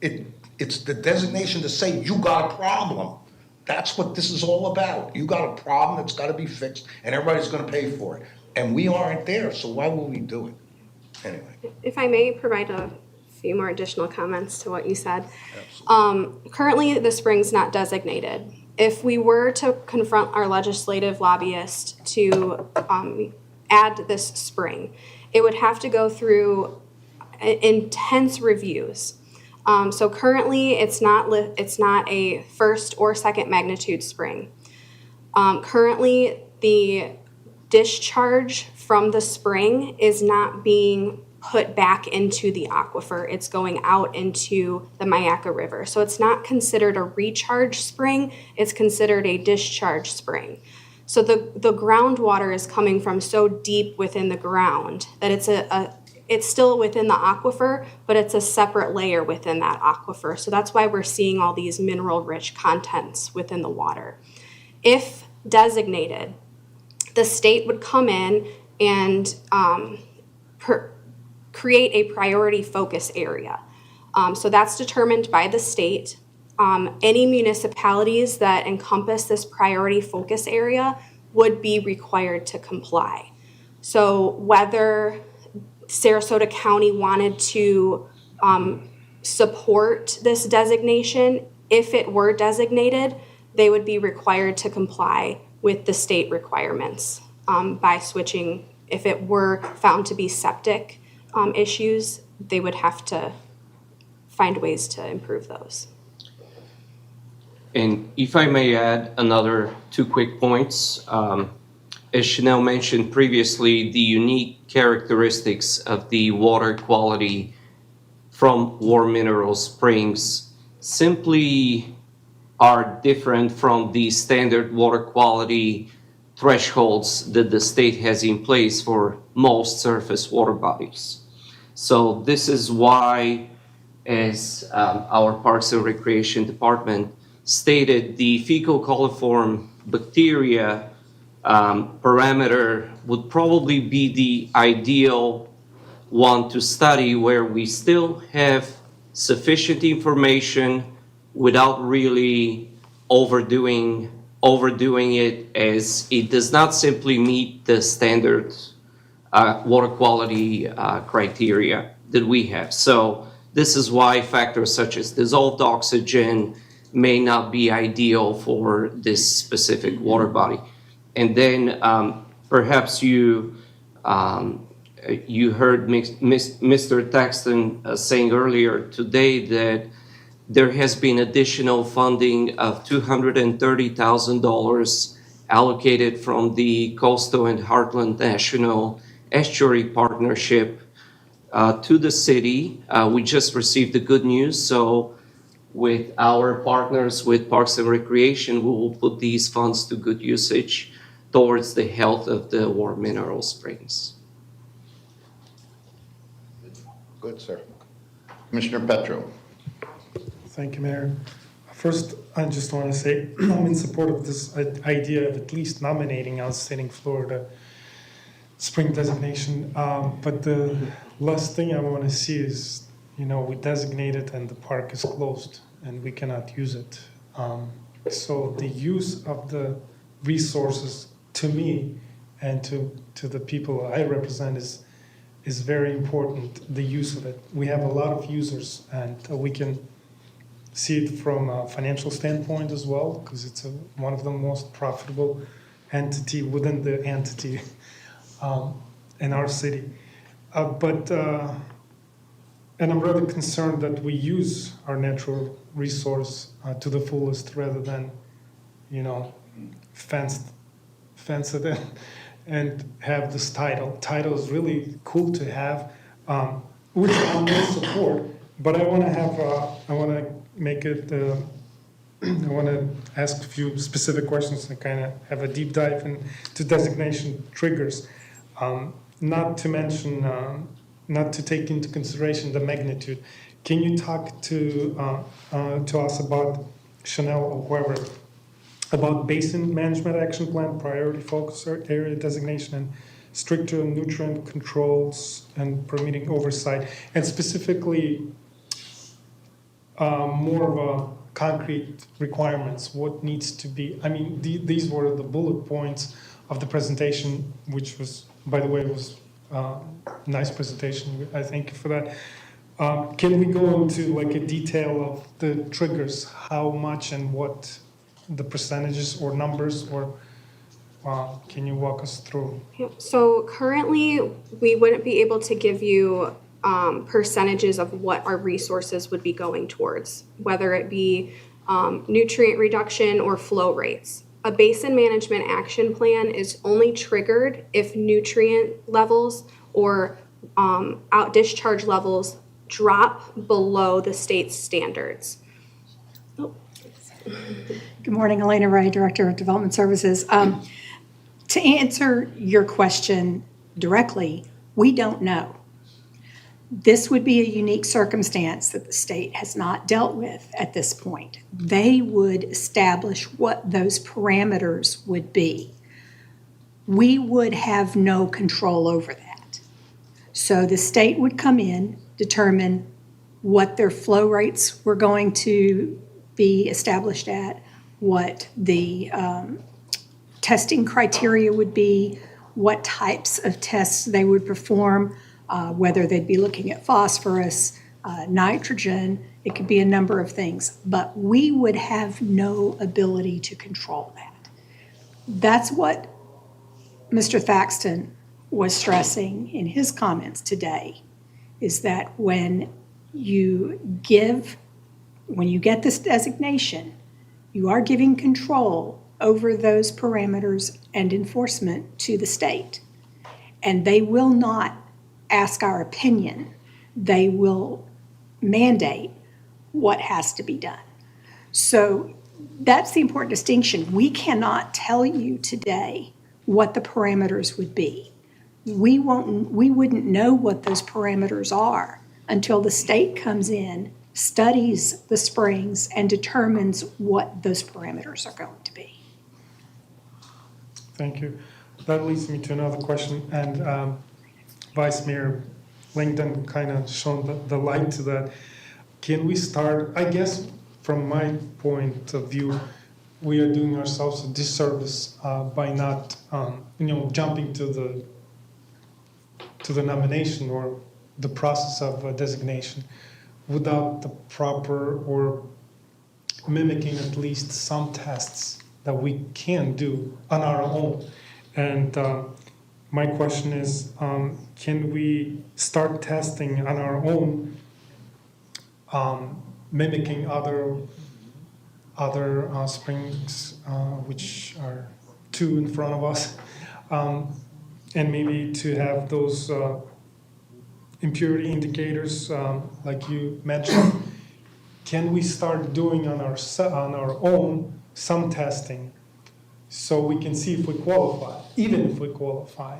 It's the designation to say you got a problem. That's what this is all about. You got a problem that's got to be fixed, and everybody's going to pay for it. And we aren't there, so why would we do it? Anyway. If I may provide a few more additional comments to what you said. Currently, the spring's not designated. If we were to confront our legislative lobbyist to add this spring, it would have to go through intense reviews. So currently, it's not a first or second magnitude spring. Currently, the discharge from the spring is not being put back into the aquifer. It's going out into the Myakka River. So it's not considered a recharge spring, it's considered a discharge spring. So the groundwater is coming from so deep within the ground that it's still within the aquifer, but it's a separate layer within that aquifer. So that's why we're seeing all these mineral-rich contents within the water. If designated, the state would come in and create a priority focus area. So that's determined by the state. Any municipalities that encompass this priority focus area would be required to comply. So whether Sarasota County wanted to support this designation, if it were designated, they would be required to comply with the state requirements by switching. If it were found to be septic issues, they would have to find ways to improve those. And if I may add another 2 quick points. As Chanel mentioned previously, the unique characteristics of the water quality from War Mineral Springs simply are different from the standard water quality thresholds that the state has in place for most surface water bodies. So this is why, as our Parks and Recreation Department stated, the fecal coliform bacteria parameter would probably be the ideal one to study, where we still have sufficient information without really overdoing it, as it does not simply meet the standard water quality criteria that we have. So this is why factors such as dissolved oxygen may not be ideal for this specific water body. And then perhaps you heard Mr. Thaxton saying earlier today that there has been additional funding of $230,000 allocated from the Coastal and Heartland National Estuary Partnership to the city. We just received the good news. So with our partners with Parks and Recreation, we will put these funds to good usage towards the health of the War Mineral Springs. Good, sir. Commissioner Petro. Thank you, Mayor. First, I just want to say I'm in support of this idea of at least nominating outstanding Florida spring designation. But the last thing I want to see is, we designate it and the park is closed and we cannot use it. So the use of the resources, to me and to the people I represent, is very important, the use of it. We have a lot of users, and we can see it from a financial standpoint as well, because it's one of the most profitable entity within the entity in our city. And I'm rather concerned that we use our natural resource to the fullest rather than, fence it in and have this title. Title is really cool to have, which I will support, but I want to make it I want to ask a few specific questions and kind of have a deep dive into designation triggers. Not to mention, not to take into consideration the magnitude. Can you talk to us about Chanel or whoever about basin management action plan, priority focus area designation, and stricter nutrient controls and permitting oversight, and specifically more of a concrete requirements, what needs to be, I mean, these were the bullet points of the presentation, which was, by the way, was nice presentation, I thank you for that. Can we go into like a detail of the triggers, how much and what the percentages or numbers, or can you walk us through? So currently, we wouldn't be able to give you percentages of what our resources would be going towards, whether it be nutrient reduction or flow rates. A basin management action plan is only triggered if nutrient levels or out discharge levels drop below the state's standards. Good morning, Elena Ray, Director of Development Services. To answer your question directly, we don't know. This would be a unique circumstance that the state has not dealt with at this point. They would establish what those parameters would be. We would have no control over that. So the state would come in, determine what their flow rates were going to be established at, what the testing criteria would be, what types of tests they would perform, whether they'd be looking at phosphorus, nitrogen, it could be a number of things, but we would have no ability to control that. That's what Mr. Thaxton was stressing in his comments today, is that when you get this designation, you are giving control over those parameters and enforcement to the state. And they will not ask our opinion. They will mandate what has to be done. So that's the important distinction. We cannot tell you today what the parameters would be. We wouldn't know what those parameters are until the state comes in, studies the springs, and determines what those parameters are going to be. Thank you. That leads me to another question, and Vice Mayor Langdon kind of shone the light to that. Can we start, I guess from my point of view, we are doing ourselves a disservice by not jumping to the nomination or the process of designation without the proper or mimicking at least some tests that we can do on our own. And my question is, can we start testing on our own, mimicking other springs, which are two in front of us, and maybe to have those impurity indicators, like you mentioned. Can we start doing on our own some testing so we can see if we qualify, even if we qualify?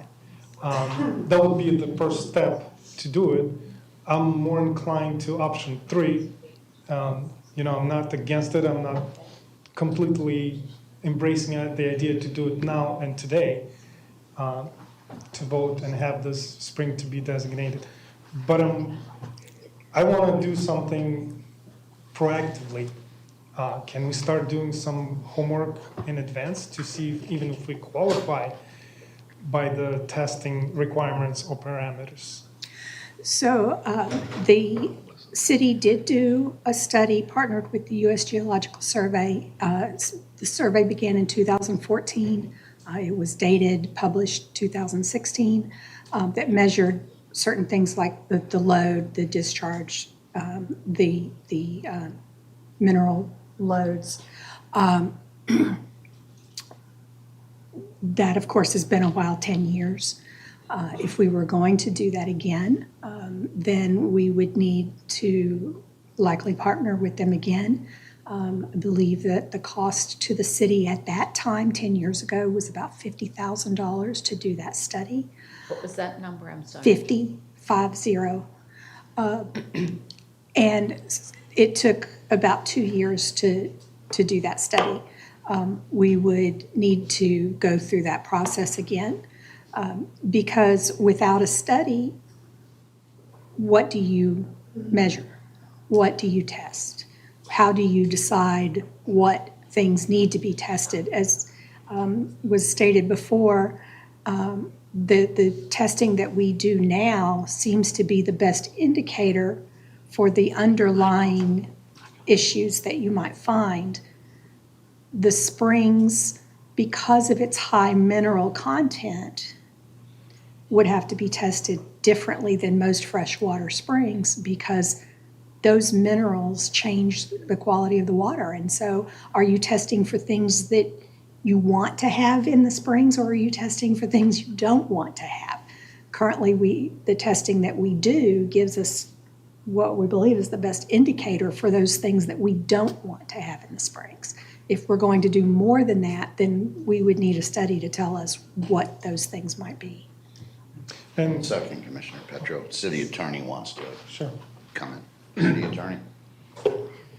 That would be the first step to do it. I'm more inclined to option 3. I'm not against it. I'm not completely embracing the idea to do it now and today, to vote and have this spring to be designated. But I want to do something proactively. Can we start doing some homework in advance to see even if we qualify by the testing requirements or parameters? So the city did do a study, partnered with the U.S. Geological Survey. The survey began in 2014. It was dated, published 2016, that measured certain things like the load, the discharge, the mineral loads. That, of course, has been a while, 10 years. If we were going to do that again, then we would need to likely partner with them again. I believe that the cost to the city at that time, 10 years ago, was about $50,000 to do that study. What was that number? I'm sorry. 50. And it took about 2 years to do that study. We would need to go through that process again because without a study, what do you measure? What do you test? How do you decide what things need to be tested? As was stated before, the testing that we do now seems to be the best indicator for the underlying issues that you might find. The springs, because of its high mineral content, would have to be tested differently than most freshwater springs because those minerals change the quality of the water. And so are you testing for things that you want to have in the springs, or are you testing for things you don't want to have? Currently, the testing that we do gives us what we believe is the best indicator for those things that we don't want to have in the springs. If we're going to do more than that, then we would need a study to tell us what those things might be. And second, Commissioner Petro, City Attorney wants to comment. City Attorney.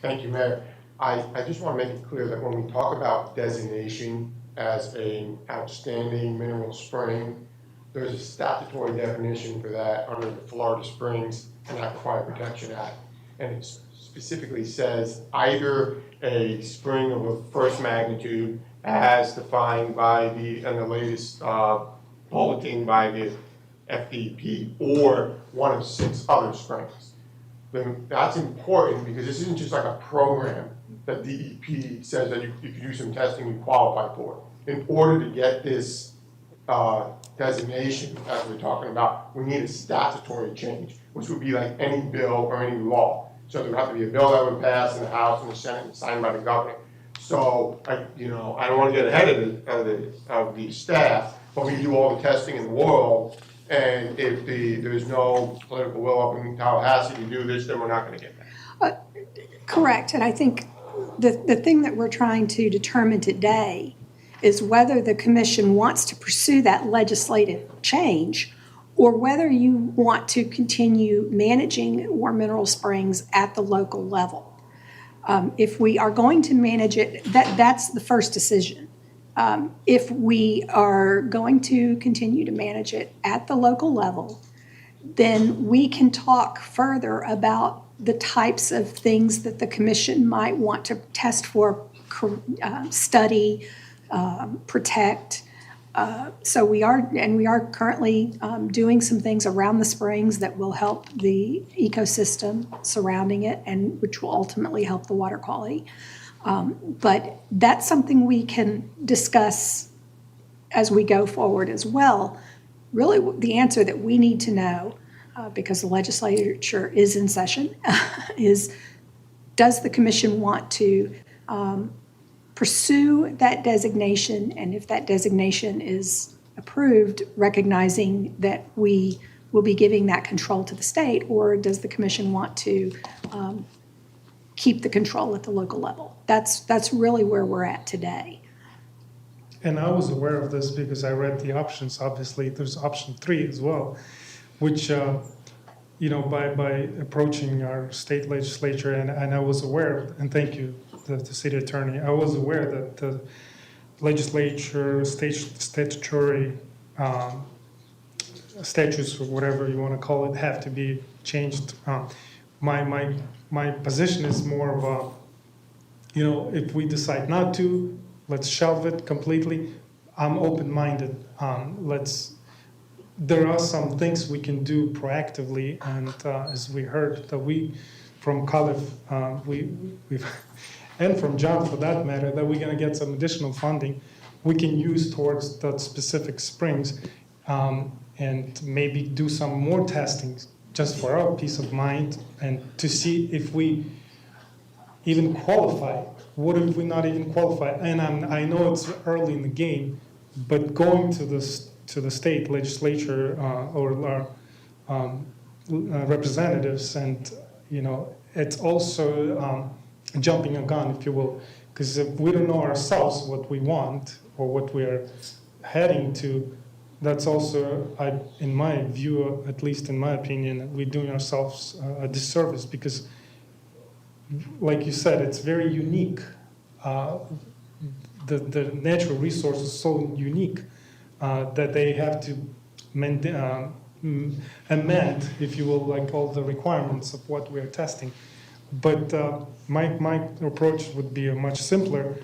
Thank you, Mayor. I just want to make it clear that when we talk about designation as an outstanding mineral spring, there's a statutory definition for that under the Florida Springs and Aquifer Protection Act. And it specifically says either a spring of a first magnitude as defined by the latest bulletin by the FDP, or one of 6 other springs. Then that's important because this isn't just like a program that DEP says that if you do some testing, you qualify for. In order to get this designation, as we're talking about, we need a statutory change, which would be like any bill or any law. So there would have to be a bill that would pass in the House and the Senate and signed by the governor. So I don't want to get ahead of the staff, but we do all the testing in the world. And if there's no political will up in Tallahassee to do this, then we're not going to get that. Correct. And I think the thing that we're trying to determine today is whether the commission wants to pursue that legislative change or whether you want to continue managing war mineral springs at the local level. If we are going to manage it, that's the first decision. If we are going to continue to manage it at the local level, then we can talk further about the types of things that the commission might want to test for, study, protect. So we are currently doing some things around the springs that will help the ecosystem surrounding it, and which will ultimately help the water quality. But that's something we can discuss as we go forward as well. Really, the answer that we need to know, because the legislature is in session, is does the commission want to pursue that designation? And if that designation is approved, recognizing that we will be giving that control to the state, or does the commission want to keep the control at the local level? That's really where we're at today. And I was aware of this because I read the options. Obviously, there's option 3 as well, which, by approaching our state legislature, and I was aware, and thank you, the city attorney, I was aware that the legislature, statutory statutes, or whatever you want to call it, have to be changed. My position is more of a, if we decide not to, let's shelve it completely. I'm open-minded. There are some things we can do proactively, and as we heard that from Khalif, we've and from John for that matter, that we're going to get some additional funding we can use towards that specific springs, and maybe do some more testing just for our peace of mind, and to see if we even qualify. What if we not even qualify? And I know it's early in the game, but going to the state legislature or our representatives, and it's also jumping a gun, if you will, because if we don't know ourselves what we want or what we're heading to, that's also, in my view, at least in my opinion, we're doing ourselves a disservice because, like you said, it's very unique. The natural resource is so unique that they have to amend, if you will, like all the requirements of what we're testing. But my approach would be much simpler,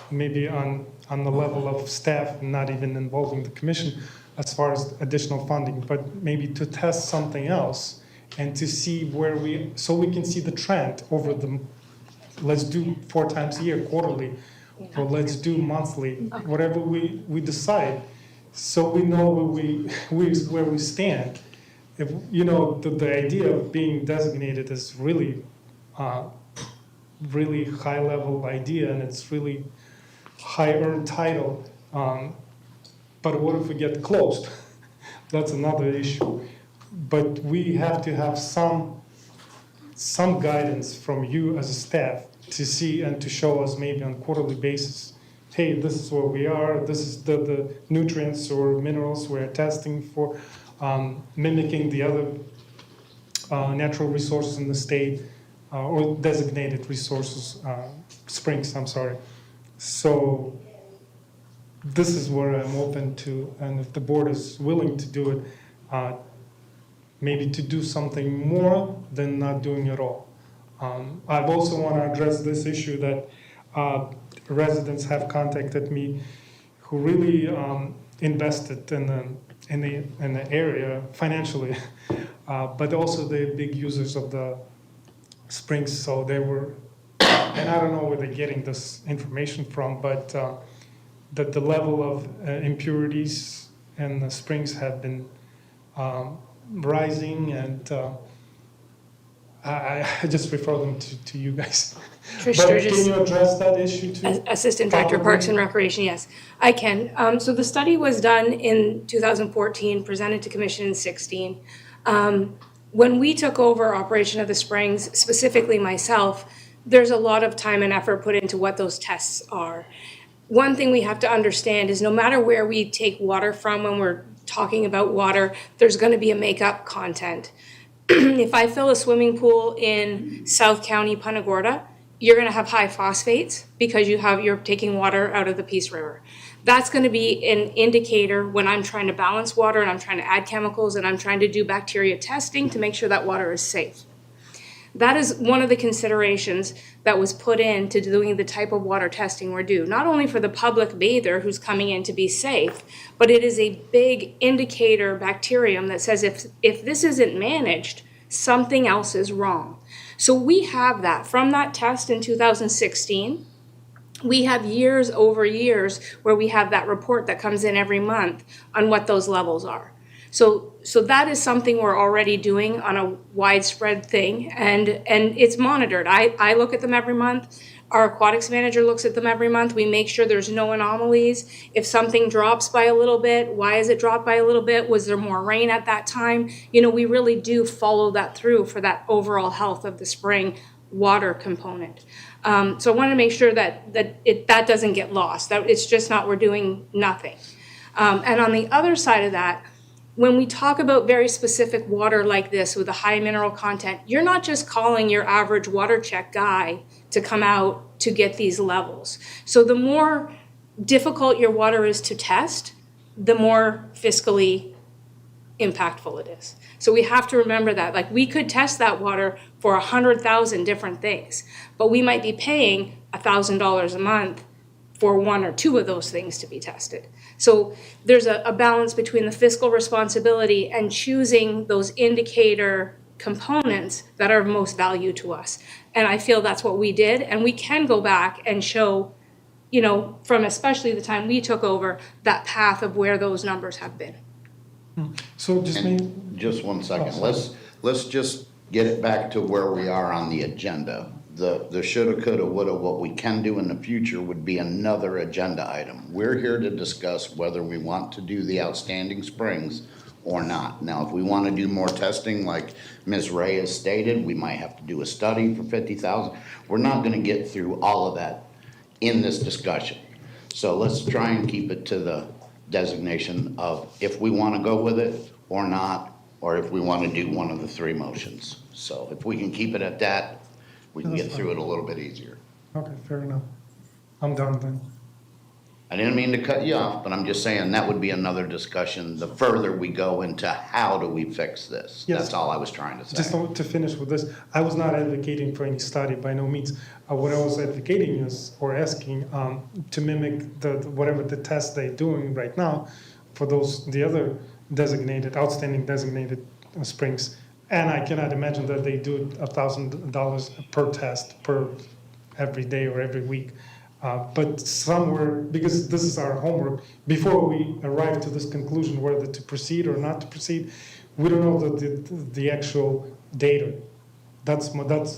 maybe on the level of staff, not even involving the commission as far as additional funding, but maybe to test something else and to see so we can see the trend over let's do 4 times a year, quarterly, or let's do monthly, whatever we decide, so we know where we stand. If the idea of being designated is really really high level idea, and it's really high earned title, but what if we get closed? That's another issue. But we have to have some guidance from you as a staff to see and to show us maybe on a quarterly basis, hey, this is where we are, this is the nutrients or minerals we're testing for, mimicking the other natural resources in the state, or designated resources, springs, I'm sorry. So this is where I'm open to, and if the board is willing to do it, maybe to do something more than not doing it all. I've also want to address this issue that residents have contacted me who really invested in the area financially, but also the big users of the springs. So they were, and I don't know where they're getting this information from, but that the level of impurities in the springs have been rising, and I just refer them to you guys. Trish But Sturgis, can you address that issue too? Assistant Director, Parks and Recreation, yes, I can. So the study was done in 2014, presented to Commission in 16. When we took over operation of the springs, specifically myself, there's a lot of time and effort put into what those tests are. One thing we have to understand is no matter where we take water from when we're talking about water, there's going to be a makeup content. If I fill a swimming pool in South County, Punta Gorda, you're going to have high phosphates because you're taking water out of the Peace River. That's going to be an indicator when I'm trying to balance water and I'm trying to add chemicals and I'm trying to do bacteria testing to make sure that water is safe. That is one of the considerations that was put into doing the type of water testing we're doing, not only for the public bather who's coming in to be safe, but it is a big indicator bacterium that says if this isn't managed, something else is wrong. So we have that from that test in 2016. We have years over years where we have that report that comes in every month on what those levels are. So that is something we're already doing on a widespread thing, and it's monitored. I look at them every month. Our aquatics manager looks at them every month. We make sure there's no anomalies. If something drops by a little bit, why is it dropped by a little bit? Was there more rain at that time? We really do follow that through for that overall health of the spring water component. So I want to make sure that doesn't get lost. That it's just not we're doing nothing. And on the other side of that, when we talk about very specific water like this with a high mineral content, you're not just calling your average water check guy to come out to get these levels. So the more difficult your water is to test, the more fiscally impactful it is. So we have to remember that. Like, we could test that water for 100,000 different things, but we might be paying $1,000 a month for 1 or 2 of those things to be tested. So there's a balance between the fiscal responsibility and choosing those indicator components that are of most value to us. And I feel that's what we did. And we can go back and show, from especially the time we took over, that path of where those numbers have been. So just 1 second. Let's just get it back to where we are on the agenda. The shoulda, coulda, woulda, what we can do in the future would be another agenda item. We're here to discuss whether we want to do the outstanding springs or not. Now, if we want to do more testing, like Ms. Ray has stated, we might have to do a study for 50,000. We're not going to get through all of that in this discussion. So let's try and keep it to the designation of if we want to go with it or not, or if we want to do one of the three motions. So if we can keep it at that, we can get through it a little bit easier. Okay, fair enough. I'm done then. I didn't mean to cut you off, but I'm just saying that would be another discussion, the further we go into how do we fix this. Yes. That's all I was trying to say. Just to finish with this, I was not advocating for any study by no means. What I was advocating is, or asking, to mimic whatever the test they're doing right now for the other outstanding designated springs. And I cannot imagine that they do $1,000 per test per every day or every week. But somewhere, because this is our homework, before we arrive to this conclusion whether to proceed or not to proceed, we don't know the actual data. That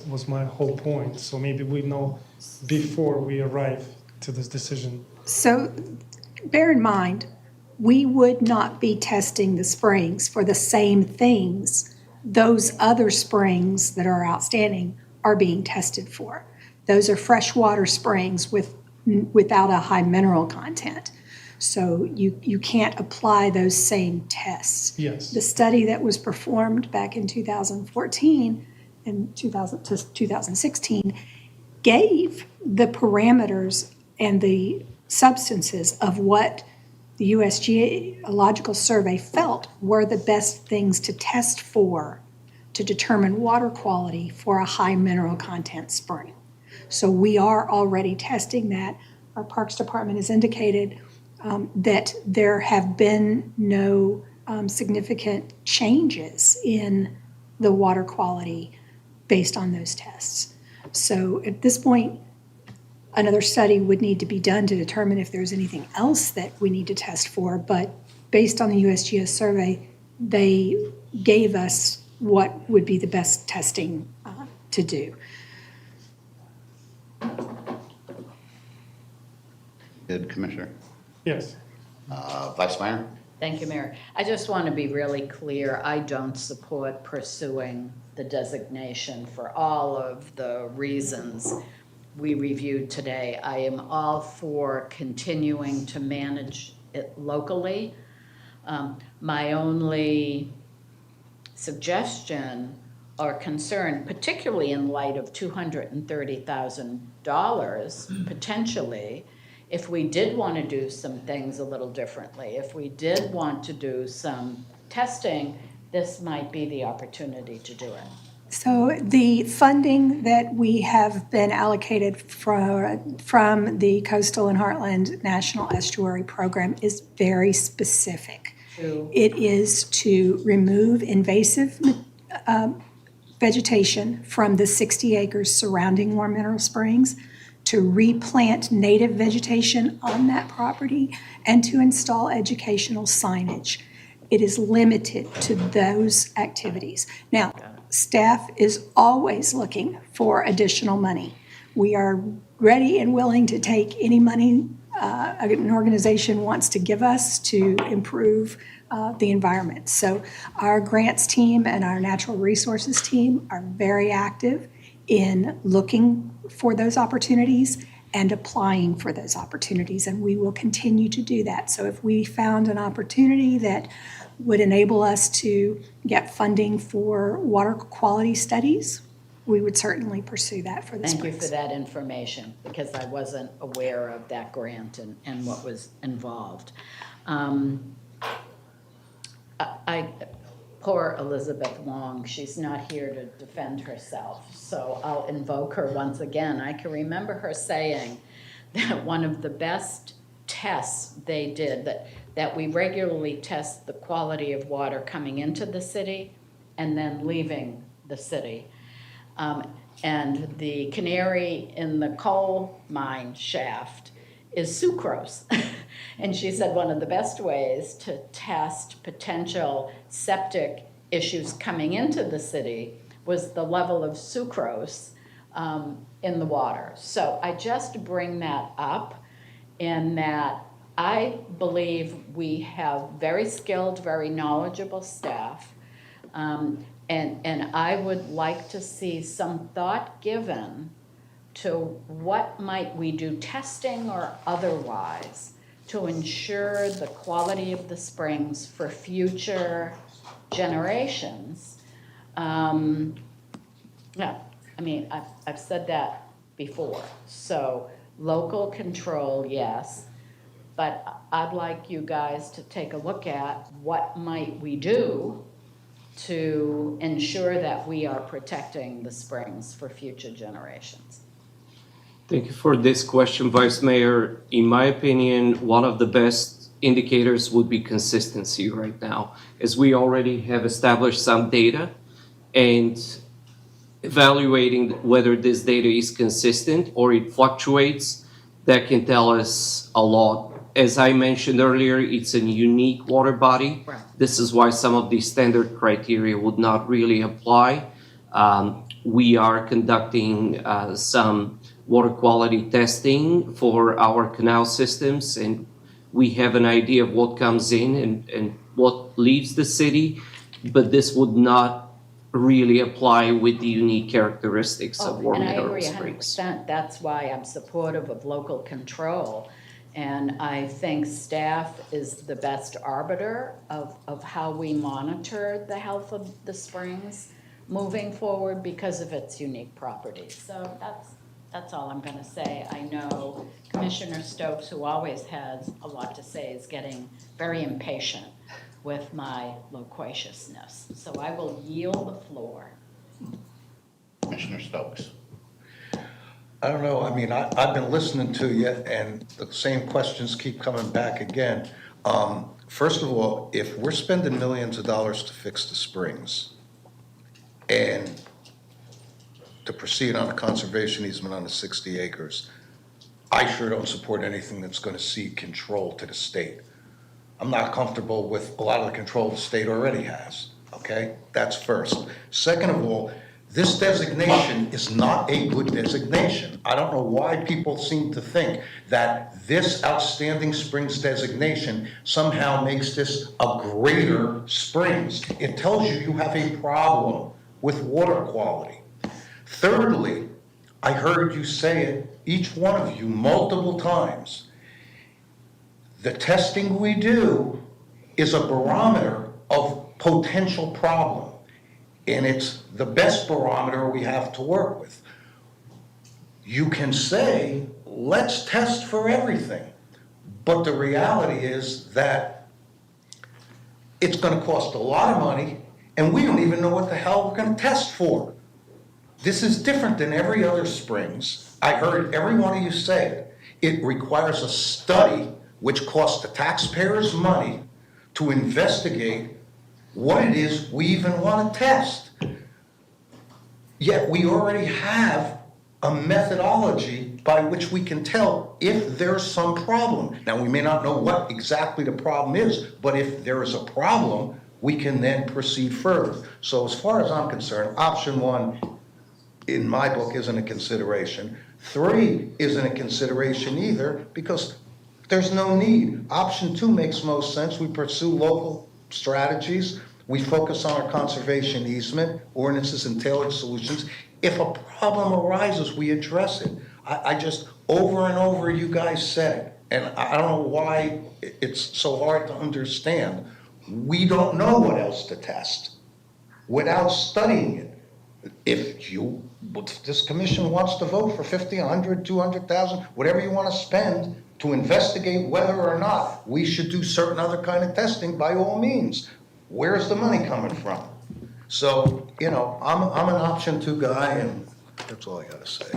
was my whole point. So maybe we know before we arrive to this decision. So bear in mind, we would not be testing the springs for the same things those other springs that are outstanding are being tested for. Those are freshwater springs without a high mineral content. So you can't apply those same tests. Yes. The study that was performed back in 2014 and 2016 gave the parameters and the substances of what the U.S. Geological Survey felt were the best things to test for to determine water quality for a high mineral content spring. So we are already testing that. Our Parks Department has indicated that there have been no significant changes in the water quality based on those tests. So at this point, another study would need to be done to determine if there's anything else that we need to test for. But based on the USGS survey, they gave us what would be the best testing to do. Good, Commissioner. Yes. Vice Mayor? Thank you, Mayor. I just want to be really clear. I don't support pursuing the designation for all of the reasons we reviewed today. I am all for continuing to manage it locally. My only suggestion or concern, particularly in light of $230,000 potentially, if we did want to do some things a little differently, if we did want to do some testing, this might be the opportunity to do it. So the funding that we have been allocated from the Coastal and Heartland National Estuary Program is very specific. True. It is to remove invasive vegetation from the 60 acres surrounding Warm Mineral Springs, to replant native vegetation on that property, and to install educational signage. It is limited to those activities. Now, staff is always looking for additional money. We are ready and willing to take any money an organization wants to give us to improve the environment. So our grants team and our natural resources team are very active in looking for those opportunities and applying for those opportunities, and we will continue to do that. So if we found an opportunity that would enable us to get funding for water quality studies, we would certainly pursue that for the Thank you springs. for that information, because I wasn't aware of that grant and what was involved. Poor Elizabeth Long, she's not here to defend herself, so I'll invoke her once again. I can remember her saying that one of the best tests they did, that we regularly test the quality of water coming into the city and then leaving the city. And the canary in the coal mine shaft is sucrose. And she said one of the best ways to test potential septic issues coming into the city was the level of sucrose in the water. So I just bring that up in that I believe we have very skilled, very knowledgeable staff. And I would like to see some thought given to what might we do, testing or otherwise, to ensure the quality of the springs for future generations. Yeah, I mean, I've said that before. So local control, yes, but I'd like you guys to take a look at what might we do to ensure that we are protecting the springs for future generations. Thank you for this question, Vice Mayor. In my opinion, one of the best indicators would be consistency right now, as we already have established some data, and evaluating whether this data is consistent or it fluctuates, that can tell us a lot. As I mentioned earlier, it's a unique water body. Right. This is why some of these standard criteria would not really apply. We are conducting some water quality testing for our canal systems, and we have an idea of what comes in and what leaves the city, but this would not really apply with the unique characteristics of War And I Meadow agree Springs. 100%. That's why I'm supportive of local control. And I think staff is the best arbiter of how we monitor the health of the springs moving forward because of its unique properties. So that's all I'm going to say. I know Commissioner Stokes, who always has a lot to say, is getting very impatient with my loquaciousness. So I will yield the floor. Commissioner Stokes. I don't know, I mean, I've been listening to you, and the same questions keep coming back again. First of all, if we're spending millions of dollars to fix the springs, and to proceed on a conservation easement on the 60 acres, I sure don't support anything that's gonna cede control to the state. I'm not comfortable with a lot of the control the state already has, okay? That's first. Second of all, this designation is not a good designation. I don't know why people seem to think that this outstanding springs designation somehow makes this a greater springs. It tells you have a problem with water quality. Thirdly, I heard you say it, each one of you, multiple times. The testing we do is a barometer of potential problem, and it's the best barometer we have to work with. You can say, let's test for everything, but the reality is that it's gonna cost a lot of money, and we don't even know what the hell we're gonna test for. This is different than every other springs. I heard every one of you say it. It requires a study which costs the taxpayers money to investigate what it is we even want to test. Yet we already have a methodology by which we can tell if there's some problem. Now, we may not know what exactly the problem is, but if there is a problem, we can then proceed further. So as far as I'm concerned, option one, in my book, isn't a consideration. 3 isn't a consideration either, because there's no need. Option 2 makes most sense. We pursue local strategies. We focus on our conservation easement, ordinances, and tailored solutions. If a problem arises, we address it. I just, over and over, you guys said it, and I don't know why it's so hard to understand. We don't know what else to test without studying it. If this commission wants to vote for 50, 100, 200,000, whatever you want to spend to investigate whether or not we should do certain other kind of testing, by all means. Where's the money coming from? So, you know, I'm an option 2 guy, and that's all I got to say.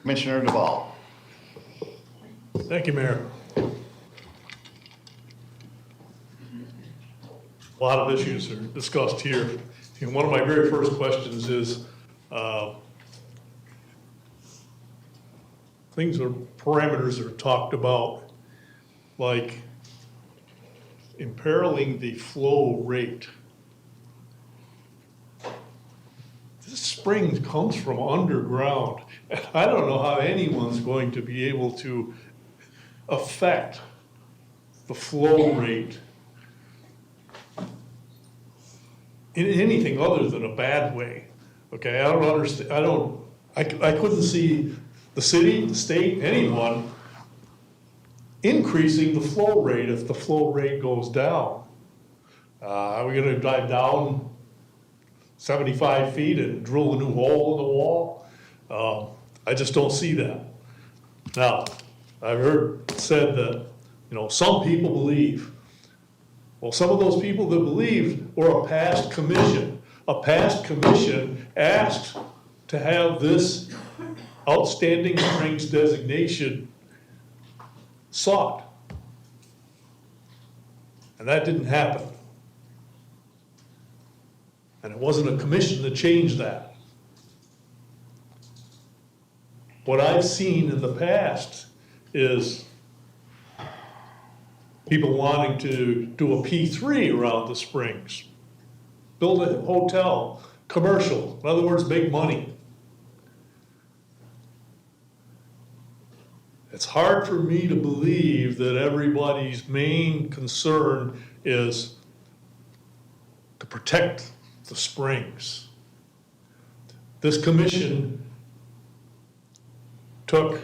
Commissioner Duval. Thank you, Mayor. A lot of issues are discussed here. And one of my very first questions is, things or parameters are talked about, like imperiling the flow rate. This spring comes from underground, and I don't know how anyone's going to be able to affect the flow rate in anything other than a bad way. Okay, I don't understand, I couldn't see the city, the state, anyone increasing the flow rate if the flow rate goes down. Are we gonna drive down 75 feet and drill a new hole in the wall? I just don't see that. Now, I've heard said that, some people believe. Well, some of those people that believed were a past commission. A past commission asked to have this outstanding springs designation sought. And that didn't happen. And it wasn't a commission that changed that. What I've seen in the past is people wanting to do a P3 around the springs, build a hotel, commercial, in other words, make money. It's hard for me to believe that everybody's main concern is to protect the springs. This commission took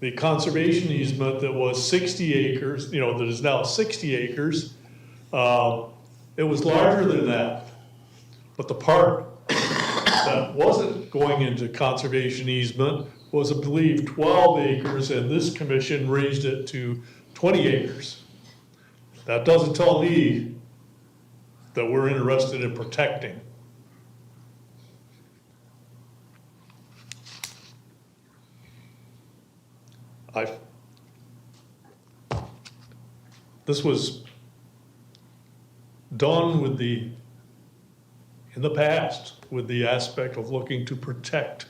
the conservation easement that was 60 acres, that is now 60 acres. It was larger than that, but the part that wasn't going into conservation easement was, I believe, 12 acres, and this commission raised it to 20 acres. That doesn't tell me that we're interested in protecting. This was done in the past, with the aspect of looking to protect.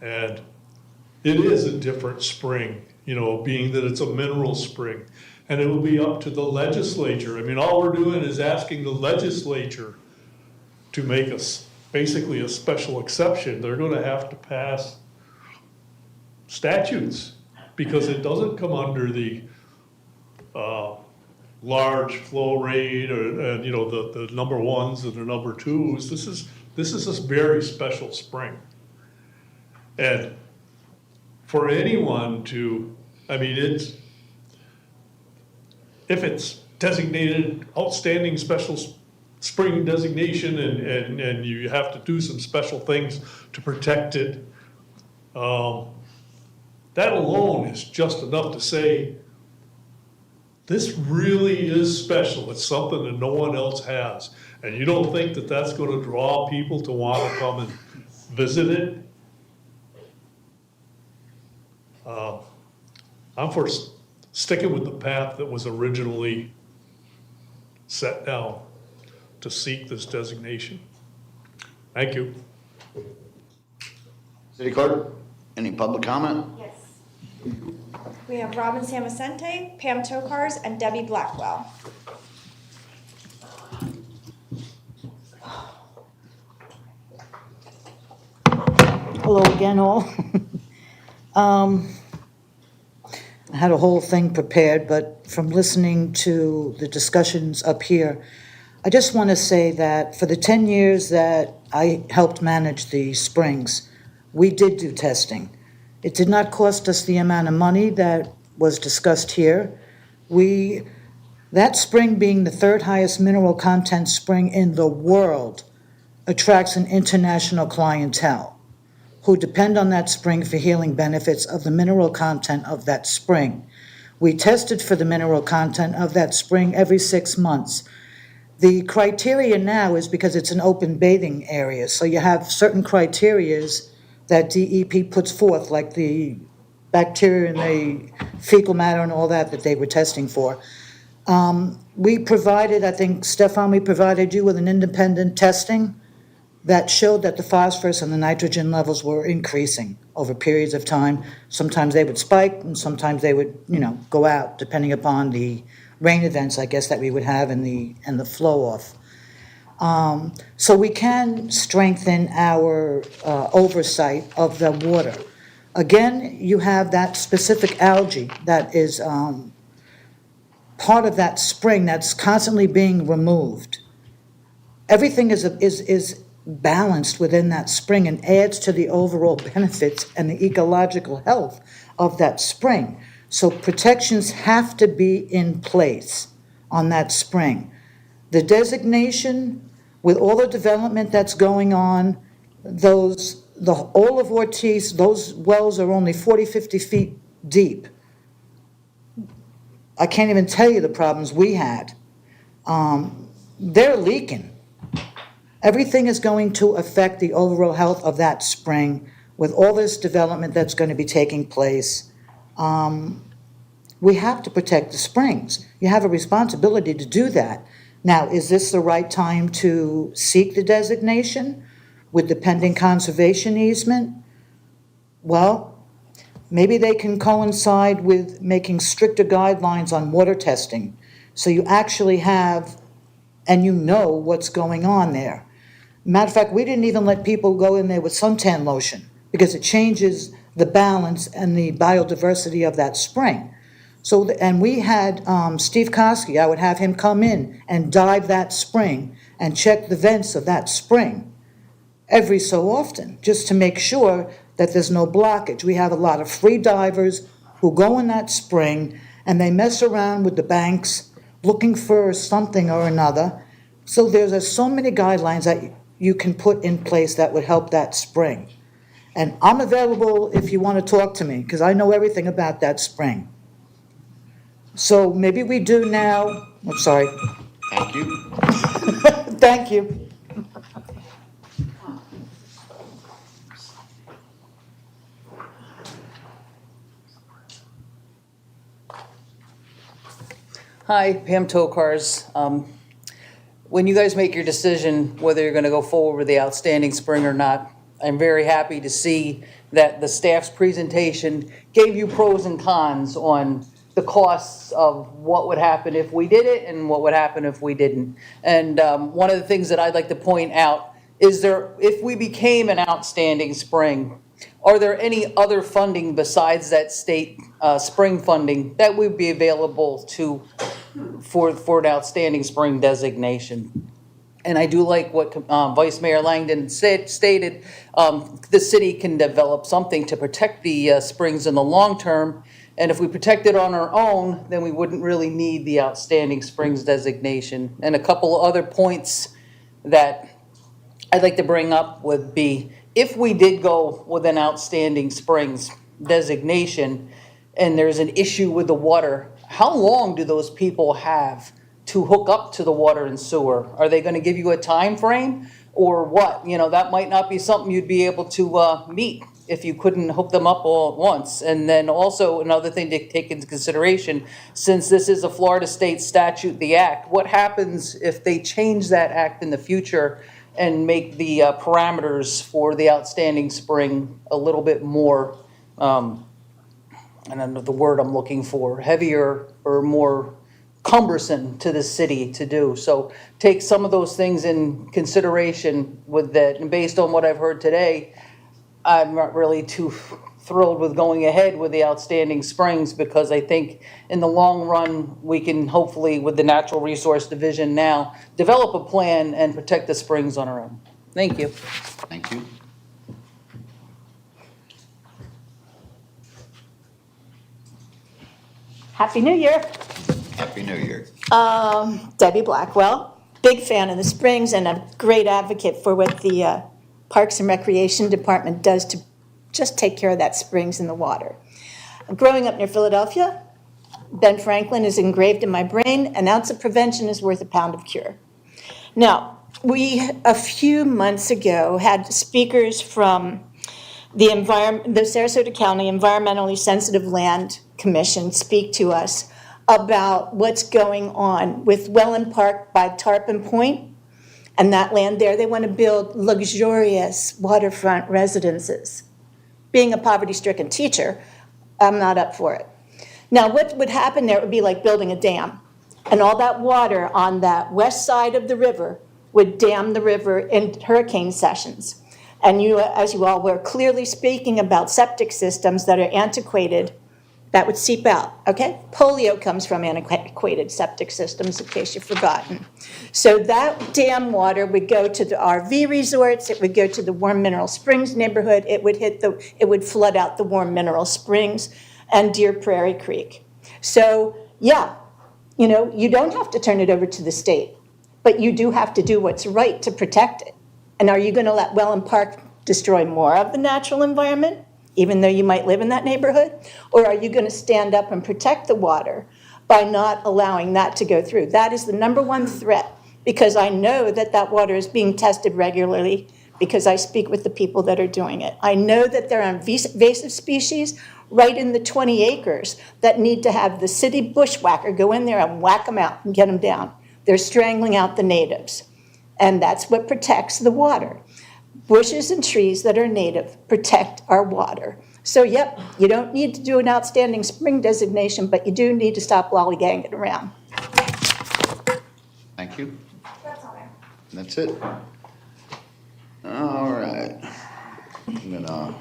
And it is a different spring, being that it's a mineral spring. And it will be up to the legislature. All we're doing is asking the legislature to make us basically a special exception. They're gonna have to pass statutes because it doesn't come under the large flow rate or the number ones and the number twos. This is a very special spring. And for anyone to, if it's designated outstanding special spring designation and you have to do some special things to protect it, that alone is just enough to say, this really is special. It's something that no one else has. And you don't think that that's gonna draw people to want to come and visit it? I'm for sticking with the path that was originally set down to seek this designation. Thank you. City Clerk, any public comment? Yes. We have Robin Samasente, Pam Tokars, and Debbie Blackwell. Hello again, all. I had a whole thing prepared, but from listening to the discussions up here, I just want to say that for the 10 years that I helped manage the springs, we did do testing. It did not cost us the amount of money that was discussed here. That spring, being the third highest mineral content spring in the world, attracts an international clientele who depend on that spring for healing benefits of the mineral content of that spring. We tested for the mineral content of that spring every 6 months. The criteria now is because it's an open bathing area, so you have certain criterias that DEP puts forth, like the bacteria and the fecal matter and all that they were testing for. We provided, I think, Stefan, we provided you with an independent testing that showed that the phosphorus and the nitrogen levels were increasing over periods of time. Sometimes they would spike and sometimes they would, go out depending upon the rain events, I guess, that we would have and the flow off. So we can strengthen our oversight of the water. Again, you have that specific algae that is part of that spring that's constantly being removed. Everything is balanced within that spring and adds to the overall benefits and the ecological health of that spring. So protections have to be in place on that spring. The designation, with all the development that's going on, all of Ortiz, those wells are only 40, 50 feet deep. I can't even tell you the problems we had. They're leaking. Everything is going to affect the overall health of that spring with all this development that's going to be taking place. We have to protect the springs. You have a responsibility to do that. Now, is this the right time to seek the designation with the pending conservation easement? Well, maybe they can coincide with making stricter guidelines on water testing, so you actually have, and you know what's going on there. Matter of fact, we didn't even let people go in there with suntan lotion because it changes the balance and the biodiversity of that spring. So, and we had Steve Koski, I would have him come in and dive that spring and check the vents of that spring every so often, just to make sure that there's no blockage. We have a lot of free divers who go in that spring and they mess around with the banks looking for something or another. So there's so many guidelines that you can put in place that would help that spring. And I'm available if you want to talk to me, because I know everything about that spring. So maybe we do now, I'm sorry. Thank you. Thank you. Hi, Pam Tokars. When you guys make your decision whether you're going to go forward with the outstanding spring or not, I'm very happy to see that the staff's presentation gave you pros and cons on the costs of what would happen if we did it and what would happen if we didn't. And one of the things that I'd like to point out is if we became an outstanding spring, are there any other funding besides that state spring funding that would be available for an outstanding spring designation? And I do like what Vice Mayor Langdon stated. The city can develop something to protect the springs in the long term. And if we protect it on our own, then we wouldn't really need the outstanding springs designation. And a couple of other points that I'd like to bring up would be, if we did go with an outstanding springs designation and there's an issue with the water, how long do those people have to hook up to the water and sewer? Are they going to give you a time frame or what? You know, that might not be something you'd be able to meet if you couldn't hook them up all at once. And then also another thing to take into consideration, since this is a Florida state statute, the act, what happens if they change that act in the future and make the parameters for the outstanding spring a little bit more, I don't know the word I'm looking for, heavier or more cumbersome to the city to do? So take some of those things in consideration with that. And based on what I've heard today, I'm not really too thrilled with going ahead with the outstanding springs, because I think in the long run, we can hopefully, with the Natural Resource Division now, develop a plan and protect the springs on our own. Thank you. Thank you. Happy New Year. Happy New Year. Debbie Blackwell, big fan of the Springs and a great advocate for what the Parks and Recreation Department does to just take care of that springs in the water. Growing up near Philadelphia, Ben Franklin is engraved in my brain: an ounce of prevention is worth a pound of cure. Now, we, a few months ago, had speakers from the Sarasota County Environmentally Sensitive Land Commission speak to us about what's going on with Welland Park by Tarpon Point and that land there. They want to build luxurious waterfront residences. Being a poverty-stricken teacher, I'm not up for it. Now, what would happen there would be like building a dam, and all that water on that west side of the river would dam the river in hurricane sessions. And you, as you all were clearly speaking about septic systems that are antiquated, that would seep out, okay? Polio comes from antiquated septic systems, in case you've forgotten. So that dam water would go to the RV resorts, it would go to the Warm Mineral Springs neighborhood, it would flood out the Warm Mineral Springs and Deer Prairie Creek. So, yeah, you know, you don't have to turn it over to the state, but you do have to do what's right to protect it. And are you gonna let Welland Park destroy more of the natural environment, even though you might live in that neighborhood? Or are you gonna stand up and protect the water by not allowing that to go through? That is the number one threat, because I know that that water is being tested regularly because I speak with the people that are doing it. I know that there are invasive species right in the 20 acres that need to have the city bushwhacker go in there and whack them out and get them down. They're strangling out the natives. And that's what protects the water. Bushes and trees that are native protect our water. So, yep, you don't need to do an outstanding spring designation, but you do need to stop lollygagging around. Thank you. That's all there. That's it. All right. I'm gonna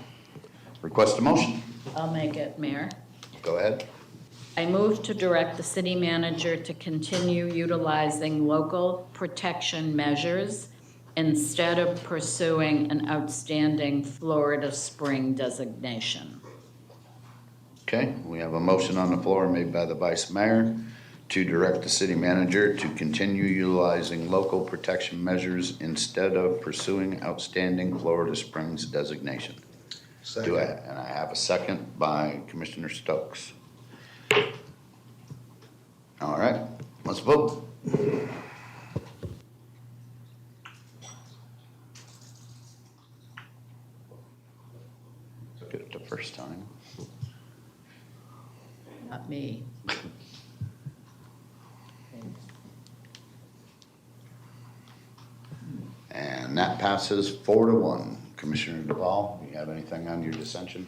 request a motion. I'll make it, Mayor. Go ahead. I move to direct the city manager to continue utilizing local protection measures instead of pursuing an outstanding Florida spring designation. Okay, we have a motion on the floor made by the Vice Mayor to direct the city manager to continue utilizing local protection measures instead of pursuing outstanding Florida Springs designation. And I have a second by Commissioner Stokes. All right, let's vote. Took it the first time. Not me. And that passes 4-1. Commissioner DeValle, you have anything on your dissension?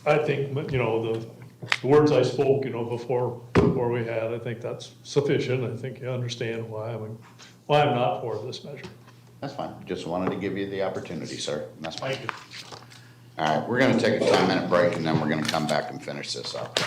I think, you know, the words I spoke, you know, before we had, I think that's sufficient. I think you understand why I'm not for this measure. That's fine. Just wanted to give you the opportunity, sir. And that's fine. Thank you. All right, we're gonna take a 5-minute break and then we're gonna come back and finish this up.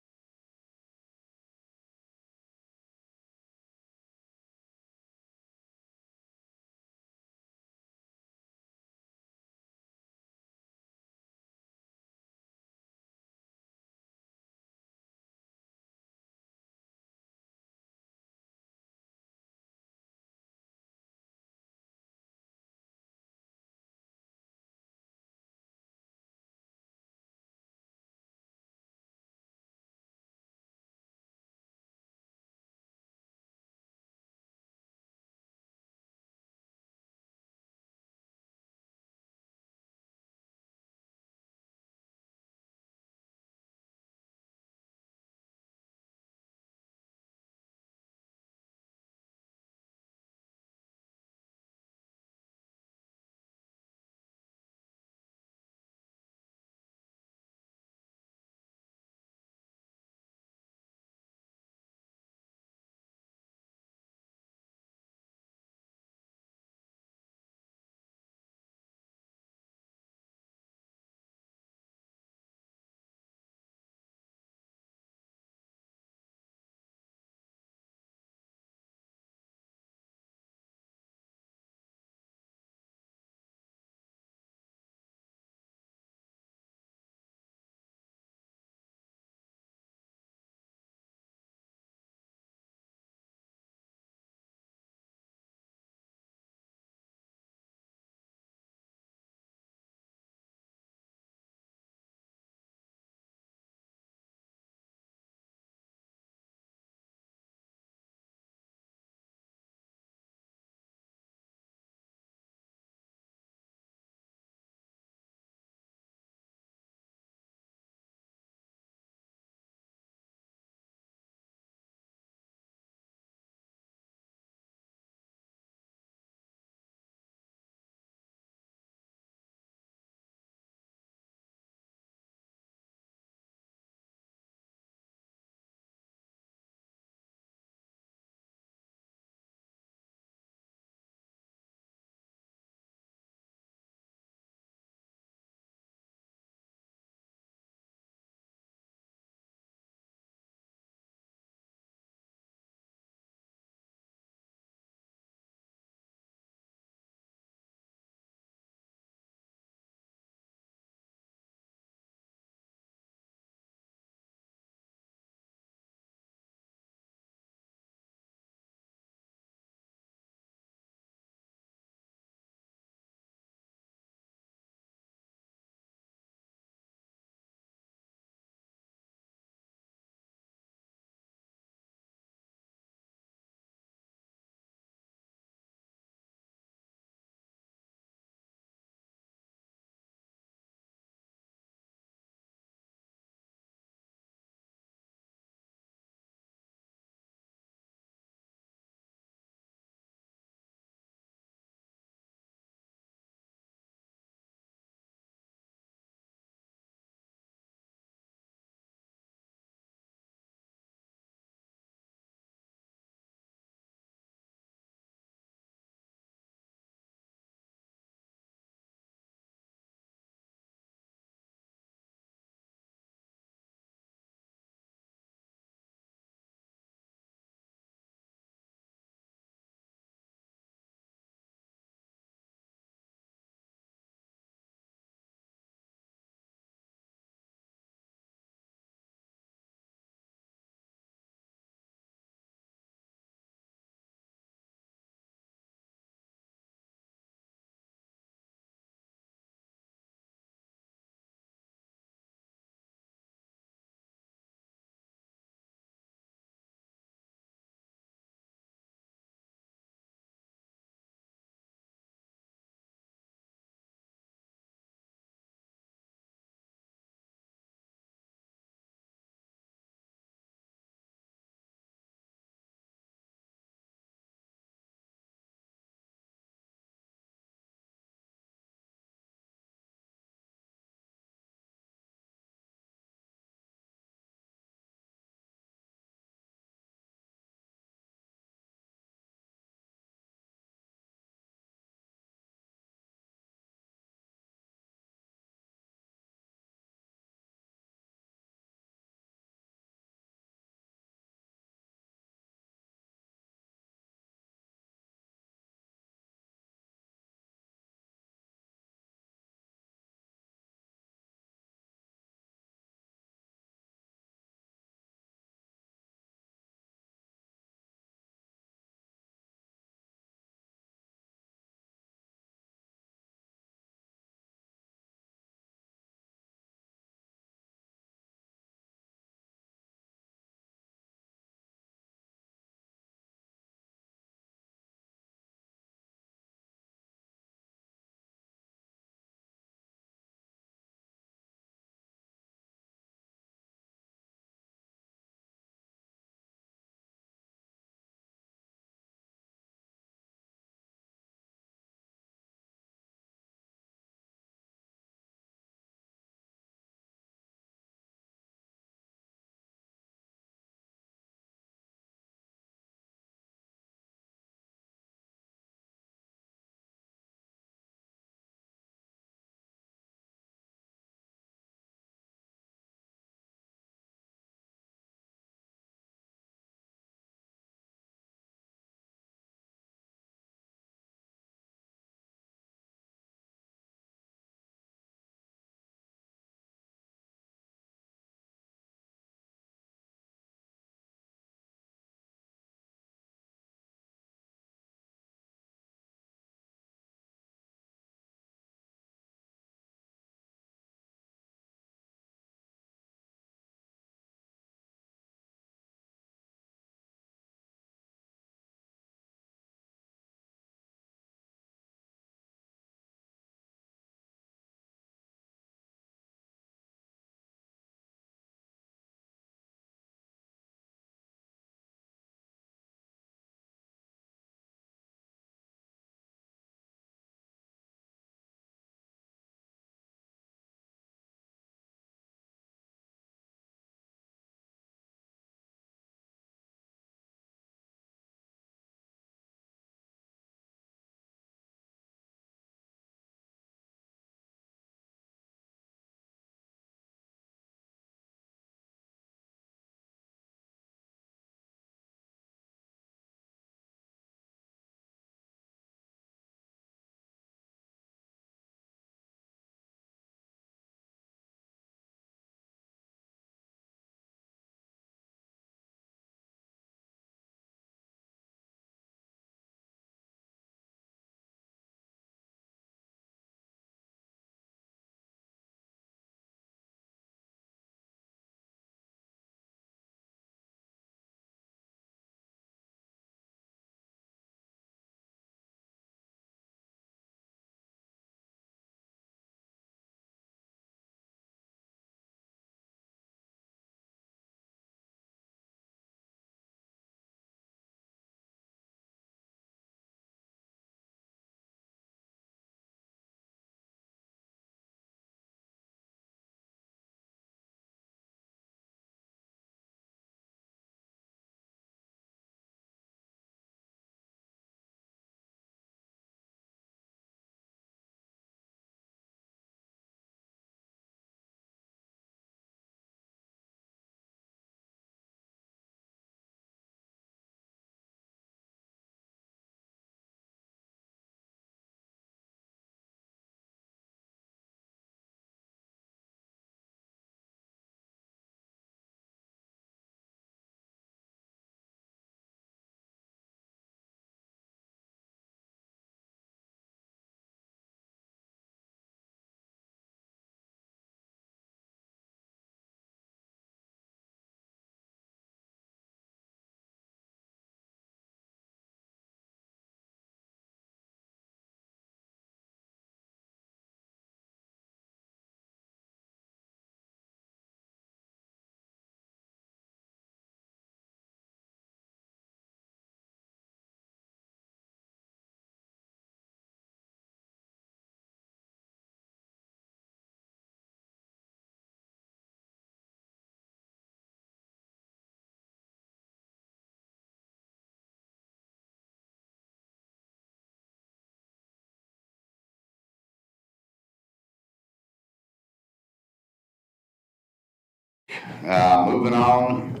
Moving on,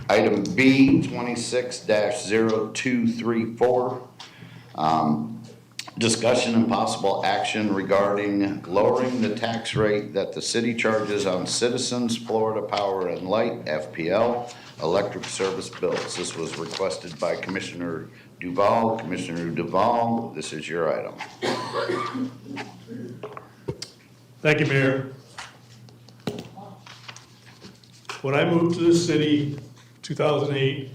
item B, 26-0234. Discussion and possible action regarding lowering the tax rate that the city charges on Citizens Florida Power and Light, FPL, electric service bills. This was requested by Commissioner Duval. Commissioner Duval, this is your item. Thank you, Mayor. When I moved to the city, 2008,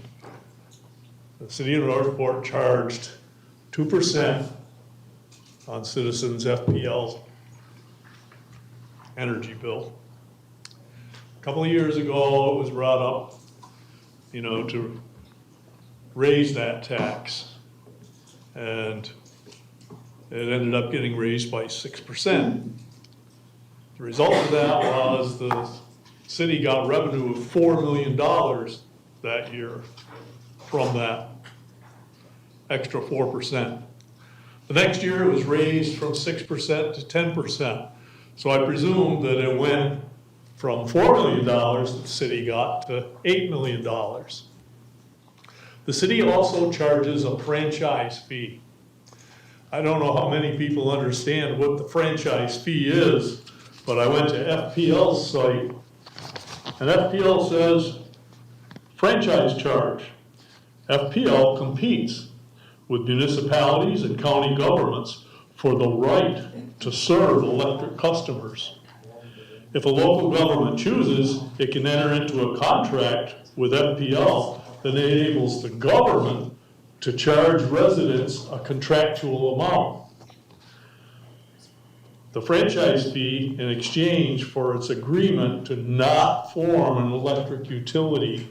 the city of Northport charged 2% on Citizens FPL's energy bill. A couple of years ago, it was brought up, to raise that tax. And it ended up getting raised by 6%. The result of that was the city got revenue of $4 million that year from that extra 4%. The next year it was raised from 6% to 10%. So I presume that it went from $4 million that the city got to $8 million. The city also charges a franchise fee. I don't know how many people understand what the franchise fee is, but I went to FPL's site, and FPL says, franchise charge. FPL competes with municipalities and county governments for the right to serve electric customers. If a local government chooses, it can enter into a contract with FPL that enables the government to charge residents a contractual amount. The franchise fee in exchange for its agreement to not form an electric utility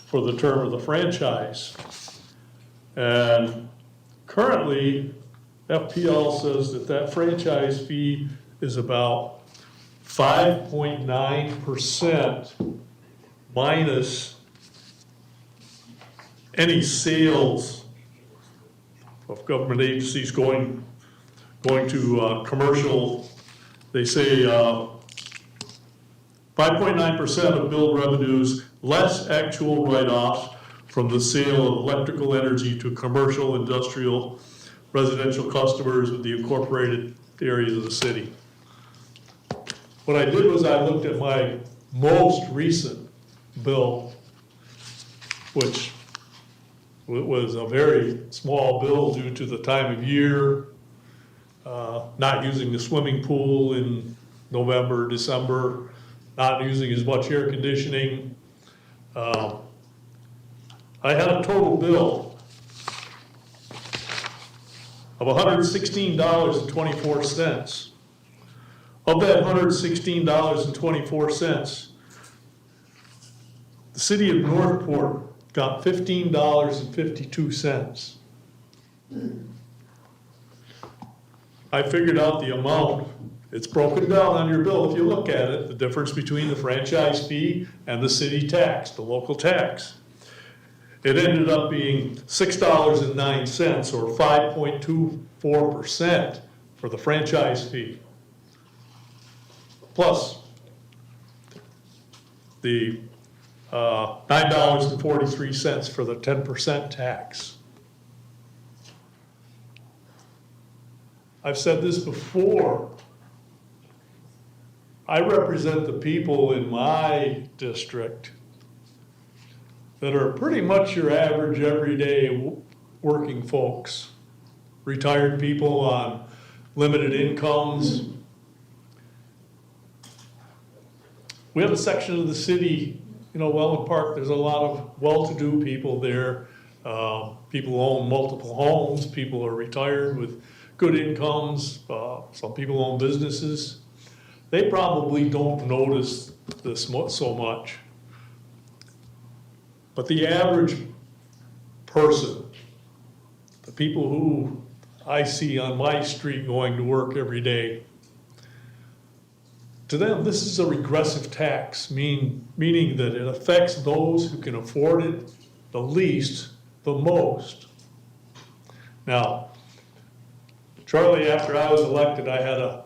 for the term of the franchise. And currently, FPL says that franchise fee is about 5.9% minus any sales of government agencies going to commercial. They say 5.9% of billed revenues less actual write-offs from the sale of electrical energy to commercial, industrial, residential customers with the incorporated areas of the city. What I did was I looked at my most recent bill, which was a very small bill due to the time of year, not using the swimming pool in November, December, not using as much air conditioning. I had a total bill of $116.24. Of that $116.24, the city of Northport got $15.52. I figured out the amount. It's broken down on your bill if you look at it, the difference between the franchise fee and the city tax, the local tax. It ended up being $6.09 or 5.24% for the franchise fee. Plus the $9.43 for the 10% tax. I've said this before. I represent the people in my district that are pretty much your average everyday working folks, retired people on limited incomes. We have a section of the city, Welland Park, there's a lot of well-to-do people there. People who own multiple homes, people are retired with good incomes, some people own businesses. They probably don't notice this so much. But the average person, the people who I see on my street going to work every day, to them, this is a regressive tax, meaning that it affects those who can afford it the least, the most. Now, shortly after I was elected, I had a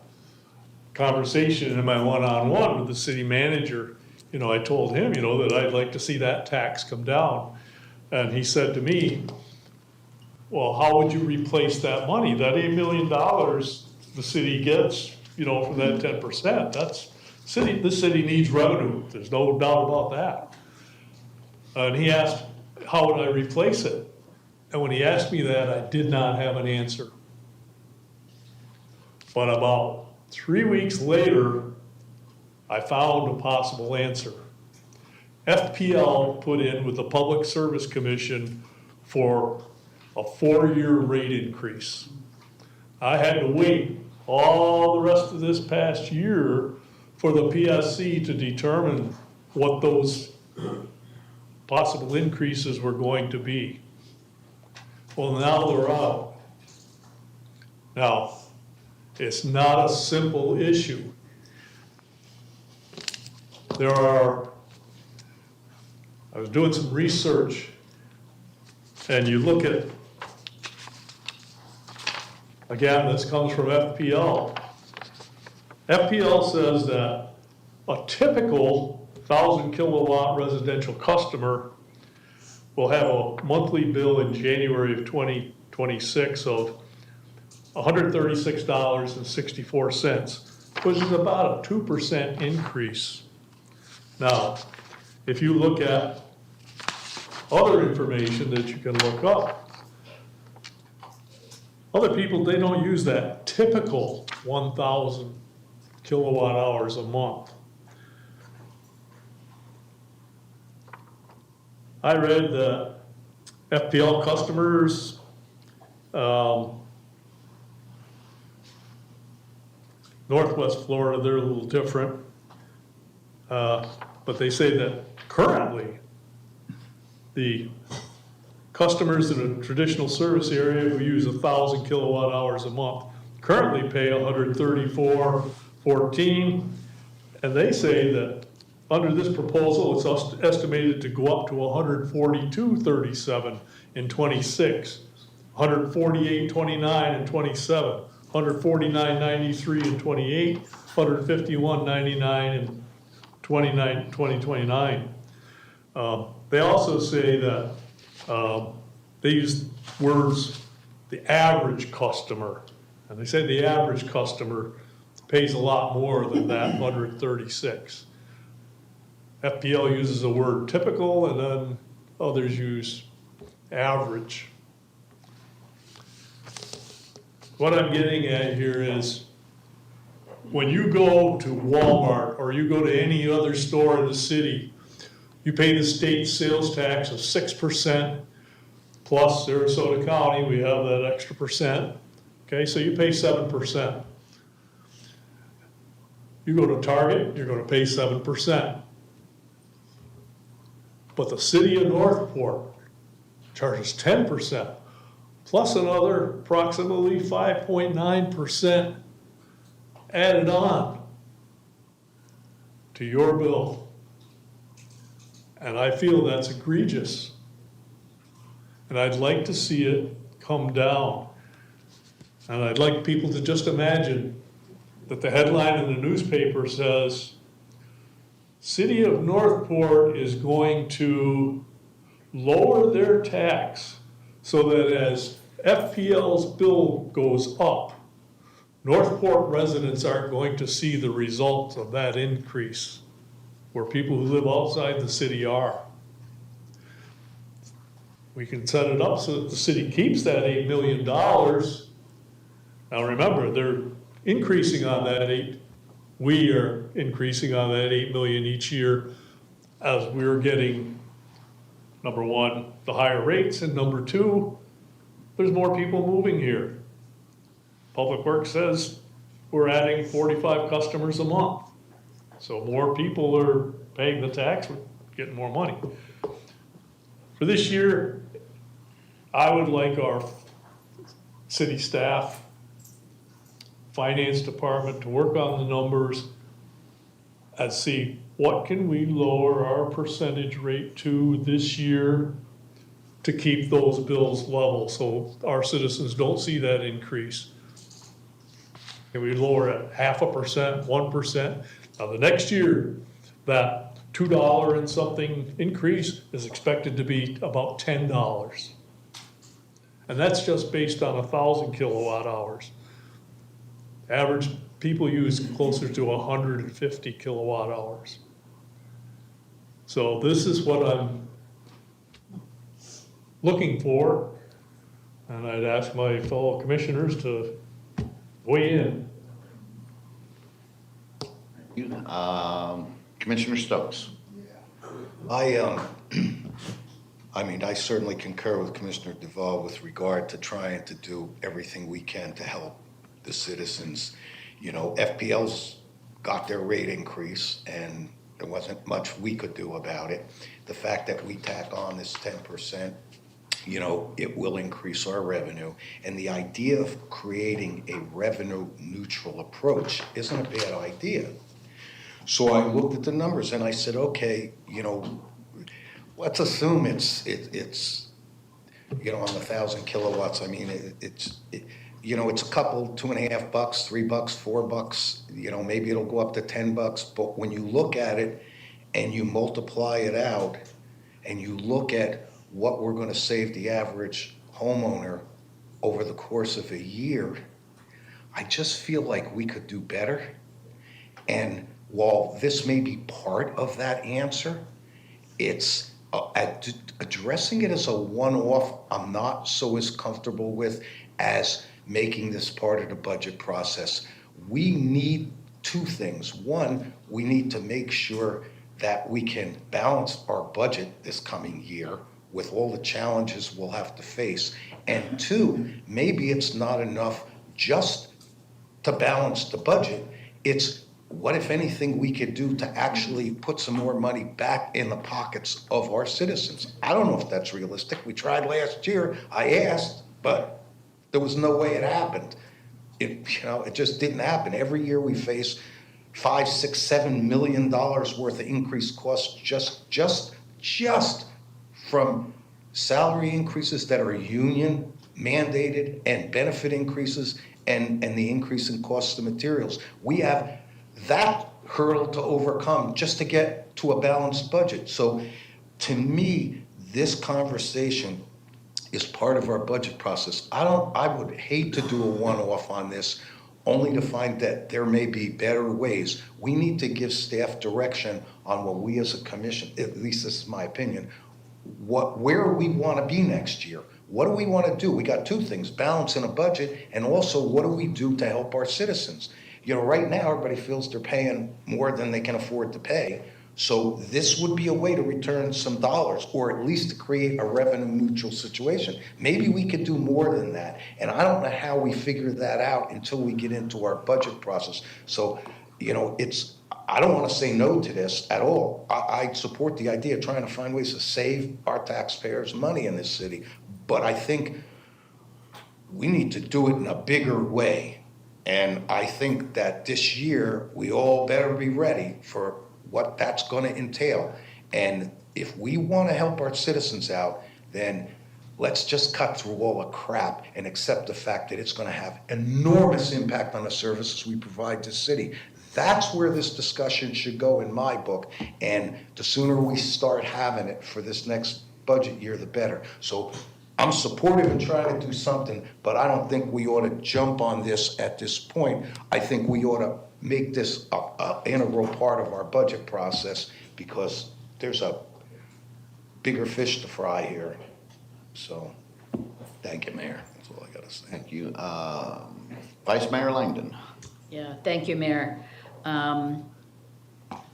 conversation in my one-on-one with the city manager, you know, I told him, you know, that I'd like to see that tax come down. And he said to me, well, how would you replace that money? That $8 million the city gets, you know, for that 10%, the city needs revenue. There's no doubt about that. And he asked, how would I replace it? And when he asked me that, I did not have an answer. But about 3 weeks later, I found a possible answer. FPL put in with the Public Service Commission for a 4-year rate increase. I had to wait all the rest of this past year for the PSC to determine what those possible increases were going to be. Well, now they're out. Now, it's not a simple issue. I was doing some research, and you look at, again, this comes from FPL. FPL says that a typical 1,000 kilowatt residential customer will have a monthly bill in January of 2026 of $136.64, which is about a 2% increase. Now, if you look at other information that you can look up, other people, they don't use that typical 1,000 kilowatt hours a month. I read that FPL customers, Northwest Florida, they're a little different. But they say that currently, the customers in a traditional service area who use 1,000 kilowatt hours a month currently pay $134.14, and they say that under this proposal, it's estimated to go up to $142.37 in 26, $148.29 in 27, $149.93 in 28, $151.99 in 2029. They also say that they use words, the average customer, and they say the average customer pays a lot more than that 136. FPL uses the word typical, and then others use average. What I'm getting at here is when you go to Walmart or you go to any other store in the city, you pay the state sales tax of 6%, plus Sarasota County, we have that extra percent. Okay, so you pay 7%. You go to Target, you're going to pay 7%. But the city of Northport charges 10%, plus another approximately 5.9% added on to your bill. And I feel that's egregious. And I'd like to see it come down. And I'd like people to just imagine that the headline in the newspaper says, City of Northport is going to lower their tax so that as FPL's bill goes up, Northport residents aren't going to see the results of that increase where people who live outside the city are. We can set it up so that the city keeps that $8 million. Now remember, they're increasing on that we are increasing on that 8 million each year as we're getting, number one, the higher rates, and number two, there's more people moving here. Public Works says we're adding 45 customers a month. So more people are paying the tax, we're getting more money. For this year, I would like our city staff, finance department to work on the numbers and see what can we lower our percentage rate to this year to keep those bills level so our citizens don't see that increase. Can we lower it 0.5%, 1%? Now the next year, that $2 and something increase is expected to be about $10. And that's just based on 1,000 kilowatt hours. Average people use closer to 150 kilowatt hours. So this is what I'm looking for, and I'd ask my fellow commissioners to weigh in. Commissioner Stokes. I mean, I certainly concur with Commissioner Duval with regard to trying to do everything we can to help the citizens. You know, FPL's got their rate increase, and there wasn't much we could do about it. The fact that we tack on this 10%, you know, it will increase our revenue. And the idea of creating a revenue neutral approach isn't a bad idea. So I looked at the numbers and I said, okay, you know, let's assume it's you know, on 1,000 kilowatts. I mean, you know, it's a couple, $2.50, $3, $4. You know, maybe it'll go up to $10. But when you look at it and you multiply it out and you look at what we're going to save the average homeowner over the course of a year, I just feel like we could do better. And while this may be part of that answer, it's addressing it as a one-off, I'm not so as comfortable with as making this part of the budget process. We need two things. One, we need to make sure that we can balance our budget this coming year with all the challenges we'll have to face. And two, maybe it's not enough just to balance the budget. It's what, if anything, we could do to actually put some more money back in the pockets of our citizens. I don't know if that's realistic. We tried last year. I asked, but there was no way it happened. It just didn't happen. Every year we face $5, $6, $7 million worth of increased costs just from salary increases that are union mandated and benefit increases and the increase in costs of materials. We have that hurdle to overcome just to get to a balanced budget. So to me, this conversation is part of our budget process. I would hate to do a one-off on this, only to find that there may be better ways. We need to give staff direction on what we as a commission, at least this is my opinion, where we want to be next year. What do we want to do? We got two things, balance in a budget, and also what do we do to help our citizens? You know, right now, everybody feels they're paying more than they can afford to pay. So this would be a way to return some dollars, or at least to create a revenue neutral situation. Maybe we could do more than that. And I don't know how we figure that out until we get into our budget process. So, you know, I don't want to say no to this at all. I support the idea of trying to find ways to save our taxpayers money in this city. But I think we need to do it in a bigger way. And I think that this year, we all better be ready for what that's going to entail. And if we want to help our citizens out, then let's just cut through all the crap and accept the fact that it's going to have enormous impact on the services we provide to the city. That's where this discussion should go in my book. And the sooner we start having it for this next budget year, the better. So I'm supportive in trying to do something, but I don't think we ought to jump on this at this point. I think we ought to make this an integral part of our budget process, because there's a bigger fish to fry here. So, thank you, Mayor. That's all I got to say. Thank you. Vice Mayor Langdon. Yeah, thank you, Mayor.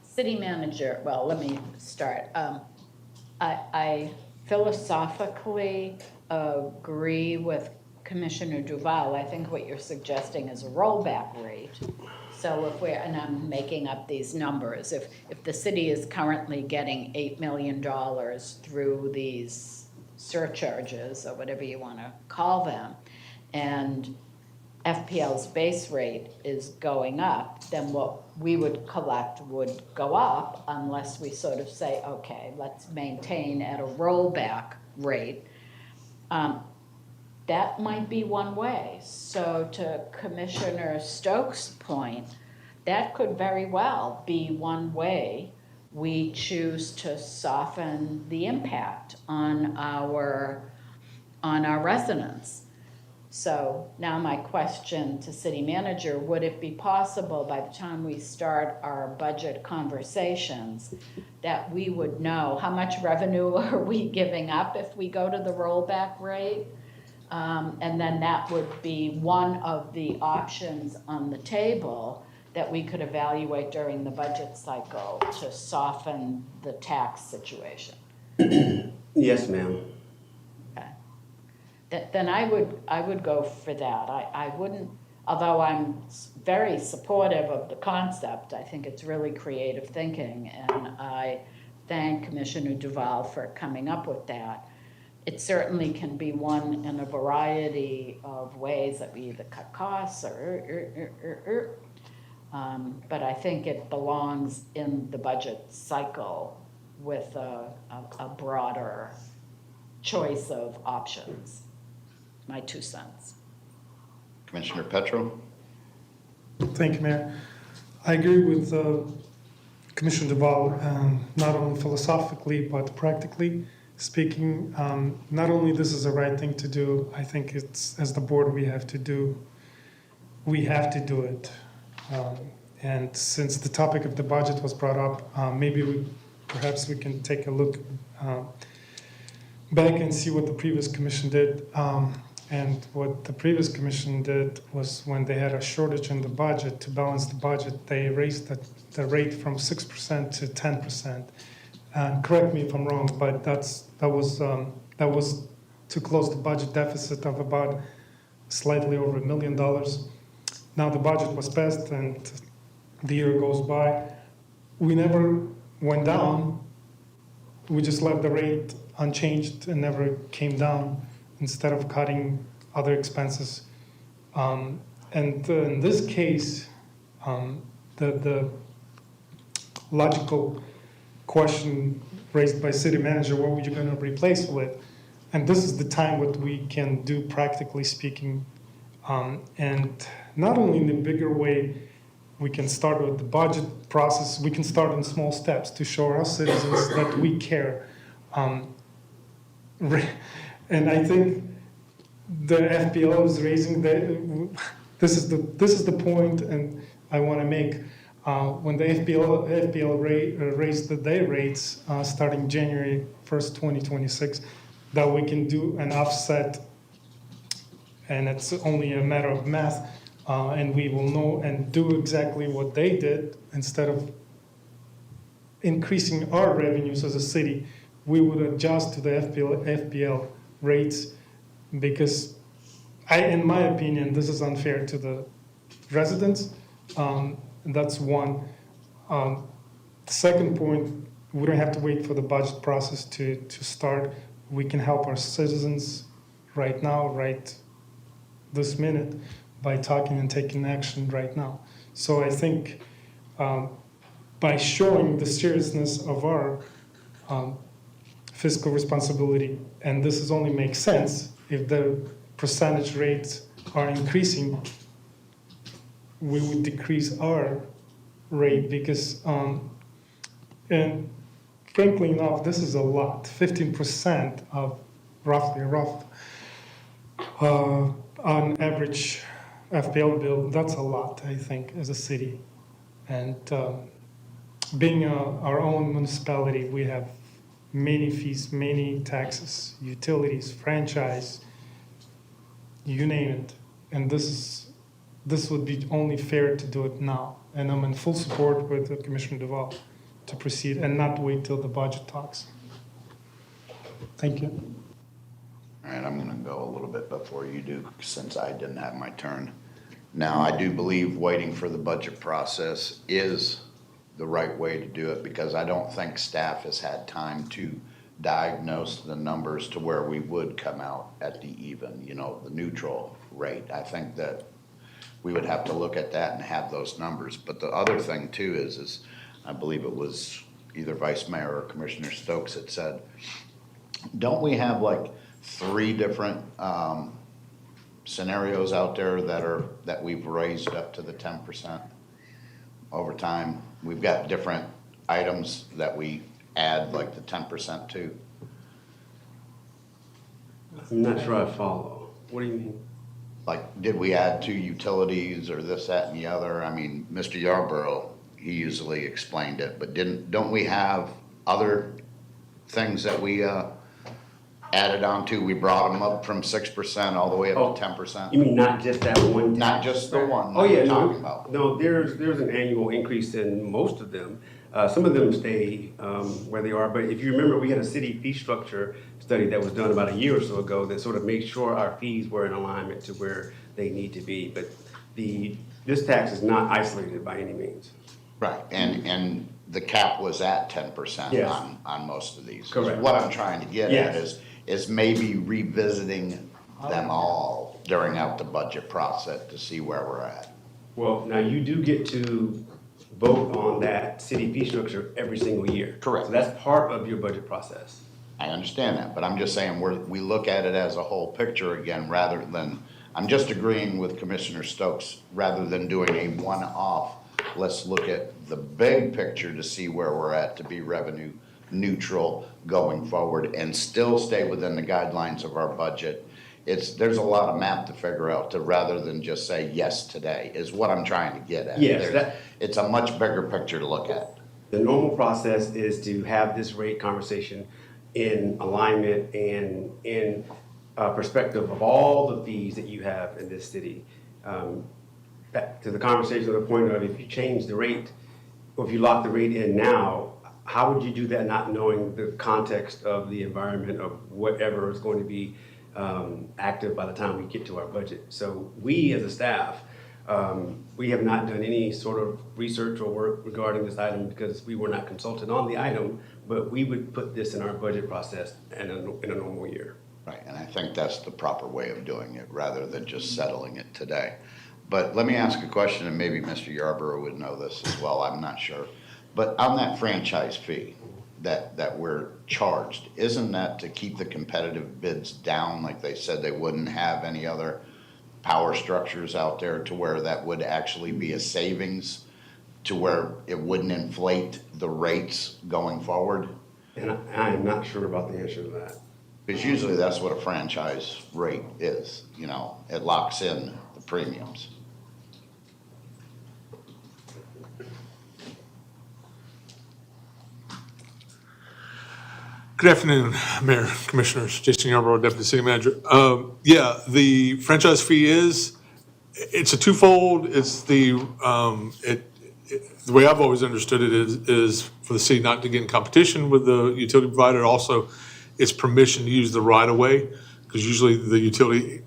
City manager, well, let me start. I philosophically agree with Commissioner Duval. I think what you're suggesting is a rollback rate. So and I'm making up these numbers, if the city is currently getting $8 million through these surcharges, or whatever you want to call them, and FPL's base rate is going up, then what we would collect would go up, unless we sort of say, okay, let's maintain at a rollback rate. That might be one way. So to Commissioner Stokes' point, that could very well be one way we choose to soften the impact on our residents. So now my question to city manager, would it be possible by the time we start our budget conversations that we would know how much revenue are we giving up if we go to the rollback rate? And then that would be one of the options on the table that we could evaluate during the budget cycle to soften the tax situation. Yes, ma'am. Then I would go for that. I wouldn't, although I'm very supportive of the concept, I think it's really creative thinking, and I thank Commissioner Duval for coming up with that. It certainly can be one in a variety of ways that we either cut costs or but I think it belongs in the budget cycle with a broader choice of options. My 2 cents. Commissioner Petro? Thank you, Mayor. I agree with Commissioner Duval, not only philosophically, but practically speaking. Not only this is the right thing to do, I think it's, as the board, we have to do it. And since the topic of the budget was brought up, maybe perhaps we can take a look back and see what the previous commission did. And what the previous commission did was, when they had a shortage in the budget, to balance the budget, they raised the rate from 6% to 10%. Correct me if I'm wrong, but that was to close the budget deficit of about slightly over $1 million. Now the budget was passed and the year goes by. We never went down. We just left the rate unchanged and never came down, instead of cutting other expenses. And in this case, the logical question raised by city manager, what were you going to replace with? And this is the time what we can do, practically speaking. And not only in a bigger way, we can start with the budget process, we can start in small steps to show our citizens that we care. And I think the FPL is raising this is the point, and I want to make when the FPL raised their rates starting January 1st, 2026, that we can do an offset, and it's only a matter of math, and we will know and do exactly what they did. Instead of increasing our revenues as a city, we would adjust to the FPL rates, because in my opinion, this is unfair to the residents. That's one. The second point, we don't have to wait for the budget process to start. We can help our citizens right now, right this minute, by talking and taking action right now. So I think by showing the seriousness of our fiscal responsibility, and this is only makes sense if the percentage rates are increasing, we would decrease our rate, because and frankly enough, this is a lot. 15% of roughly on average FPL bill, that's a lot, I think, as a city. And being our own municipality, we have many fees, many taxes, utilities, franchise, you name it. And this would be only fair to do it now. And I'm in full support with Commissioner Duval to proceed and not wait till the budget talks. Thank you. All right, I'm gonna go a little bit before you do, since I didn't have my turn. Now, I do believe waiting for the budget process is the right way to do it, because I don't think staff has had time to diagnose the numbers to where we would come out at the even, the neutral rate. I think that we would have to look at that and have those numbers. But the other thing too is I believe it was either Vice Mayor or Commissioner Stokes that said, don't we have like 3 different scenarios out there that we've raised up to the 10% over time? We've got different items that we add like the 10% to? I'm not sure I follow. What do you mean? Like, did we add to utilities or this, that, and the other? I mean, Mr. Yarborough, he usually explained it, but don't we have other things that we, added on to? We brought them up from 6% all the way up to 10%? You mean not just that one? Not just the one Oh, that yeah, we're no, talking about. no, there's an annual increase in most of them. Some of them stay where they are, but if you remember, we had a city fee structure study that was done about a year or so ago that sort of made sure our fees were in alignment to where they need to be. But this tax is not isolated by any means. Right, and the cap was at 10% Yes. on most of these. Correct. What I'm trying to get at Yes. is maybe revisiting them all during out the budget process to see where we're at. Well, now you do get to vote on that city fee structure every single year. Correct. So that's part of your budget process. I understand that, but I'm just saying we look at it as a whole picture again, rather than, I'm just agreeing with Commissioner Stokes, rather than doing a one-off, let's look at the big picture to see where we're at to be revenue neutral going forward and still stay within the guidelines of our budget. There's a lot of math to figure out to, rather than just say yes today, is what I'm trying to get at. Yes, It's a much bigger picture to look at. The normal process is to have this rate conversation in alignment and in perspective of all the fees that you have in this city. Back to the conversation of the point of if you change the rate, or if you lock the rate in now, how would you do that not knowing the context of the environment of whatever is going to be active by the time we get to our budget? So we as a staff, we have not done any sort of research or work regarding this item because we were not consulted on the item, but we would put this in our budget process in a normal year. Right, and I think that's the proper way of doing it, rather than just settling it today. But let me ask a question, and maybe Mr. Yarborough would know this as well, I'm not sure. But on that franchise fee that we're charged, isn't that to keep the competitive bids down, like they said they wouldn't have any other power structures out there, to where that would actually be a savings, to where it wouldn't inflate the rates going forward? And I am not sure about the answer to that. Because usually that's what a franchise rate is, it locks in the premiums. Good afternoon, Mayor, Commissioners, Jason Yarborough, Deputy City Manager. Yeah, the franchise fee it's a twofold. It's the way I've always understood it is for the city not to get in competition with the utility provider. Also, it's permission to use the right-of-way, because usually the utility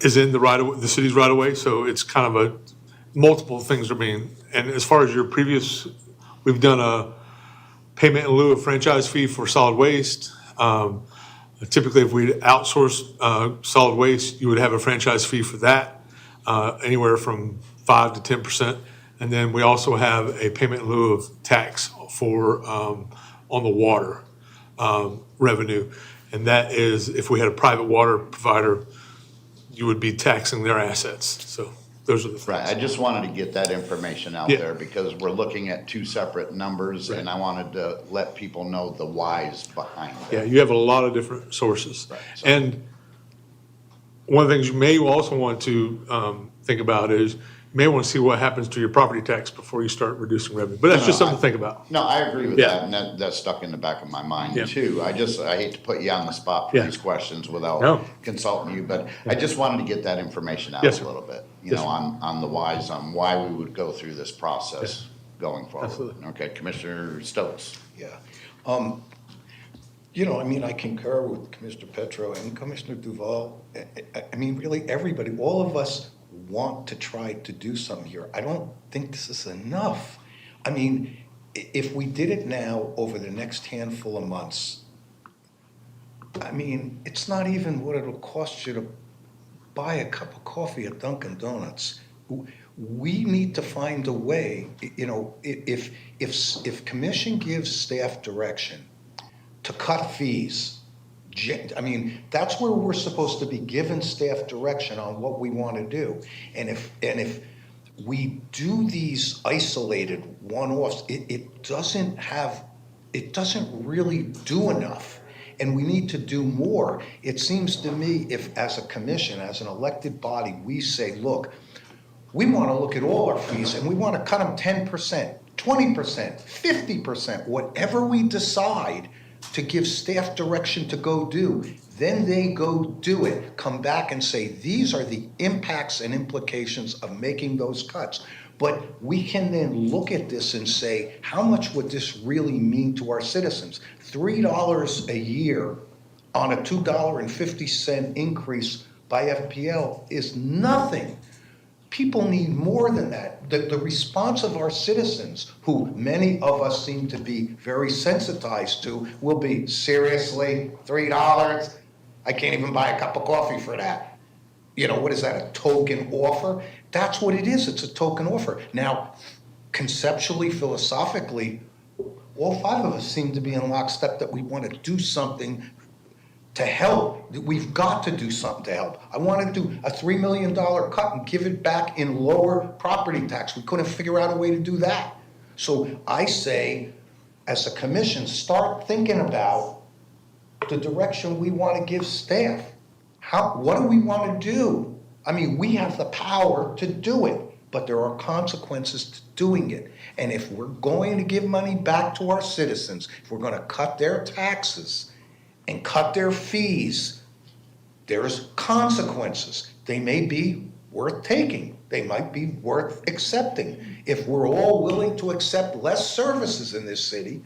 is in the city's right-of-way, so it's kind of multiple things are being, and as far as your previous, we've done a payment in lieu of franchise fee for solid waste. Typically, if we outsource solid waste, you would have a franchise fee for that, anywhere from 5 to 10%. And then we also have a payment in lieu of tax for on the water revenue. And that is, if we had a private water provider, you would be taxing their assets. So those are the things. Right, I just wanted to get that information out there, because we're looking at two separate numbers, and I wanted to let people know the whys behind it. Yeah, you have a lot of different sources. Right, so- And one of the things you may also want to think about is, you may want to see what happens to your property tax before you start reducing revenue. But that's just something to think about. No, I agree with Yeah. that, and that's stuck in the back of my mind Yeah. too. I hate to put you on the spot for Yeah. these questions No. without consulting you, but I just wanted to get that information out Yes, a sir. little bit, Yes, sir. on the whys, on why we would go through this process Yes. going forward. Absolutely. Okay, Commissioner Stokes. Yeah. I concur with Commissioner Petro and Commissioner Duval. I mean, really, everybody, all of us want to try to do something here. I don't think this is enough. I mean, if we did it now over the next handful of months, I mean, it's not even what it'll cost you to buy a cup of coffee at Dunkin' Donuts. We need to find a way, if commission gives staff direction to cut fees, I mean, that's where we're supposed to be giving staff direction on what we want to do. And if we do these isolated one-offs, it doesn't really do enough. And we need to do more. It seems to me if, as a commission, as an elected body, we say, look, we want to look at all our fees and we want to cut them 10%, 20%, 50%, whatever we decide to give staff direction to go do. Then they go do it, come back and say, these are the impacts and implications of making those cuts. But we can then look at this and say, how much would this really mean to our citizens? $3 a year on a $2.50 increase by FPL is nothing. People need more than that. The response of our citizens, who many of us seem to be very sensitized to, will be, seriously, $3? I can't even buy a cup of coffee for that. You know, what is that, a token offer? That's what it is, it's a token offer. Now, conceptually, philosophically, all five of us seem to be in lockstep that we want to do something to help. We've got to do something to help. I want to do a $3 million cut and give it back in lower property tax. We couldn't figure out a way to do that. So I say, as a commission, start thinking about the direction we want to give staff. What do we want to do? I mean, we have the power to do it, but there are consequences to doing it. And if we're going to give money back to our citizens, if we're going to cut their taxes and cut their fees, there's consequences. They may be worth taking. They might be worth accepting. If we're all willing to accept less services in this city,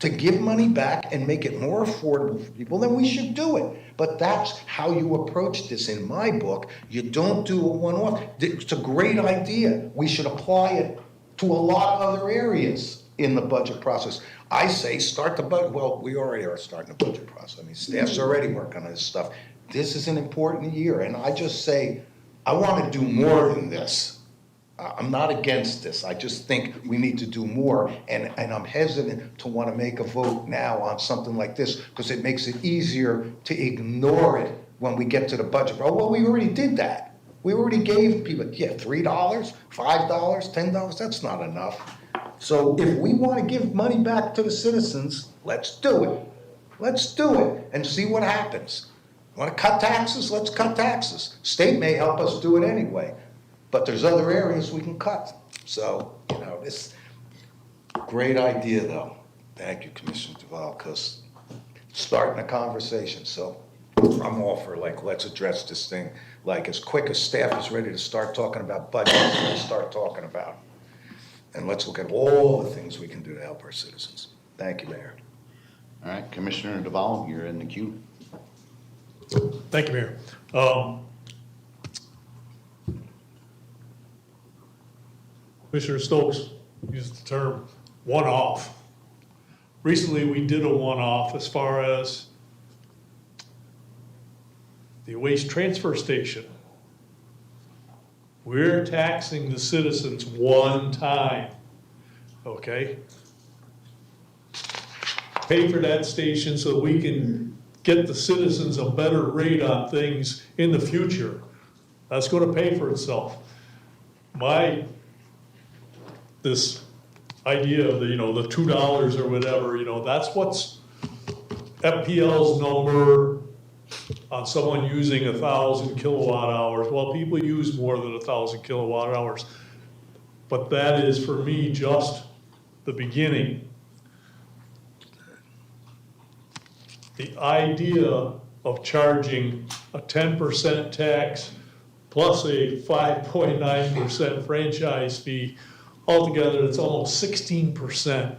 to give money back and make it more affordable for people, then we should do it. But that's how you approach this in my book. You don't do a one-off. It's a great idea. We should apply it to a lot of other areas in the budget process. I say start the budget. Well, we already are starting the budget process. I mean, staff's already working on this stuff. This is an important year, and I just say I want to do more than this. I'm not against this. I just think we need to do more, and I'm hesitant to want to make a vote now on something like this because it makes it easier to ignore it when we get to the budget. Oh, well, we already did that. We already gave people, $3, $5, $10. That's not enough. So if we want to give money back to the citizens, let's do it. Let's do it and see what happens. Want to cut taxes? Let's cut taxes. State may help us do it anyway. But there's other areas we can cut. So, this great idea though. Thank you, Commissioner Duval, because starting a conversation. So I'm all for let's address this thing as quick as staff is ready to start talking about budgets, let's start talking about it. And let's look at all the things we can do to help our citizens. Thank you, Mayor. All right, Commissioner Duval, you're in the queue. Thank you, Mayor. Commissioner Stokes used the term one-off. Recently, we did a one-off as far as the waste transfer station. We're taxing the citizens one time, okay? Pay for that station so we can get the citizens a better rate on things in the future. That's going to pay for itself. This idea of the $2 or whatever, that's what's FPL's number on someone using 1,000 kilowatt hours. Well, people use more than 1,000 kilowatt hours, but that is for me just the beginning. The idea of charging a 10% tax plus a 5.9% franchise fee, altogether it's almost 16%.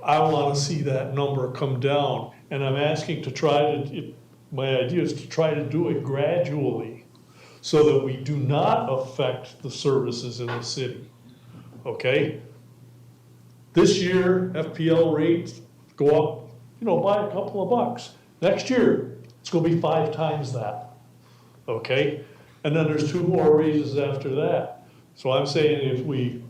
I want to see that number come down, and I'm asking my idea is to try to do it gradually so that we do not affect the services in the city, okay? This year, FPL rates go up, by a couple of bucks. Next year, it's going to be 5 times that, okay? And then there's 2 more raises after that. So I'm saying if we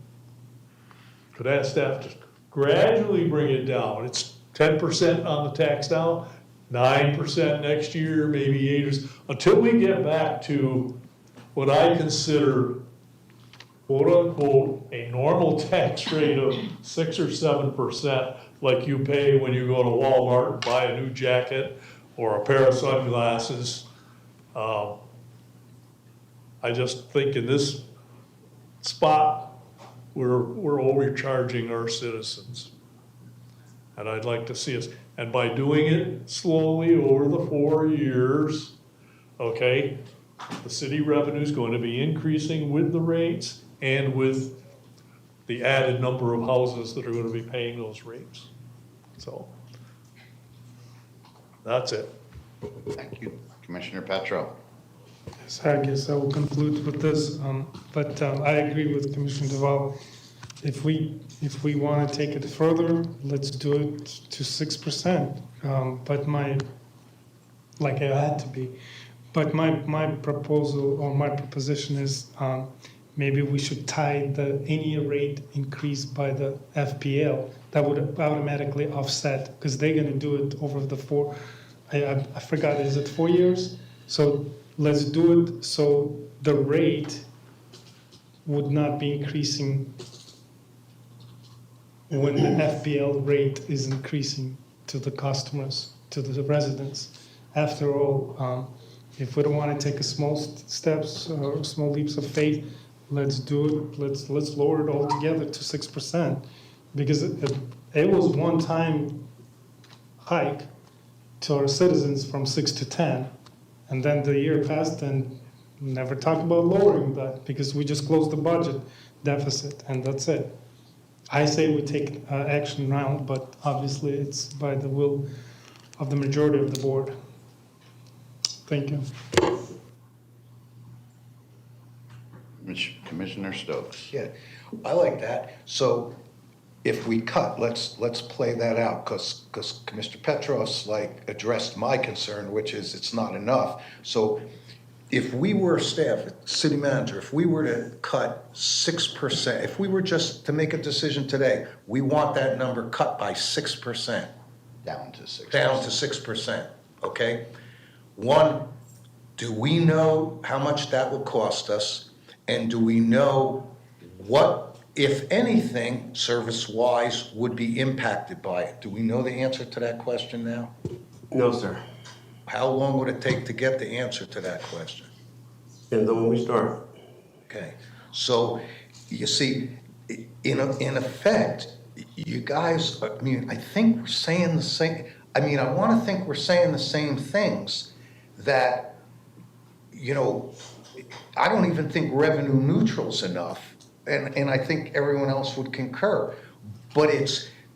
could ask staff to gradually bring it down. It's 10% on the tax now, 9% next year, maybe 8%, until we get back to what I consider quote unquote a normal tax rate of 6 or 7%, like you pay when you go to Walmart and buy a new jacket or a pair of sunglasses. I just think in this spot, we're overcharging our citizens. And I'd like to see us, and by doing it slowly over the 4 years, okay, the city revenue is going to be increasing with the rates and with the added number of houses that are going to be paying those rates. So, that's it. Thank you. Commissioner Petro. So I guess I will conclude with this, but I agree with Commissioner Duval. If we want to take it further, let's do it to 6%. But like I had to be, but my proposal or my proposition is maybe we should tie any rate increase by the FPL. That would automatically offset, because they're going to do it over the I forgot, is it 4 years? So let's do it so the rate would not be increasing when the FPL rate is increasing to the customers, to the residents. After all, if we don't want to take a small steps or small leaps of faith, let's do it. Let's lower it altogether to 6%, because it was one-time hike to our citizens from 6 to 10, and then the year passed and never talked about lowering that, because we just closed the budget deficit and that's it. I say we take action now, but obviously it's by the will of the majority of the board. Thank you. Commissioner Stokes. Yeah, I like that. So if we cut, let's play that out, because Mr. Petros addressed my concern, which is it's not enough. So if we were staff, city manager, if we were to cut 6%, if we were just to make a decision today, we want that number cut by 6%. Down to 6%. Down to 6%, okay? One, do we know how much that will cost us? And do we know what, if anything, service-wise would be impacted by it? Do we know the answer to that question now? No, sir. How long would it take to get the answer to that question? And then when we start. Okay, so you see, in effect, you guys, I mean, I think we're saying the same, I mean, I want to think we're saying the same things, that, you know, I don't even think revenue neutral's enough, and I think everyone else would concur. But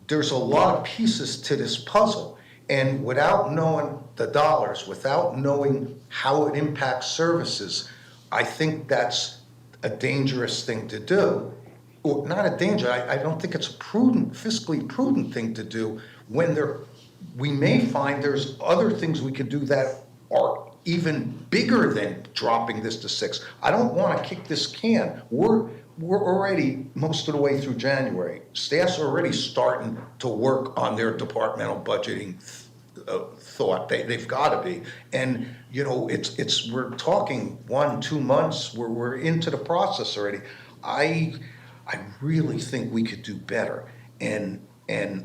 there's a lot of pieces to this puzzle, and without knowing the dollars, without knowing how it impacts services, I think that's a dangerous thing to do. Or not a danger, I don't think it's a fiscally prudent thing to do when we may find there's other things we could do that are even bigger than dropping this to 6. I don't want to kick this can. We're already most of the way through January. Staff's already starting to work on their departmental budgeting thought. They've got to be. And, you know, we're talking 1-2 months. We're into the process already. I really think we could do better. And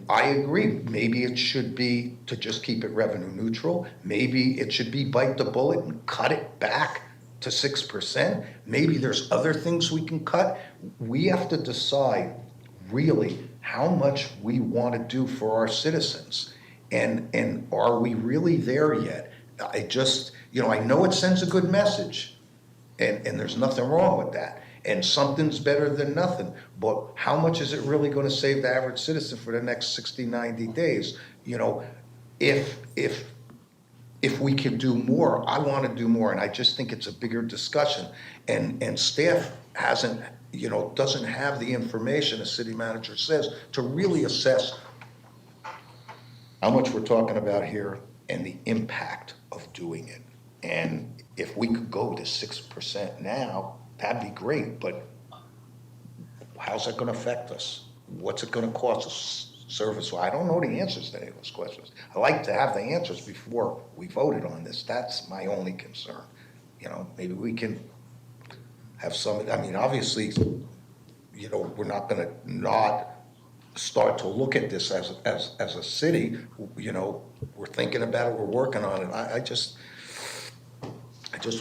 I agree, maybe it should be to just keep it revenue neutral. Maybe it should be bite the bullet and cut it back to 6%. Maybe there's other things we can cut. We have to decide really how much we want to do for our citizens. And are we really there yet? I know it sends a good message, and there's nothing wrong with that. And something's better than nothing. But how much is it really going to save the average citizen for the next 60, 90 days? You know, if we can do more, I want to do more. And I just think it's a bigger discussion. And staff doesn't have the information, as city manager says, to really assess how much we're talking about here and the impact of doing it. And if we could go to 6% now, that'd be great, but how's that going to affect us? What's it going to cost us service? I don't know the answers to any of those questions. I like to have the answers before we voted on this. That's my only concern. You know, maybe we can have some, I mean, obviously, you know, we're not gonna not start to look at this as a city, you know, we're thinking about it, we're working on it. I just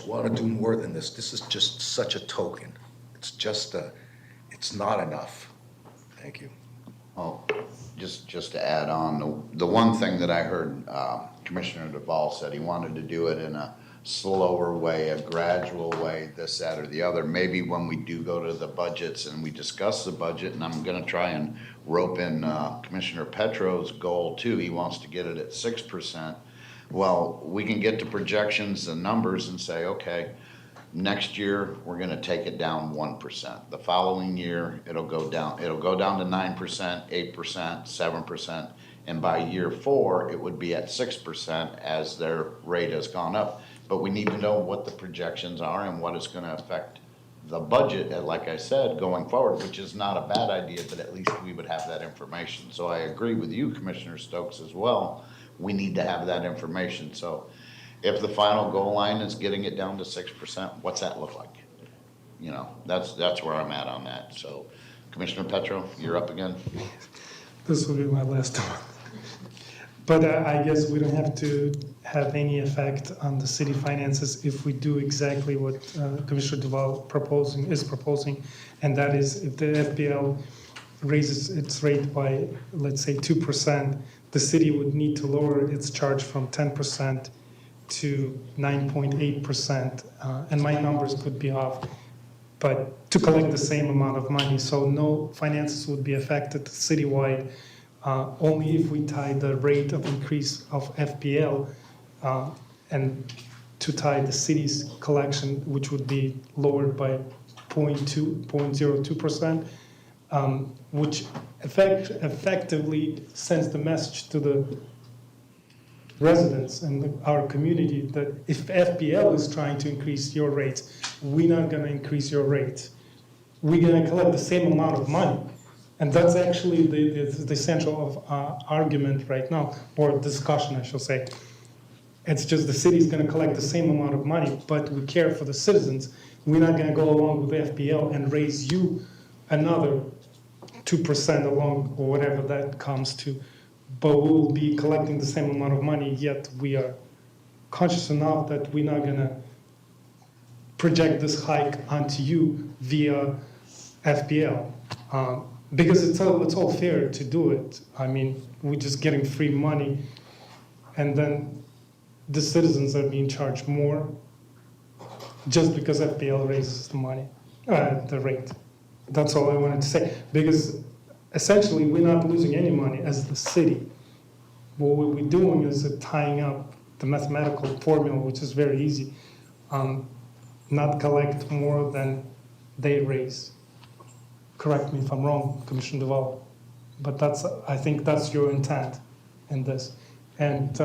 wanna do more than this. This is just such a token. It's just it's not enough. Thank you. Oh, just to add on, the one thing that I heard Commissioner Duval said, he wanted to do it in a slower way, a gradual way, this, that, or the other. Maybe when we do go to the budgets and we discuss the budget, and I'm gonna try and rope in Commissioner Petro's goal too, he wants to get it at 6%. Well, we can get the projections and numbers and say, okay, next year, we're gonna take it down 1%. The following year, it'll go down to 9%, 8%, 7%. And by year 4, it would be at 6% as their rate has gone up. But we need to know what the projections are and what it's gonna affect the budget, like I said, going forward, which is not a bad idea, but at least we would have that information. So I agree with you, Commissioner Stokes, as well. We need to have that information. So if the final goal line is getting it down to 6%, what's that look like? You know, that's where I'm at on that. So Commissioner Petro, you're up again. This will be my last one. But I guess we don't have to have any effect on the city finances if we do exactly what Commissioner Duval is proposing, and that is if the FPL raises its rate by, let's say, 2%, the city would need to lower its charge from 10% to 9.8%, and my numbers could be off, but to collect the same amount of money. So no finances would be affected citywide. Only if we tie the rate of increase of FPL and to tie the city's collection, which would be lowered by 0.02%, which effectively sends the message to the residents and our community that if FPL is trying to increase your rates, we're not going to increase your rates. We're going to collect the same amount of money. And that's actually the central argument right now, or discussion, I should say. It's just the city's going to collect the same amount of money, but we care for the citizens. We're not going to go along with FPL and raise you another 2% along, or whatever that comes to. But we'll be collecting the same amount of money, yet we are conscious enough that we're not going to project this hike onto you via FPL. Because it's all fair to do it. I mean, we're just getting free money, and then the citizens are being charged more just because FPL raises the money, the rate. That's all I wanted to say. Because essentially, we're not losing any money as the city. What we're doing is tying up the mathematical formula, which is very easy. Not collect more than they raise. Correct me if I'm wrong, Commissioner Duval, but I think that's your intent in this. And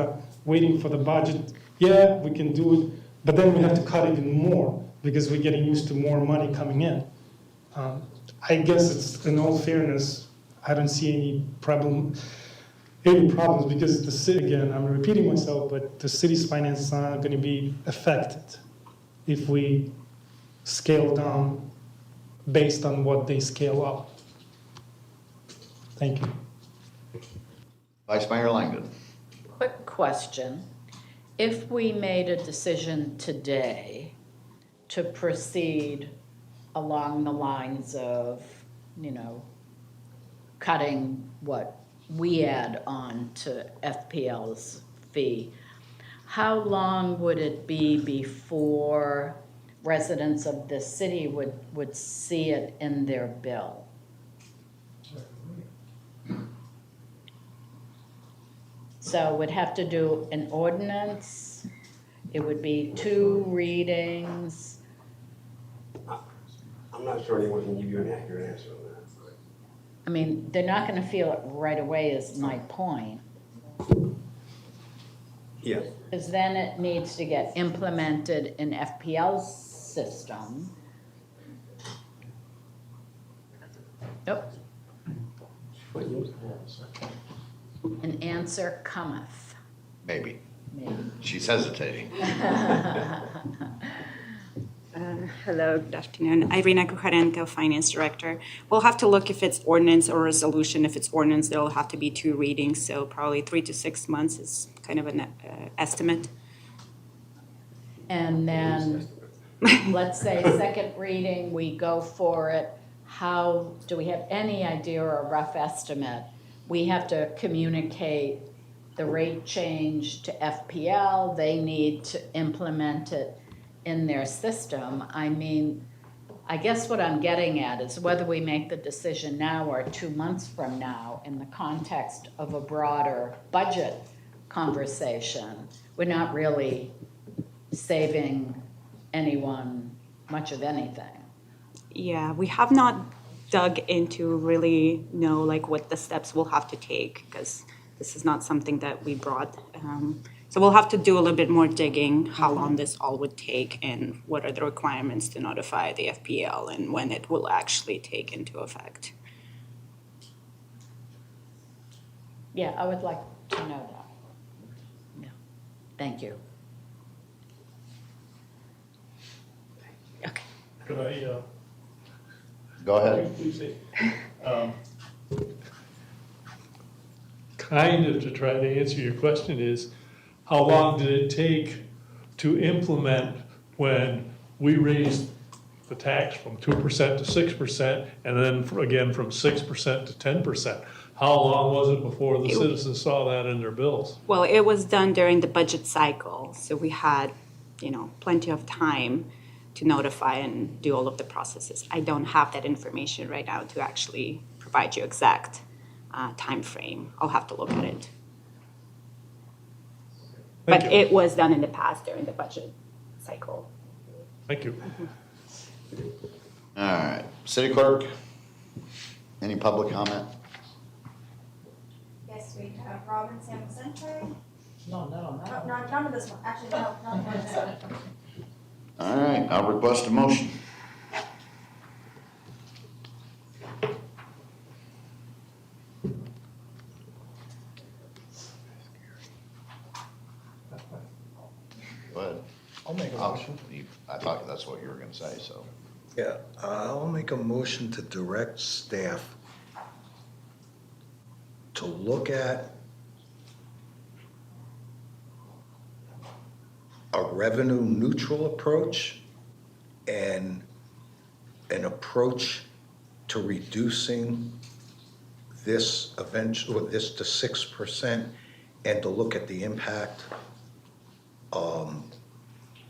waiting for the budget, yeah, we can do it, but then we have to cut even more because we're getting used to more money coming in. I guess it's, in all fairness, I don't see any problems because the city, again, I'm repeating myself, but the city's finances are not going to be affected if we scale down based on what they scale up. Thank you. Vice Mayor Langdon. Quick question. If we made a decision today to proceed along the lines of, cutting what we add on to FPL's fee, how long would it be before residents of the city would see it in their bill? So we'd have to do an ordinance, it would be 2 readings. I'm not sure anyone can give you an accurate answer on that. I mean, they're not gonna feel it right away is my point. Yes. Because then it needs to get implemented in FPL's system. Nope. An answer cometh. Maybe. Maybe. She's hesitating. Hello, good afternoon. Irina Kukharenko, Finance Director. We'll have to look if it's ordinance or resolution. If it's ordinance, there'll have to be 2 readings, so probably 3 to 6 months is kind of an estimate. And then, let's say second reading, we go for it. How, do we have any idea or a rough estimate? We have to communicate the rate change to FPL. They need to implement it in their system. I mean, I guess what I'm getting at is whether we make the decision now or 2 months from now in the context of a broader budget conversation, we're not really saving anyone much of anything. Yeah, we have not dug into really know like what the steps we'll have to take because this is not something that we brought. So we'll have to do a little bit more digging, how long this all would take and what are the requirements to notify the FPL and when it will actually take into effect. Yeah, I would like to know that. Yeah. Thank you. Could I, Go ahead. Kind of to try to answer your question is, how long did it take to implement when we raised the tax from 2% to 6% and then again from 6% to 10%? How long was it before the citizens saw that in their bills? Well, it was done during the budget cycle, so we had, plenty of time to notify and do all of the processes. I don't have that information right now to actually provide you exact time frame. I'll have to look at it. But it was done in the past during the budget cycle. Thank you. All right, City Clerk, any public comment? Yes, we have Robin San Vicente. No. No, none of this one, actually, no, none of this one. All right, I'll request a motion. Go ahead. I'll make a motion. I thought that's what you were gonna say, so. Yeah, I'll make a motion to direct staff to look at a revenue neutral approach and an approach to reducing this this to 6% and to look at the impact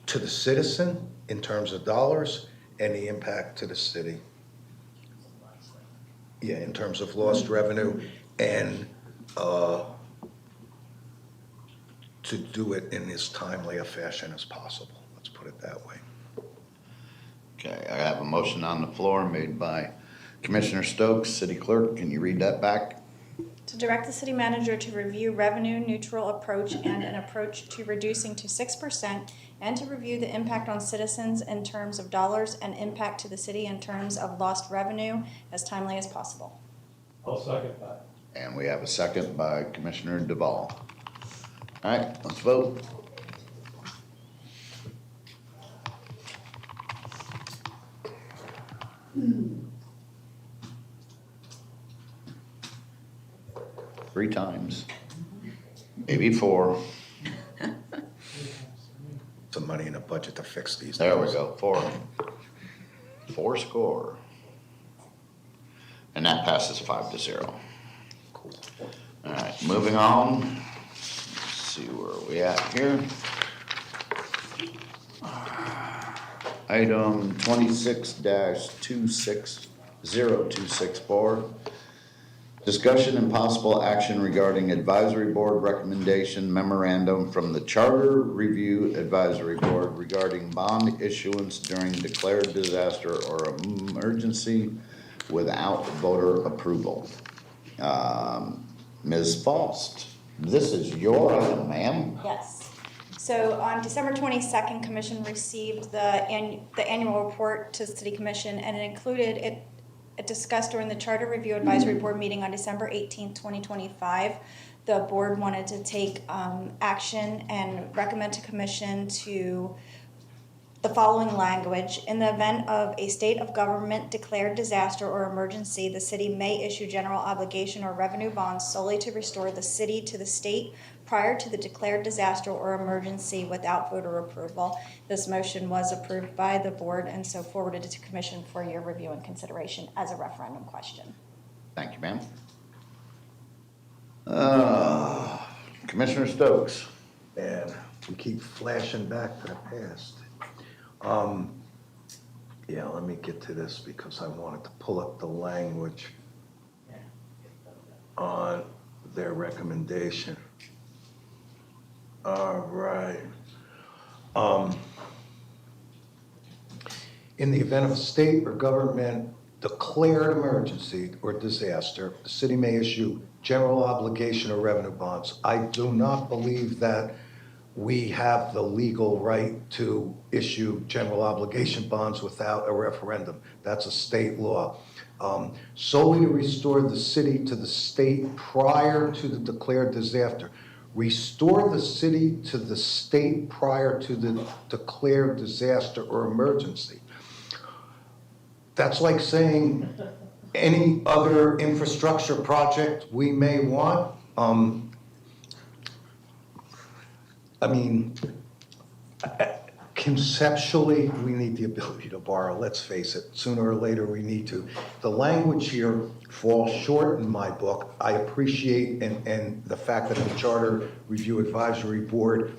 to the citizen in terms of dollars and the impact to the city. Yeah, in terms of lost revenue and to do it in as timely a fashion as possible. Let's put it that way. Okay, I have a motion on the floor made by Commissioner Stokes. City Clerk, can you read that back? To direct the city manager to review revenue neutral approach and an approach to reducing to 6% and to review the impact on citizens in terms of dollars and impact to the city in terms of lost revenue as timely as possible. I'll second that. And we have a second by Commissioner DeVal. All right, let's vote. Three times, maybe 4. Some money in the budget to fix these. There we things. go, 4. 4 score. And that passes 5-0. Cool. All right, moving on. Let's see where we at here. Item 26-260-264. Discussion and possible action regarding advisory board recommendation memorandum from the Charter Review Advisory Board regarding bond issuance during declared disaster or emergency without voter approval. Ms. Faust, this is your item, ma'am. Yes. So on December 22nd, Commission received the annual report to the City Commission, and it included, it discussed during the Charter Review Advisory Board meeting on December 18th, 2025. The board wanted to take action and recommend to Commission to the following language: in the event of a state of government declared disaster or emergency, the city may issue general obligation or revenue bonds solely to restore the city to the state prior to the declared disaster or emergency without voter approval. This motion was approved by the board and so forwarded to commission for your review and consideration as a referendum question. Thank you, ma'am. Commissioner Stokes. And we keep flashing back to the past. Yeah, let me get to this because I wanted to pull up the language on their recommendation. All right. In the event of a state or government declared emergency or disaster, the city may issue general obligation or revenue bonds. I do not believe that we have the legal right to issue general obligation bonds without a referendum. That's a state law. Solely to restore the city to the state prior to the declared disaster. Restore the city to the state prior to the declared disaster or emergency. That's like saying any other infrastructure project we may want. I mean, conceptually, we need the ability to borrow, let's face it, sooner or later we need to. The language here falls short in my book. I appreciate and the fact that the Charter Review Advisory Board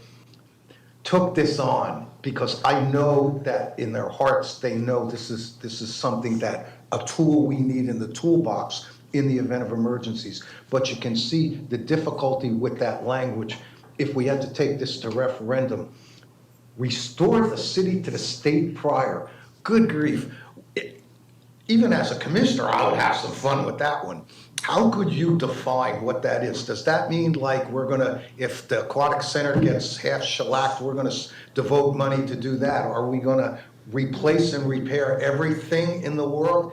took this on, because I know that in their hearts, they know this is something that, a tool we need in the toolbox in the event of emergencies. But you can see the difficulty with that language. If we had to take this to referendum, restore the city to the state prior. Good grief. Even as a commissioner, I would have some fun with that one. How could you define what that is? Does that mean like we're gonna, if the aquatic center gets half shellacked, we're gonna devote money to do that? Are we gonna replace and repair everything in the world?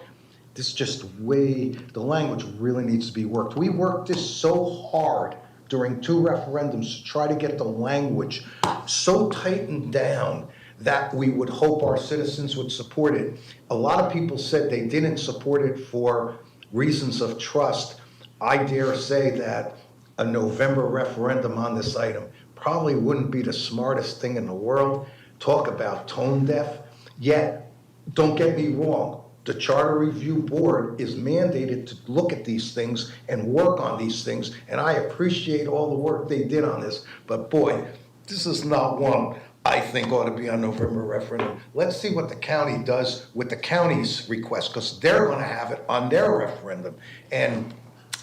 This just the language really needs to be worked. We worked this so hard during 2 referendums to try to get the language so tightened down that we would hope our citizens would support it. A lot of people said they didn't support it for reasons of trust. I dare say that a November referendum on this item probably wouldn't be the smartest thing in the world. Talk about tone deaf. Yet, don't get me wrong, the Charter Review Board is mandated to look at these things and work on these things, and I appreciate all the work they did on this, but boy, this is not one I think ought to be on November referendum. Let's see what the county does with the county's request, because they're gonna have it on their referendum, and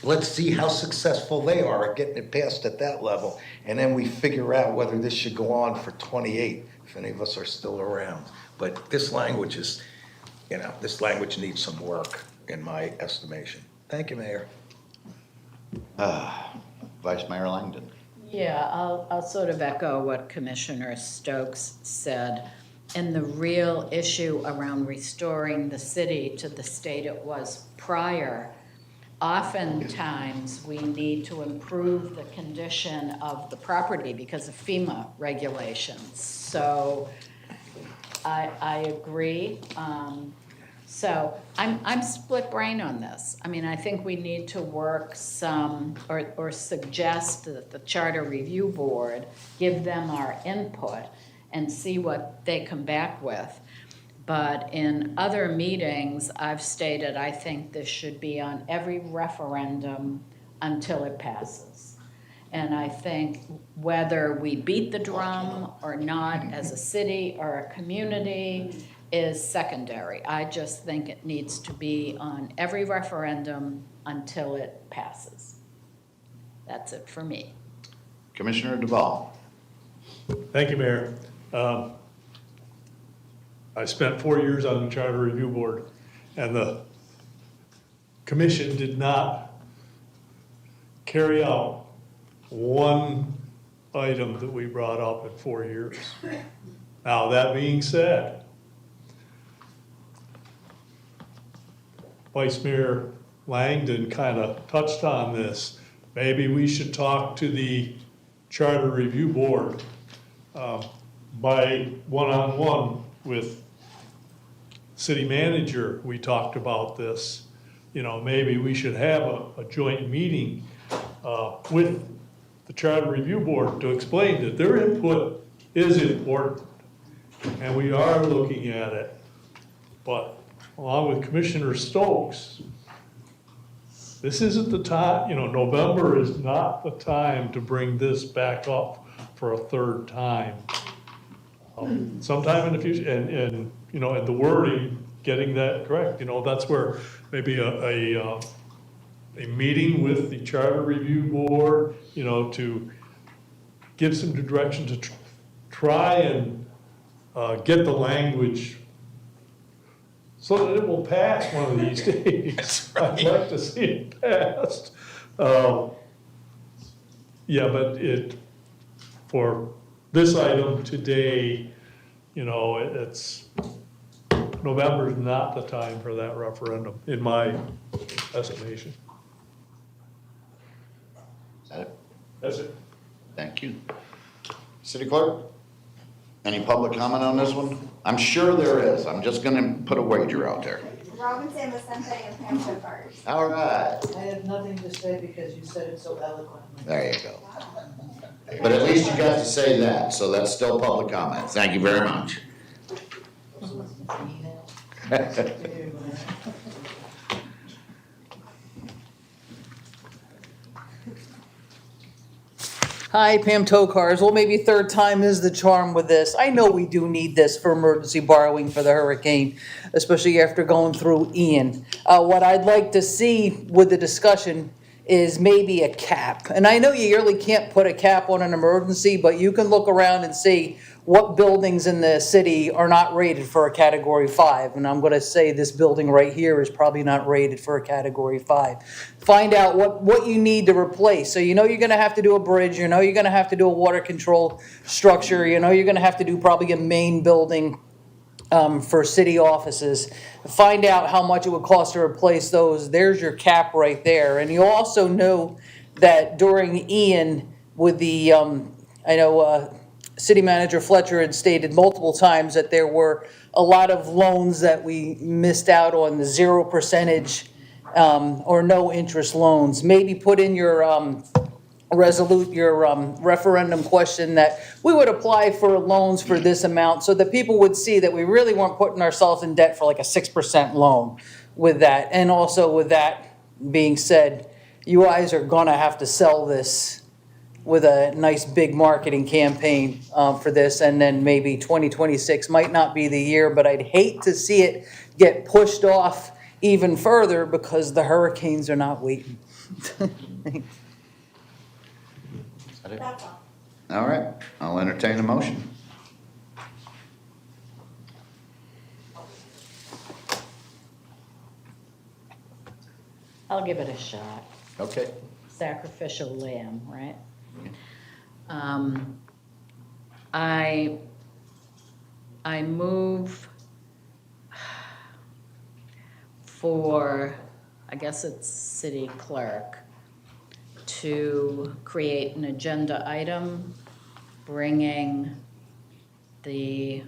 let's see how successful they are at getting it passed at that level, and then we figure out whether this should go on for 28, if any of us are still around. But this language is, this language needs some work, in my estimation. Thank you, Mayor. Vice Mayor Langdon. Yeah, I'll sort of echo what Commissioner Stokes said. And the real issue around restoring the city to the state it was prior, oftentimes we need to improve the condition of the property because of FEMA regulations. So I agree. So I'm split brain on this. I mean, I think we need to work or suggest that the Charter Review Board, give them our input and see what they come back with. But in other meetings, I've stated I think this should be on every referendum until it passes. And I think whether we beat the drum or not as a city or a community is secondary. I just think it needs to be on every referendum until it passes. That's it for me. Commissioner Duval. Thank you, Mayor. I spent 4 years on the Charter Review Board, and the commission did not carry out one item that we brought up in 4 years. Now, that being said, Vice Mayor Langdon kind of touched on this. Maybe we should talk to the Charter Review Board by one-on-one with city manager, we talked about this. You know, maybe we should have a joint meeting with the Charter Review Board to explain that their input is important, and we are looking at it. But along with Commissioner Stokes, this isn't the time, you know, November is not the time to bring this back up for a third time. Sometime in the future, and you know, and the wording, getting that correct, you know, that's where maybe a meeting with the Charter Review Board, you know, to give some direction to try and get the language so that it will pass one of these days. I'd like to see it passed. Yeah, but for this item today, you know, it's, November's not the time for that referendum, in my estimation. Is that it? That's it. Thank you. City Clerk? Any public comment on this one? I'm sure there is. I'm just gonna put a wager out there. Robinson, Vicente, and Pam Tokars. All right, I have nothing to say because you said it so eloquently. there you go. But at least you got to say that, so that's still public comment. Thank you very much. Hi, Pam Tokars. Well, maybe third time is the charm with this. I know we do need this for emergency borrowing for the hurricane, especially after going through Ian. What I'd like to see with the discussion is maybe a cap. And I know you really can't put a cap on an emergency, but you can look around and see what buildings in the city are not rated for a Category 5. And I'm going to say this building right here is probably not rated for a Category 5. Find out what you need to replace. So you know you're going to have to do a bridge, you know you're going to have to do a water control structure, you know you're going to have to do probably a main building for city offices. Find out how much it would cost to replace those. There's your cap right there. And you also know that during Ian with the, I know City Manager Fletcher had stated multiple times that there were a lot of loans that we missed out on, the 0% or no interest loans. Maybe put in your referendum question that we would apply for loans for this amount so that people would see that we really weren't putting ourselves in debt for like a 6% loan with that. And also with that being said, you guys are gonna have to sell this with a nice big marketing campaign for this, and then maybe 2026 might not be the year, but I'd hate to see it get pushed off even further because the hurricanes are not waiting. That's all. All right, I'll entertain a motion. I'll give it a shot. Okay. Sacrificial lamb, right? I move for, I guess it's city clerk, to create an agenda item bringing the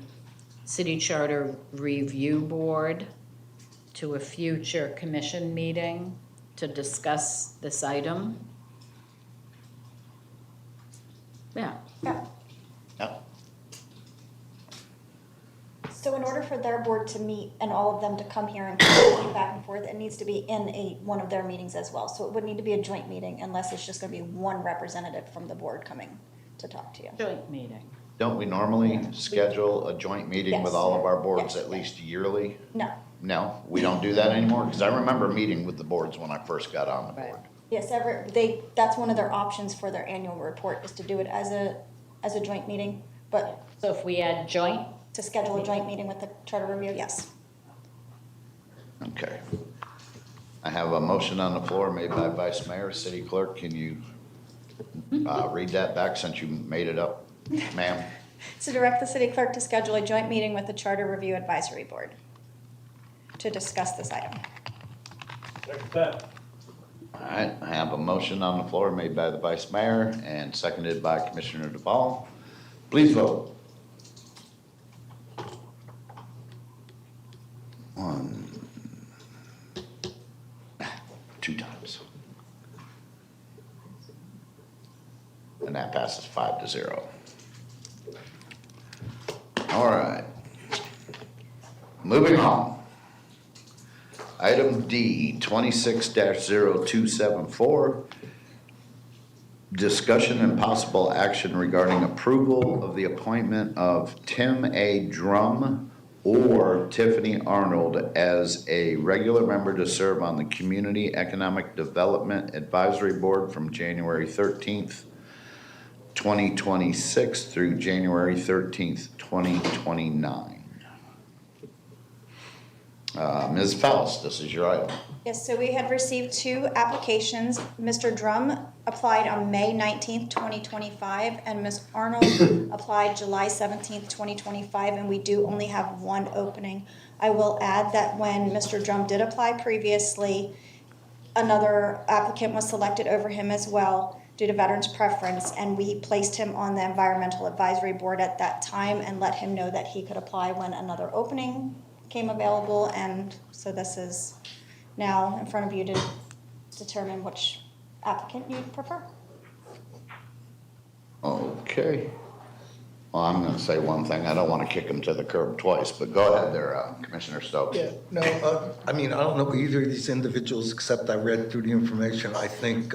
City Charter Review Board to a future commission meeting to discuss this item. Yeah. Yeah. Yep. So in order for their board to meet and all of them to come here and communicate back and forth, it needs to be in one of their meetings as well. So it would need to be a joint meeting unless it's just gonna be one representative from the board coming to talk to you. Joint meeting. Don't we normally schedule a joint meeting with Yes. all of our boards Yes. at least yearly? No. No, we don't do that anymore? Because I remember meeting with the boards when I first got on the board. Yes, that's one of their options for their annual report is to do it as a joint meeting, but. So if we add joint? To schedule a joint meeting with the charter review, yes. Okay. I have a motion on the floor made by Vice Mayor. City Clerk, can you read that back since you made it up, ma'am? To direct the city clerk to schedule a joint meeting with the charter review advisory board to discuss this item. All right, I have a motion on the floor made by the Vice Mayor and seconded by Commissioner DeVal. Please vote. And that passes 5-0. All right. Moving on. Item D, 26-0274. Discussion and possible action regarding approval of the appointment of Tim A. Drum or Tiffany Arnold as a regular member to serve on the Community Economic Development Advisory Board from January 13th, 2026 through January 13th, 2029. Ms. Faust, this is your item. Yes, so we had received 2 applications. Mr. Drum applied on May 19th, 2025, and Ms. Arnold applied July 17th, 2025, and we do only have 1 opening. I will add that when Mr. Drum did apply previously, another applicant was selected over him as well due to veterans preference, and we placed him on the Environmental Advisory Board at that time and let him know that he could apply when another opening came available, and so this is now in front of you to determine which applicant you prefer. Okay. Well, I'm gonna say one thing. I don't wanna kick him to the curb twice, but go ahead there, Commissioner Stokes. Yeah, no, I mean, I don't know either of these individuals, except I read through the information. I think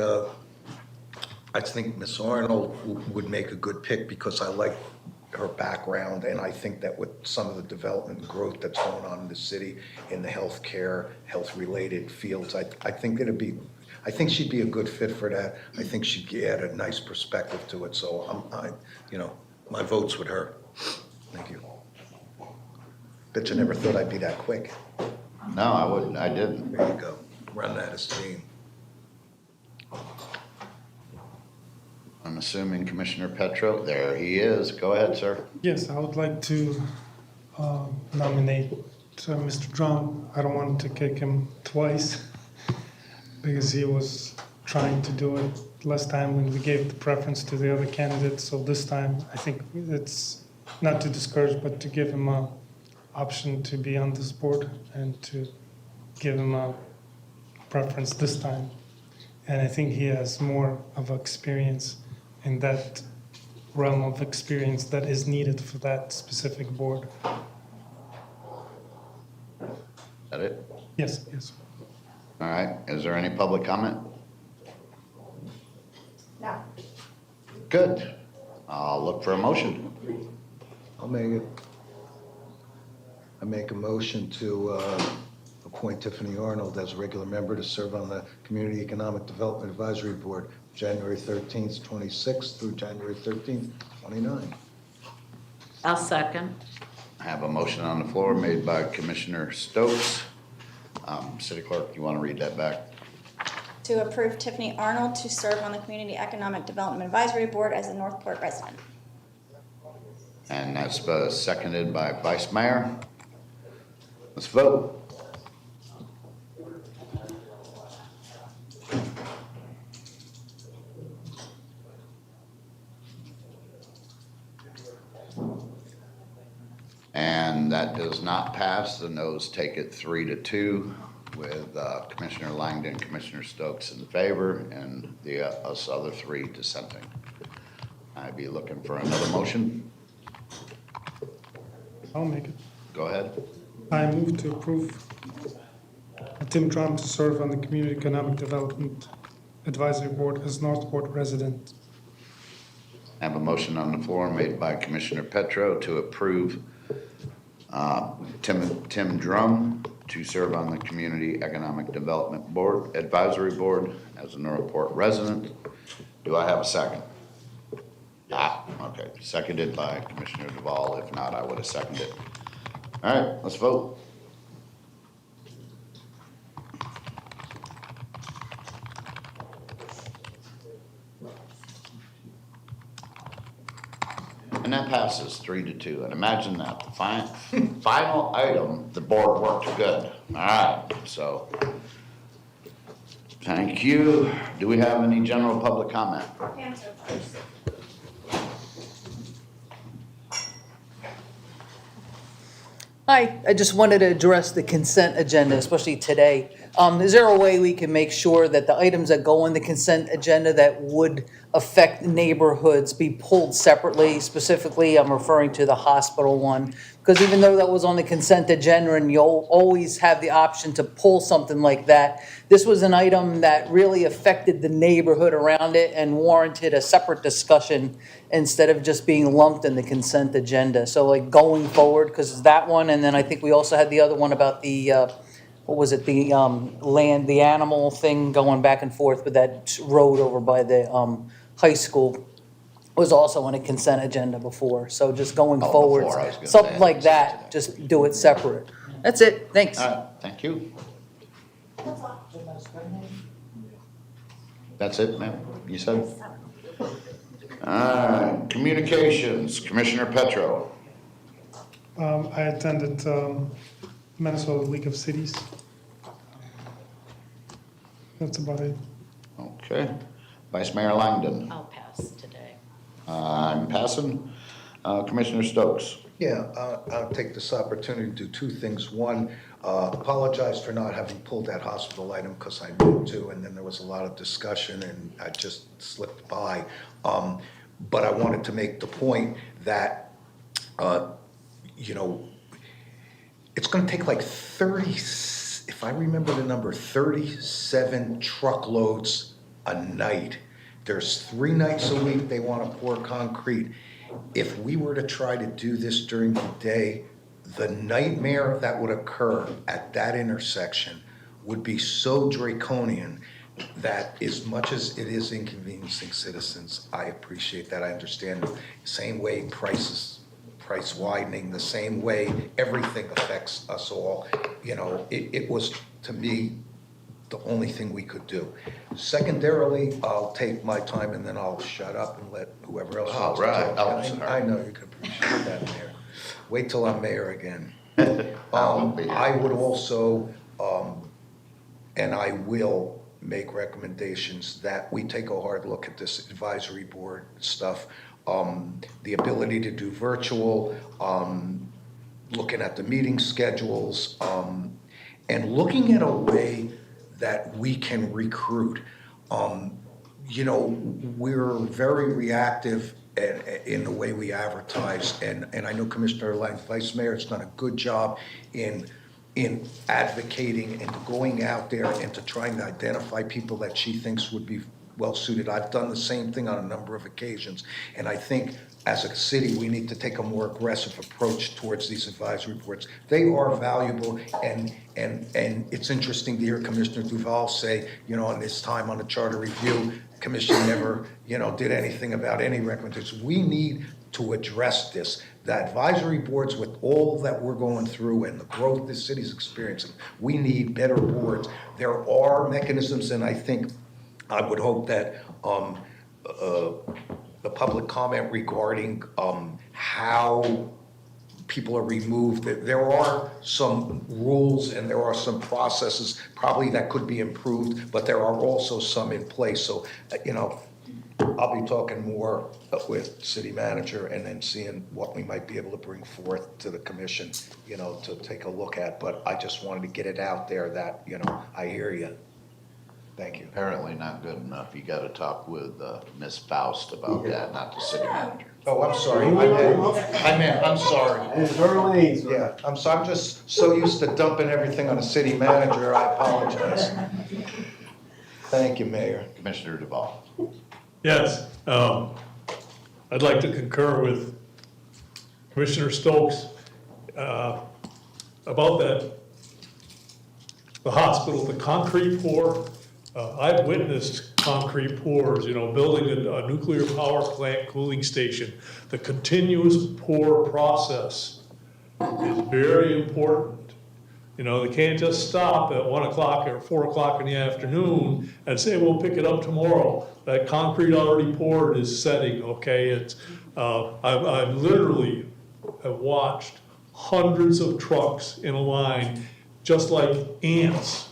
Ms. Arnold would make a good pick because I like her background, and I think that with some of the development and growth that's going on in the city in the healthcare, health-related fields, I think she'd be a good fit for that. I think she'd add a nice perspective to it, so my vote's with her. Thank you. Bet you never thought I'd be that quick. No, I wouldn't. I didn't. There you go. Run that esteem. I'm assuming Commissioner Petro, there he is. Go ahead, sir. Yes, I would like to nominate Mr. Drum. I don't want to kick him twice because he was trying to do it last time when we gave the preference to the other candidate. So this time, I think it's not to discourage, but to give him an option to be on this board and to give him a preference this time. And I think he has more of experience in that realm of experience that is needed for that specific board. That it? Yes, yes. All right. Is there any public comment? No. Good. I'll look for a motion. I'll make it. I make a motion to appoint Tiffany Arnold as a regular member to serve on the Community Economic Development Advisory Board, January 13th, 26th through January 13th, 29. I'll second. I have a motion on the floor made by Commissioner Stokes. City Clerk, you want to read that back? To approve Tiffany Arnold to serve on the Community Economic Development Advisory Board as a Northport resident. And that's seconded by Vice Mayor. Let's vote. And that does not pass. The noes take it 3-2 with Commissioner Langdon, Commissioner Stokes in favor, and us other 3 dissenting. I'd be looking for another motion. I'll make it. Go ahead. I move to approve Tim Drum to serve on the Community Economic Development Advisory Board as Northport resident. I have a motion on the floor made by Commissioner Petro to approve Tim Drum to serve on the Community Economic Development Board, Advisory Board as a Northport resident. Do I have a second? Okay, seconded by Commissioner Duval. If not, I would have seconded it. All right, let's vote. And that passes 3-2. And imagine that, the final item, the board worked good. All right, so thank you. Do we have any general public comment? Hi, I just wanted to address the consent agenda, especially today. Is there a way we can make sure that the items that go on the consent agenda that would affect neighborhoods be pulled separately? Specifically, I'm referring to the hospital one. Because even though that was on the consent agenda and you'll always have the option to pull something like that, this was an item that really affected the neighborhood around it and warranted a separate discussion instead of just being lumped in the consent agenda. So like going forward, because it's that one, and then I think we also had the other one about the, what was it, the land, the animal thing going back and forth with that road over by the high school was also on a consent agenda before. So just going forward, before, I was gonna something say. like that, just do it separate. That's it, thanks. All right, thank you. That's it, ma'am, you said? All right, communications, Commissioner Petro. I attended Minnesota League of Cities. That's about it. Okay. Vice Mayor Langdon. I'll pass today. I'm passing. Commissioner Stokes. Yeah, I'll take this opportunity to do two things. One, apologize for not having pulled that hospital item because I meant to, and then there was a lot of discussion and I just slipped by. But I wanted to make the point that, you know, it's gonna take like 30, if I remember the number, 37 truckloads a night. There's 3 nights a week they wanna pour concrete. If we were to try to do this during the day, the nightmare that would occur at that intersection would be so draconian that as much as it is inconveniencing citizens, I appreciate that, I understand. Same way price widening, the same way everything affects us all. You know, it was, to me, the only thing we could do. Secondarily, I'll take my time and then I'll shut up and let whoever else All wants to right. talk. Oh, sorry. I know you can appreciate that, Mayor. Wait till I'm mayor again. won't be. I would also, and I will make recommendations that we take a hard look at this advisory board stuff. The ability to do virtual, looking at the meeting schedules, and looking at a way that we can recruit. You know, we're very reactive in the way we advertise, and I know Commissioner Lang, Vice Mayor, has done a good job in advocating and going out there and to trying to identify people that she thinks would be well suited. I've done the same thing on a number of occasions, and I think as a city, we need to take a more aggressive approach towards these advisory boards. They are valuable, and it's interesting to hear Commissioner Duval say, you know, in his time on the Charter Review Commission never, you know, did anything about any recommendations. We need to address this. The advisory boards, with all that we're going through and the growth this city's experiencing, we need better boards. There are mechanisms, and I think, I would hope that the public comment regarding how people are removed, there are some rules and there are some processes probably that could be improved, but there are also some in place. So, you know, I'll be talking more with city manager and then seeing what we might be able to bring forth to the commission, you know, to take a look at. But I just wanted to get it out there that, you know, I hear you. Thank you. Apparently not good enough. You gotta talk with Ms. Faust about that, not the city manager. Oh, I'm sorry. I'm sorry. Yeah, I'm sorry. I'm just so used to dumping everything on the city manager. I apologize. Thank you, Mayor. Commissioner Duval. Yes, I'd like to concur with Commissioner Stokes about that, the hospital, the concrete pour. I've witnessed concrete pours, you know, building a nuclear power plant cooling station. The continuous pour process is very important. You know, they can't just stop at 1 o'clock or 4 o'clock in the afternoon and say, we'll pick it up tomorrow. That concrete already poured is setting, okay? It's, I've literally have watched hundreds of trucks in a line, just like ants,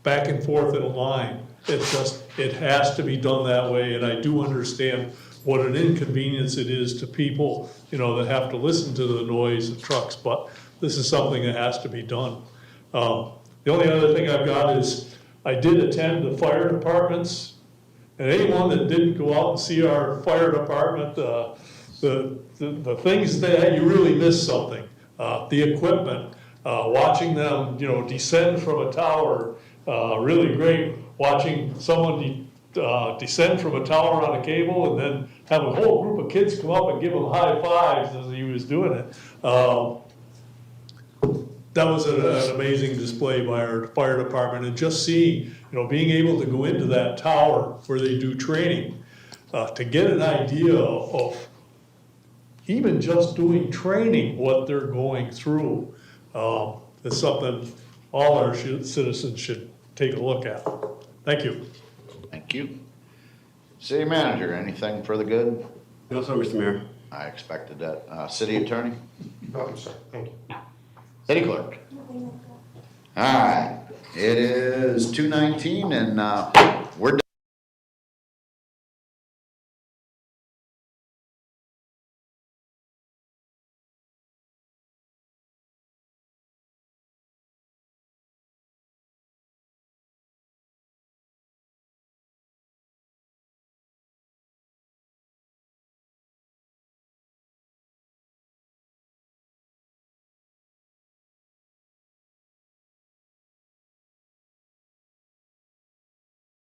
back and forth in a line. It's just, it has to be done that way, and I do understand what an inconvenience it is to people, you know, that have to listen to the noise of trucks, but this is something that has to be done. The The only other thing I've got is, I did attend the fire departments, and anyone that didn't go out and see our fire department, the things that, you really miss something. The equipment, watching them, descend from a tower, really great. Watching someone descend from a tower on a cable and then have a whole group of kids come up and give him high fives as he was doing it. That was an amazing display by our fire department, and just seeing, being able to go into that tower where they do training, to get an idea of even just doing training, what they're going through, is something all our citizens should take a look at. Thank you. Thank you. City manager, anything for the good? No, sir, Mr. Mayor. I expected that. City attorney? No, sir, thank you. City clerk? All right, it is 2:19 and